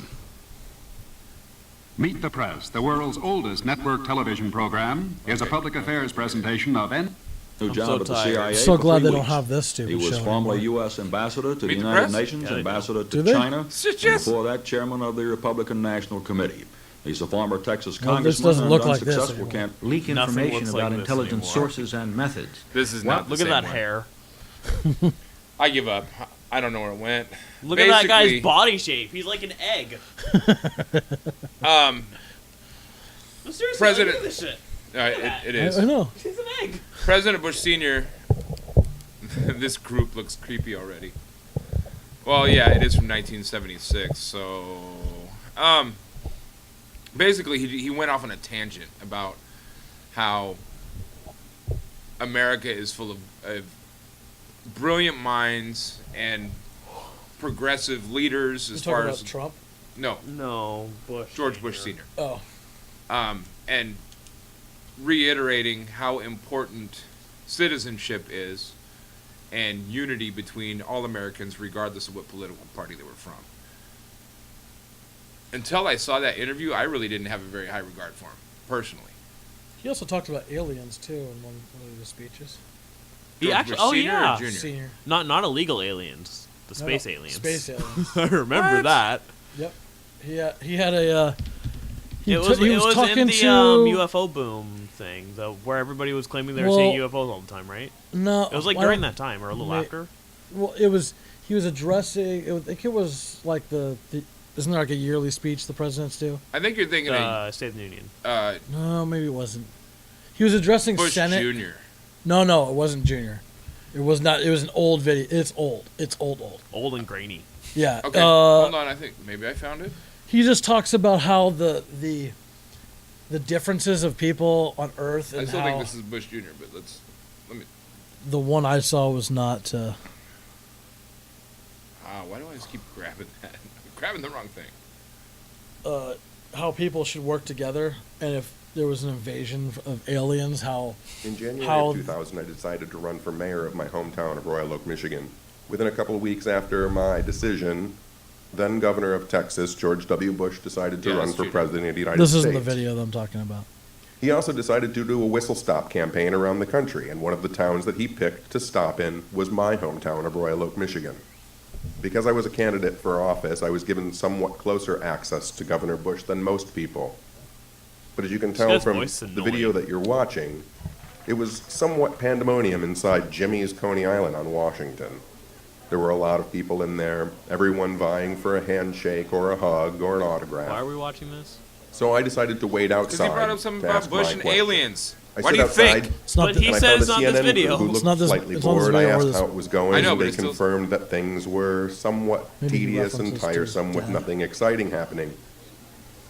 [SPEAKER 15] Meet the Press, the world's oldest network television program, is a public affairs presentation of
[SPEAKER 14] New job at the CIA.
[SPEAKER 1] So
[SPEAKER 14] for
[SPEAKER 1] glad
[SPEAKER 14] 3
[SPEAKER 1] they don't
[SPEAKER 14] weeks.
[SPEAKER 1] have this stupid
[SPEAKER 14] He was
[SPEAKER 1] show
[SPEAKER 14] formerly
[SPEAKER 1] anymore.
[SPEAKER 14] U.S. ambassador to the
[SPEAKER 2] Meet the
[SPEAKER 14] United
[SPEAKER 2] press?
[SPEAKER 14] Nations,
[SPEAKER 3] Yeah, they
[SPEAKER 14] ambassador
[SPEAKER 1] Do
[SPEAKER 14] to
[SPEAKER 1] they?
[SPEAKER 14] China,
[SPEAKER 2] Yes.
[SPEAKER 14] and before that, chairman of the Republican National Committee. He's a former Texas
[SPEAKER 1] Well, this
[SPEAKER 14] congressman
[SPEAKER 1] doesn't
[SPEAKER 14] and
[SPEAKER 1] look like this
[SPEAKER 14] unsuccessful
[SPEAKER 1] anymore.
[SPEAKER 14] camp.
[SPEAKER 12] Leak
[SPEAKER 3] Nothing
[SPEAKER 12] information
[SPEAKER 3] looks like
[SPEAKER 12] about
[SPEAKER 3] this
[SPEAKER 12] intelligence
[SPEAKER 3] anymore.
[SPEAKER 12] sources and methods.
[SPEAKER 2] this is not.
[SPEAKER 3] Look
[SPEAKER 2] the
[SPEAKER 3] at that
[SPEAKER 2] same
[SPEAKER 3] hair.
[SPEAKER 2] one. I give up. I don't know where it went.
[SPEAKER 3] Look at that guy's
[SPEAKER 2] Basically,
[SPEAKER 3] body shape. He's like an egg.
[SPEAKER 2] Um,
[SPEAKER 3] No, seriously,
[SPEAKER 2] President-
[SPEAKER 3] look at this shit.
[SPEAKER 2] it is.
[SPEAKER 1] I know.
[SPEAKER 3] He's an egg.
[SPEAKER 2] President Bush Sr. This group looks creepy already. Well, yeah, it is from 1976. So, basically, he went off on a tangent about how America is full of brilliant minds and progressive leaders as
[SPEAKER 1] You talking
[SPEAKER 2] far
[SPEAKER 1] about
[SPEAKER 2] as
[SPEAKER 1] Trump?
[SPEAKER 2] No,
[SPEAKER 3] Bush.
[SPEAKER 2] George Bush Sr.
[SPEAKER 1] Oh.
[SPEAKER 2] And reiterating how important citizenship is and unity between all Americans regardless of what political party they were from. Until I saw that interview, I really didn't have a very high regard for him, personally.
[SPEAKER 1] He also talked about aliens too in one of his speeches.
[SPEAKER 3] He
[SPEAKER 2] George
[SPEAKER 3] actually,
[SPEAKER 2] Bush
[SPEAKER 3] oh
[SPEAKER 2] Senior or
[SPEAKER 3] yeah,
[SPEAKER 2] Junior?
[SPEAKER 1] Senior.
[SPEAKER 3] not illegal aliens, the
[SPEAKER 1] No,
[SPEAKER 3] space
[SPEAKER 1] no,
[SPEAKER 3] aliens.
[SPEAKER 1] space aliens.
[SPEAKER 3] I remember
[SPEAKER 1] What?
[SPEAKER 3] that.
[SPEAKER 1] Yep. He had a. He
[SPEAKER 3] It was
[SPEAKER 1] talking
[SPEAKER 3] in the
[SPEAKER 1] to
[SPEAKER 3] UFO boom thing, where everybody was claiming they were seeing UFOs all the time, right?
[SPEAKER 1] No,
[SPEAKER 3] it was like
[SPEAKER 1] I
[SPEAKER 3] during
[SPEAKER 1] don't-
[SPEAKER 3] that time or a little
[SPEAKER 1] may-
[SPEAKER 3] after.
[SPEAKER 1] Well, it was. He was addressing. I think it was like the. Isn't there like a yearly speech the presidents do?
[SPEAKER 2] I think you're thinking of
[SPEAKER 3] State of the Union.
[SPEAKER 1] No, maybe it wasn't. He was addressing
[SPEAKER 2] Bush
[SPEAKER 1] Senate.
[SPEAKER 2] Jr.
[SPEAKER 1] No, it wasn't Junior. It was not. It was an old video. It's old. It's old.
[SPEAKER 3] Old and grainy.
[SPEAKER 1] Yeah.
[SPEAKER 2] Okay, hold on. I think maybe I found it.
[SPEAKER 1] He just talks about how the differences of people on Earth and
[SPEAKER 2] I still
[SPEAKER 1] how
[SPEAKER 2] think this is Bush Jr., but let me.
[SPEAKER 1] the one I saw was not.
[SPEAKER 2] Why do I just keep grabbing that? I'm grabbing the wrong thing.
[SPEAKER 1] How people should work together, and if there was an invasion of aliens, how
[SPEAKER 16] In January
[SPEAKER 1] how
[SPEAKER 16] of 2000, I decided to run for mayor of my hometown of Royal Oak, Michigan. Within a couple of weeks after my decision, then Governor of Texas, George W. Bush, decided to
[SPEAKER 2] Yeah,
[SPEAKER 16] run
[SPEAKER 2] that's
[SPEAKER 16] for
[SPEAKER 2] true.
[SPEAKER 16] president of the United
[SPEAKER 1] this
[SPEAKER 16] States.
[SPEAKER 1] isn't the video that I'm talking about.
[SPEAKER 16] He also decided to do a whistle-stop campaign around the country, and one of the towns that he picked to stop in was my hometown of Royal Oak, Michigan. Because I was a candidate for office, I was given somewhat closer access to Governor Bush than most people. But as you can tell
[SPEAKER 3] guy's
[SPEAKER 16] from
[SPEAKER 3] voice is
[SPEAKER 16] the video that you're watching, it was somewhat pandemonium inside Jimmy's Coney Island on Washington. There were a lot of people in there, everyone vying for a handshake or a hug or an autograph.
[SPEAKER 3] Why are we watching this?
[SPEAKER 16] So I decided to wait
[SPEAKER 2] Because
[SPEAKER 16] outside
[SPEAKER 2] he brought up something
[SPEAKER 16] to
[SPEAKER 2] about
[SPEAKER 16] ask
[SPEAKER 2] Bush
[SPEAKER 16] my
[SPEAKER 2] and
[SPEAKER 16] question.
[SPEAKER 2] aliens.
[SPEAKER 16] I
[SPEAKER 2] What
[SPEAKER 16] sit
[SPEAKER 2] do you
[SPEAKER 16] outside,
[SPEAKER 2] think?
[SPEAKER 1] It's not
[SPEAKER 3] But
[SPEAKER 1] the-
[SPEAKER 3] he
[SPEAKER 16] and I found
[SPEAKER 3] says
[SPEAKER 16] a
[SPEAKER 3] on this
[SPEAKER 16] CNN
[SPEAKER 3] video.
[SPEAKER 16] crew who
[SPEAKER 1] It's
[SPEAKER 16] looked
[SPEAKER 1] not this-
[SPEAKER 16] slightly
[SPEAKER 1] it's on this
[SPEAKER 16] bored. I
[SPEAKER 1] video or
[SPEAKER 16] asked
[SPEAKER 1] this-
[SPEAKER 16] how it was going,
[SPEAKER 2] I know,
[SPEAKER 16] and
[SPEAKER 2] but
[SPEAKER 16] they
[SPEAKER 2] it's still-
[SPEAKER 16] confirmed that things were somewhat
[SPEAKER 1] Maybe he
[SPEAKER 16] tedious and
[SPEAKER 1] references to his
[SPEAKER 16] tiresome with
[SPEAKER 1] dad.
[SPEAKER 16] nothing exciting happening.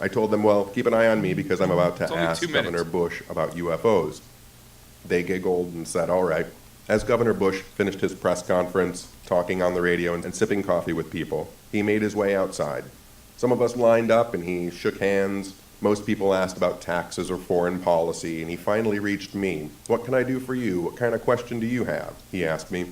[SPEAKER 16] I told them, well, keep an eye on me because I'm about
[SPEAKER 2] It's
[SPEAKER 16] to
[SPEAKER 2] only
[SPEAKER 16] ask
[SPEAKER 2] 2 minutes.
[SPEAKER 16] Governor Bush about UFOs. They giggled and said, all right. As Governor Bush finished his press conference, talking on the radio and sipping coffee with people, he made his way outside. Some of us lined up and he shook hands. Most people asked about taxes or foreign policy, and he finally reached me. What can I do for you? What kind of question do you have? He asked me.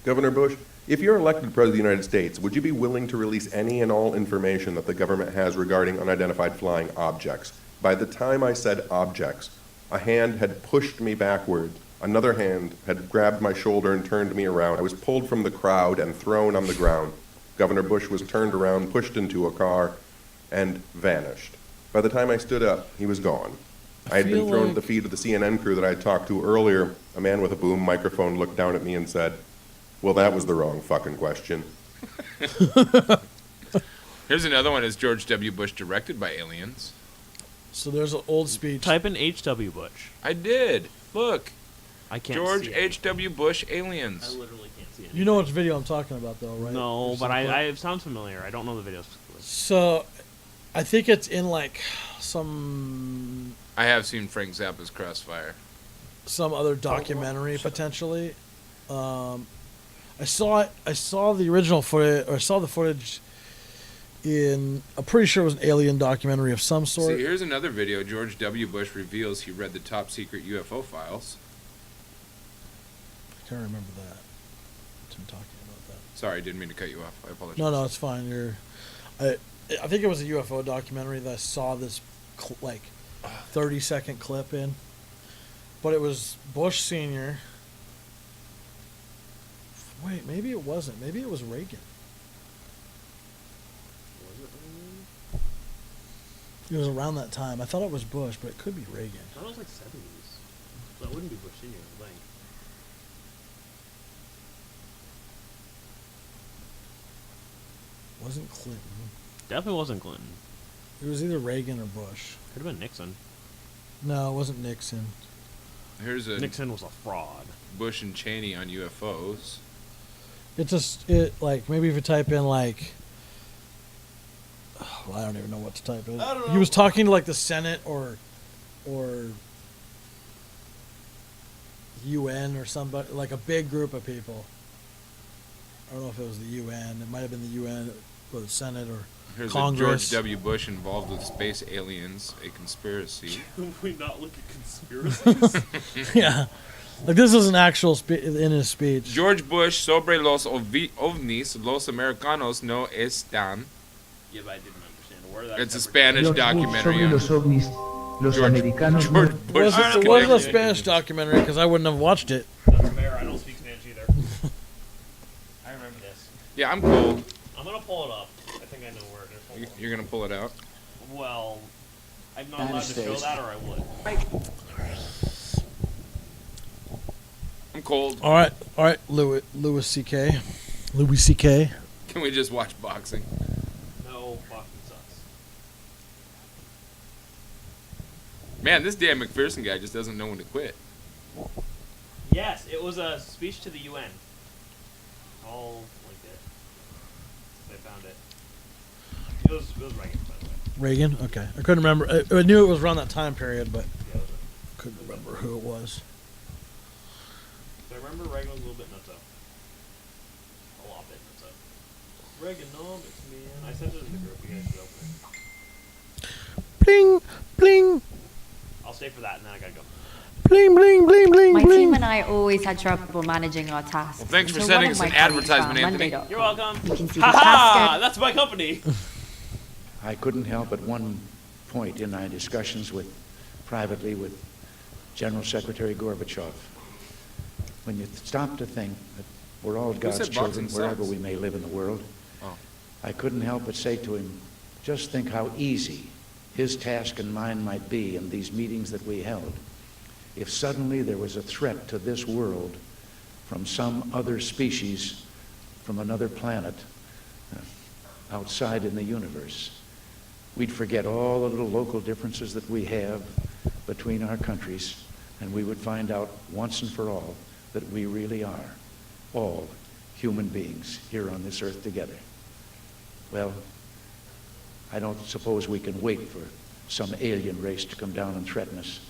[SPEAKER 16] Governor Bush, if you're elected President of the United States, would you be willing to release any and all information that the government has regarding unidentified flying objects? By the time I said objects, a hand had pushed me backward. Another hand had grabbed my shoulder and turned me around. I was pulled from the crowd and thrown on the ground. Governor Bush was turned around, pushed into a car, and vanished. By the time I stood up, he was gone. I had been
[SPEAKER 1] feel
[SPEAKER 16] thrown
[SPEAKER 1] like-
[SPEAKER 16] at the feet of the CNN crew that I talked to earlier. A man with a boom microphone looked down at me and said, well, that was the wrong fucking question.
[SPEAKER 2] Here's another one. Is George W. Bush directed by aliens?
[SPEAKER 1] So there's an old speech.
[SPEAKER 3] Type in H.W. Bush.
[SPEAKER 2] I did. Look.
[SPEAKER 3] I can't
[SPEAKER 2] George
[SPEAKER 3] see it.
[SPEAKER 2] H.W. Bush aliens.
[SPEAKER 3] I literally can't see it.
[SPEAKER 1] You know which video I'm talking about, though, right?
[SPEAKER 3] No,
[SPEAKER 1] There's
[SPEAKER 3] but
[SPEAKER 1] some clip.
[SPEAKER 3] it sounds familiar. I don't know the video specifically.
[SPEAKER 1] So, I think it's in like some
[SPEAKER 2] I have seen Frank Zappa's Crossfire.
[SPEAKER 1] other documentary potentially. I saw the original footage, or saw the footage in. I'm pretty sure it was an alien documentary of some sort.
[SPEAKER 2] See, here's another video. George W. Bush reveals he read the top secret UFO files.
[SPEAKER 1] I can't remember that. I'm talking about that.
[SPEAKER 2] Sorry, I didn't mean to cut you off. I apologize.
[SPEAKER 1] No, it's fine. I think it was a UFO documentary that I saw this 30-second clip in, but it was Bush Senior. Wait, maybe it wasn't. Maybe it was Reagan. It was around that time. I thought it was Bush, but it could be Reagan.
[SPEAKER 3] That was like 70s. That wouldn't be Bush Senior, I think.
[SPEAKER 1] Wasn't Clinton.
[SPEAKER 3] Definitely wasn't Clinton.
[SPEAKER 1] It was either Reagan or Bush.
[SPEAKER 3] Could have been Nixon.
[SPEAKER 1] No, it wasn't Nixon.
[SPEAKER 2] Here's a
[SPEAKER 3] Nixon was a fraud.
[SPEAKER 2] Bush and Cheney on UFOs.
[SPEAKER 1] Maybe if you type in well, I don't even know what to type in.
[SPEAKER 3] I don't know.
[SPEAKER 1] He was talking to the Senate or UN or somebody, like a big group of people. I don't know if it was the UN. It might have been the UN or the Senate or
[SPEAKER 2] Here's
[SPEAKER 1] Congress.
[SPEAKER 2] a George W. Bush involved with space aliens, a conspiracy.
[SPEAKER 3] Can we not look at conspiracies?
[SPEAKER 1] Yeah. This is an actual in his speech.
[SPEAKER 2] George Bush sobre los ovnis, los americanos no están.
[SPEAKER 3] Yeah, but I didn't understand a word of that.
[SPEAKER 2] It's a Spanish
[SPEAKER 17] George Bush
[SPEAKER 2] documentary.
[SPEAKER 17] sobre
[SPEAKER 2] on
[SPEAKER 17] los ovnis, los americanos
[SPEAKER 2] George
[SPEAKER 17] no.
[SPEAKER 2] Bush
[SPEAKER 1] It wasn't a Spanish documentary because I wouldn't have watched it.
[SPEAKER 3] That's fair. I don't speak Spanish
[SPEAKER 2] Yeah, I'm cold.
[SPEAKER 3] I'm gonna pull it up. I think I know where it is.
[SPEAKER 2] You're gonna pull it out?
[SPEAKER 3] Well, I'm not allowed to show that, or I would.
[SPEAKER 2] I'm cold.
[SPEAKER 1] All right, Louis C.K. Louis C.K.
[SPEAKER 2] Can we just watch boxing?
[SPEAKER 3] No, boxing sucks.
[SPEAKER 2] Man, this Dan McPherson guy just doesn't know when to quit.
[SPEAKER 3] Yes, it was a speech to the UN. All like it. I found it. It was Reagan, by the way.
[SPEAKER 1] Reagan? Okay. I couldn't remember. I knew it was around that time period, but couldn't remember who it was.
[SPEAKER 3] So I remember Reagan was a little bit nuts up. A lot bit nuts up. Reaganomics, man. I sent it in the group. You guys should open it.
[SPEAKER 1] Bling, bling.
[SPEAKER 3] I'll stay for that, and then I gotta go.
[SPEAKER 1] Bling, bling, bling, bling,
[SPEAKER 17] My
[SPEAKER 1] bling.
[SPEAKER 17] team and I always had trouble managing our tasks.
[SPEAKER 2] Well, thanks for
[SPEAKER 17] Until
[SPEAKER 2] sending
[SPEAKER 17] one of
[SPEAKER 2] us an
[SPEAKER 17] my colleagues
[SPEAKER 2] advertisement,
[SPEAKER 17] found
[SPEAKER 2] Anthony.
[SPEAKER 17] Monday.com.
[SPEAKER 3] You're welcome.
[SPEAKER 17] You can see the
[SPEAKER 3] Ha ha!
[SPEAKER 17] task.
[SPEAKER 3] That's my company.
[SPEAKER 18] I couldn't help at one point in my discussions privately with General Secretary Gorbachev, when you stop to think that we're all
[SPEAKER 2] Who
[SPEAKER 18] God's
[SPEAKER 2] said
[SPEAKER 18] children
[SPEAKER 2] boxing
[SPEAKER 18] wherever
[SPEAKER 2] sucks?
[SPEAKER 18] we may live in the world,
[SPEAKER 2] Oh.
[SPEAKER 18] I couldn't help but say to him, just think how easy his task and mine might be in these meetings that we held if suddenly there was a threat to this world from some other species from another planet outside in the universe. We'd forget all the little local differences that we have between our countries, and we would find out once and for all that we really are all human beings here on this earth together. Well, I don't suppose we can wait for some alien race to come down and threaten us,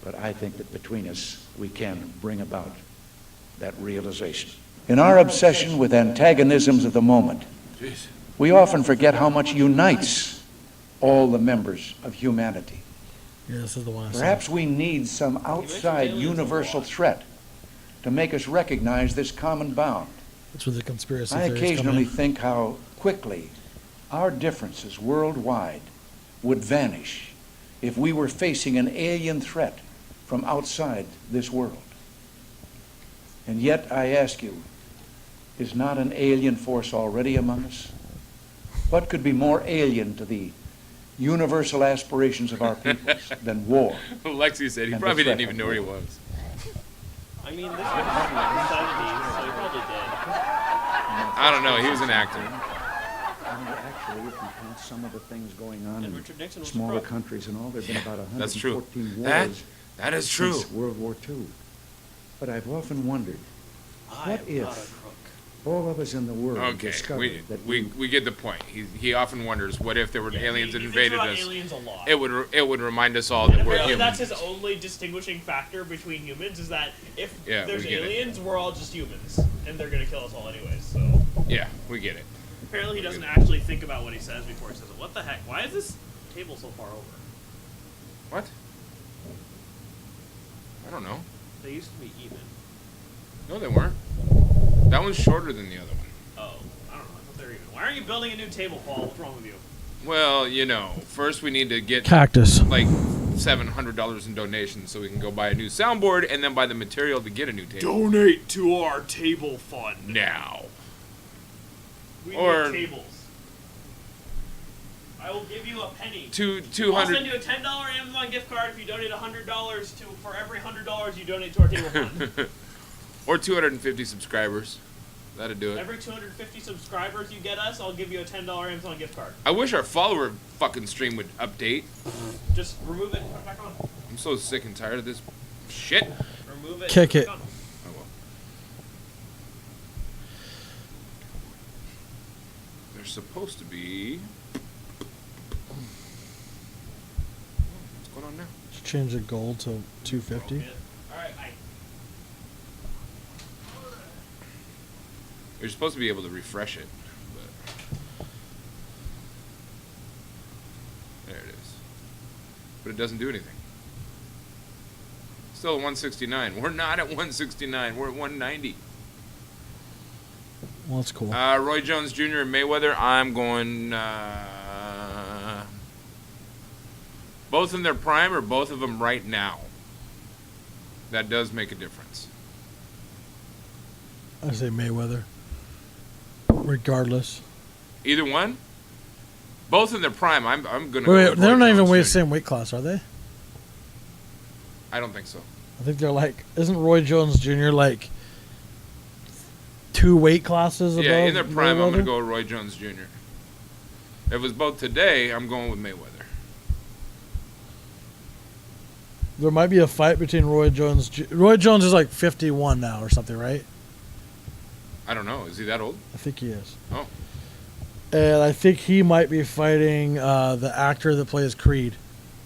[SPEAKER 18] but I think that between us we can bring about that realization. In our obsession with antagonisms of the moment, we often forget how much unites all the members of humanity.
[SPEAKER 1] Yeah, this is the one I saw.
[SPEAKER 18] Perhaps we need some outside universal threat to make us recognize this common bound.
[SPEAKER 1] That's where the conspiracy
[SPEAKER 18] I
[SPEAKER 1] theories come
[SPEAKER 18] occasionally
[SPEAKER 1] in.
[SPEAKER 18] think how quickly our differences worldwide would vanish if we were facing an alien threat from outside this world. And yet, I ask you, is not an alien force already among us? What could be more alien to the universal aspirations of our peoples than war?
[SPEAKER 2] Lexi said he
[SPEAKER 18] and the
[SPEAKER 2] probably
[SPEAKER 18] threat
[SPEAKER 2] didn't even
[SPEAKER 18] of
[SPEAKER 2] know where he
[SPEAKER 18] war?
[SPEAKER 2] was.
[SPEAKER 3] I mean, this was in the 70s, so he probably did.
[SPEAKER 2] I don't know. He was an actor.
[SPEAKER 18] Actually, if you count some of the things going on in
[SPEAKER 3] Richard Nixon was
[SPEAKER 18] smaller
[SPEAKER 3] crook.
[SPEAKER 18] countries and all, there have been about
[SPEAKER 2] That's true.
[SPEAKER 18] 114
[SPEAKER 2] That-
[SPEAKER 18] wars
[SPEAKER 2] that is true.
[SPEAKER 18] since World War II. But I've often wondered, what if all of us in the world
[SPEAKER 2] Okay,
[SPEAKER 18] discovered that
[SPEAKER 2] we get the point. He often wonders, what if there were aliens that
[SPEAKER 3] he thinks
[SPEAKER 2] invaded
[SPEAKER 3] about
[SPEAKER 2] us?
[SPEAKER 3] aliens a lot.
[SPEAKER 2] It would remind us all that we're
[SPEAKER 3] Apparently
[SPEAKER 2] human.
[SPEAKER 3] that's his only distinguishing factor between humans is that if
[SPEAKER 2] Yeah,
[SPEAKER 3] there's
[SPEAKER 2] we get it.
[SPEAKER 3] aliens, we're all just humans, and they're gonna kill us all anyways. So
[SPEAKER 2] Yeah, we get it.
[SPEAKER 3] apparently he doesn't actually think about what he says before he says it. What the heck? Why is this table so far over?
[SPEAKER 2] What? I don't know.
[SPEAKER 3] They used to be even.
[SPEAKER 2] No, they weren't. That one's shorter than the other one.
[SPEAKER 3] Oh, I don't know. I thought they were even. Why aren't you building a new table, Paul? What's wrong with you?
[SPEAKER 2] Well, first we need to get
[SPEAKER 1] Cactus.
[SPEAKER 2] like $700 in donations so we can go buy a new soundboard and then buy the material to get a new table.
[SPEAKER 3] Donate to our table fund
[SPEAKER 2] Now.
[SPEAKER 3] We
[SPEAKER 2] Or-
[SPEAKER 3] need tables. I will give you a penny. I'll
[SPEAKER 2] 200
[SPEAKER 3] send you a $10 Amazon gift card if you donate $100 for every $100 you donate to our table fund.
[SPEAKER 2] or 250 subscribers. That'd do it.
[SPEAKER 3] Every 250 subscribers you get us, I'll give you a $10 Amazon gift card.
[SPEAKER 2] I wish our follower fucking stream would update.
[SPEAKER 3] Just remove it and put it back on.
[SPEAKER 2] I'm so sick and tired of this shit.
[SPEAKER 3] Remove it.
[SPEAKER 1] Kick
[SPEAKER 3] and
[SPEAKER 1] it.
[SPEAKER 3] put back on.
[SPEAKER 2] I will. There's supposed to be. What's going on now?
[SPEAKER 1] Just change the goal to 250.
[SPEAKER 3] Alright, bye.
[SPEAKER 2] You're supposed to be able to refresh it, but there it is. But it doesn't do anything. Still at 169. We're not at 169. We're at 190.
[SPEAKER 1] Well, that's cool.
[SPEAKER 2] Roy Jones Jr. and Mayweather. I'm going both in their prime or both of them right now. That does make a difference.
[SPEAKER 1] I say Mayweather. regardless.
[SPEAKER 2] Either one? Both in their prime. I'm going to
[SPEAKER 1] Wait, they're not even the same weight class, are they?
[SPEAKER 2] I don't think so.
[SPEAKER 1] I think they're like, isn't Roy Jones Jr. like 2 weight classes above?
[SPEAKER 2] Yeah, in their prime, I'm going
[SPEAKER 1] Mayweather?
[SPEAKER 2] to go with Roy Jones Jr. If it was both today, I'm going with Mayweather.
[SPEAKER 1] There might be a fight between Roy Jones. Roy Jones is like 51 now or something, right?
[SPEAKER 2] I don't know. Is he that old?
[SPEAKER 1] I think he is.
[SPEAKER 2] Oh.
[SPEAKER 1] And I think he might be fighting the actor that plays Creed,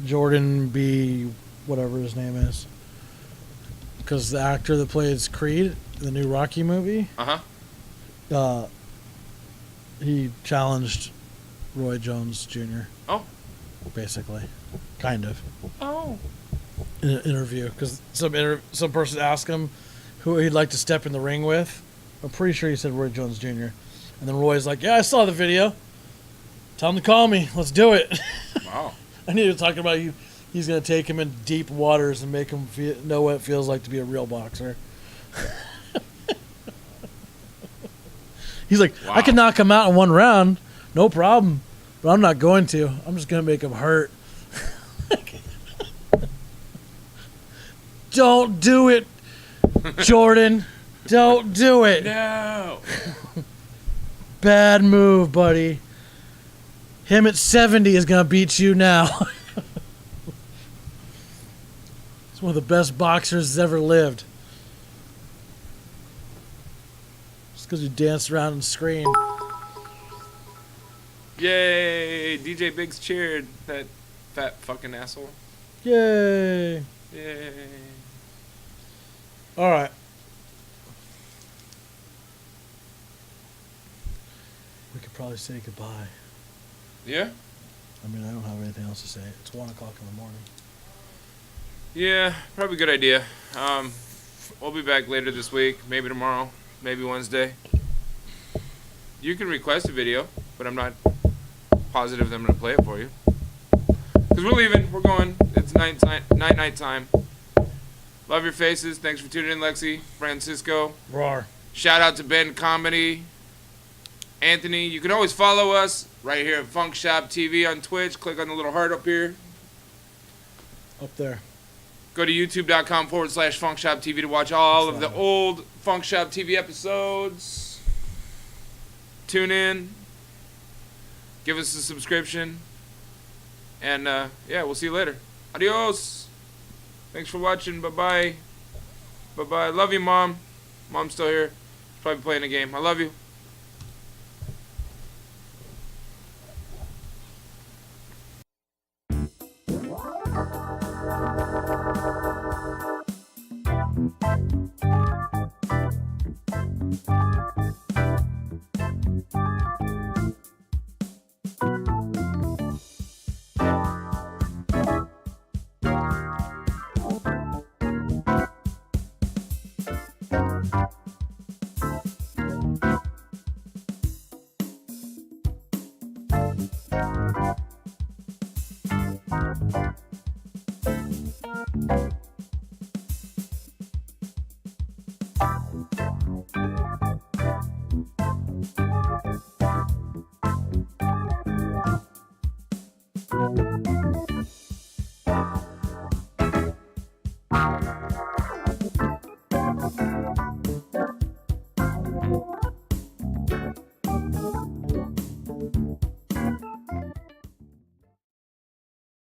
[SPEAKER 1] Jordan B. whatever his name is. Because the actor that plays Creed, the new Rocky movie, he challenged Roy Jones Jr.
[SPEAKER 2] Oh.
[SPEAKER 1] Basically. Kind of.
[SPEAKER 2] Oh.
[SPEAKER 1] In an interview. Because some person asked him who he'd like to step in the ring with. I'm pretty sure he said Roy Jones Jr. And then Roy's like, yeah, I saw the video. Tell him to call me. Let's do it.
[SPEAKER 2] Wow.
[SPEAKER 1] I need to talk about you. He's going to take him in deep waters and make him know what it feels like to be a real boxer. He's like,
[SPEAKER 2] Wow.
[SPEAKER 1] I can knock him out in 1 round. No problem. But I'm not going to. I'm just going to make him hurt. Don't do it, Jordan. Don't do it.
[SPEAKER 2] No.
[SPEAKER 1] Bad move, buddy. Him at 70 is going to beat you now. He's one of the best boxers that's ever lived. Just because you danced around and screamed.
[SPEAKER 2] Yay! DJ Biggs cheered. That fat fucking asshole.
[SPEAKER 1] Yay.
[SPEAKER 2] Yay.
[SPEAKER 1] All right. We could probably say goodbye.
[SPEAKER 2] Yeah?
[SPEAKER 1] I mean, I don't have anything else to say. It's 1 o'clock in the morning.
[SPEAKER 2] Yeah, probably a good idea. We'll be back later this week, maybe tomorrow, maybe Wednesday. You can request a video, but I'm not positive that I'm going to play it for you. Because we're leaving. We're going. It's night time. Love your faces. Thanks for tuning in, Lexi. Francisco.
[SPEAKER 1] Roar.
[SPEAKER 2] Shout out to Ben Comedy. Anthony. You can always follow us right here at Funk Shop TV on Twitch. Click on the little heart up here.
[SPEAKER 1] Up there.
[SPEAKER 2] Go to youtube.com/Funk Shop TV to watch all of the old Funk Shop TV episodes. Tune in. Give us a subscription. And, yeah, we'll see you later. Adios. Thanks for watching. Bye-bye. Bye-bye. Love you, Mom. Mom's still here. She's probably playing a game. I love you.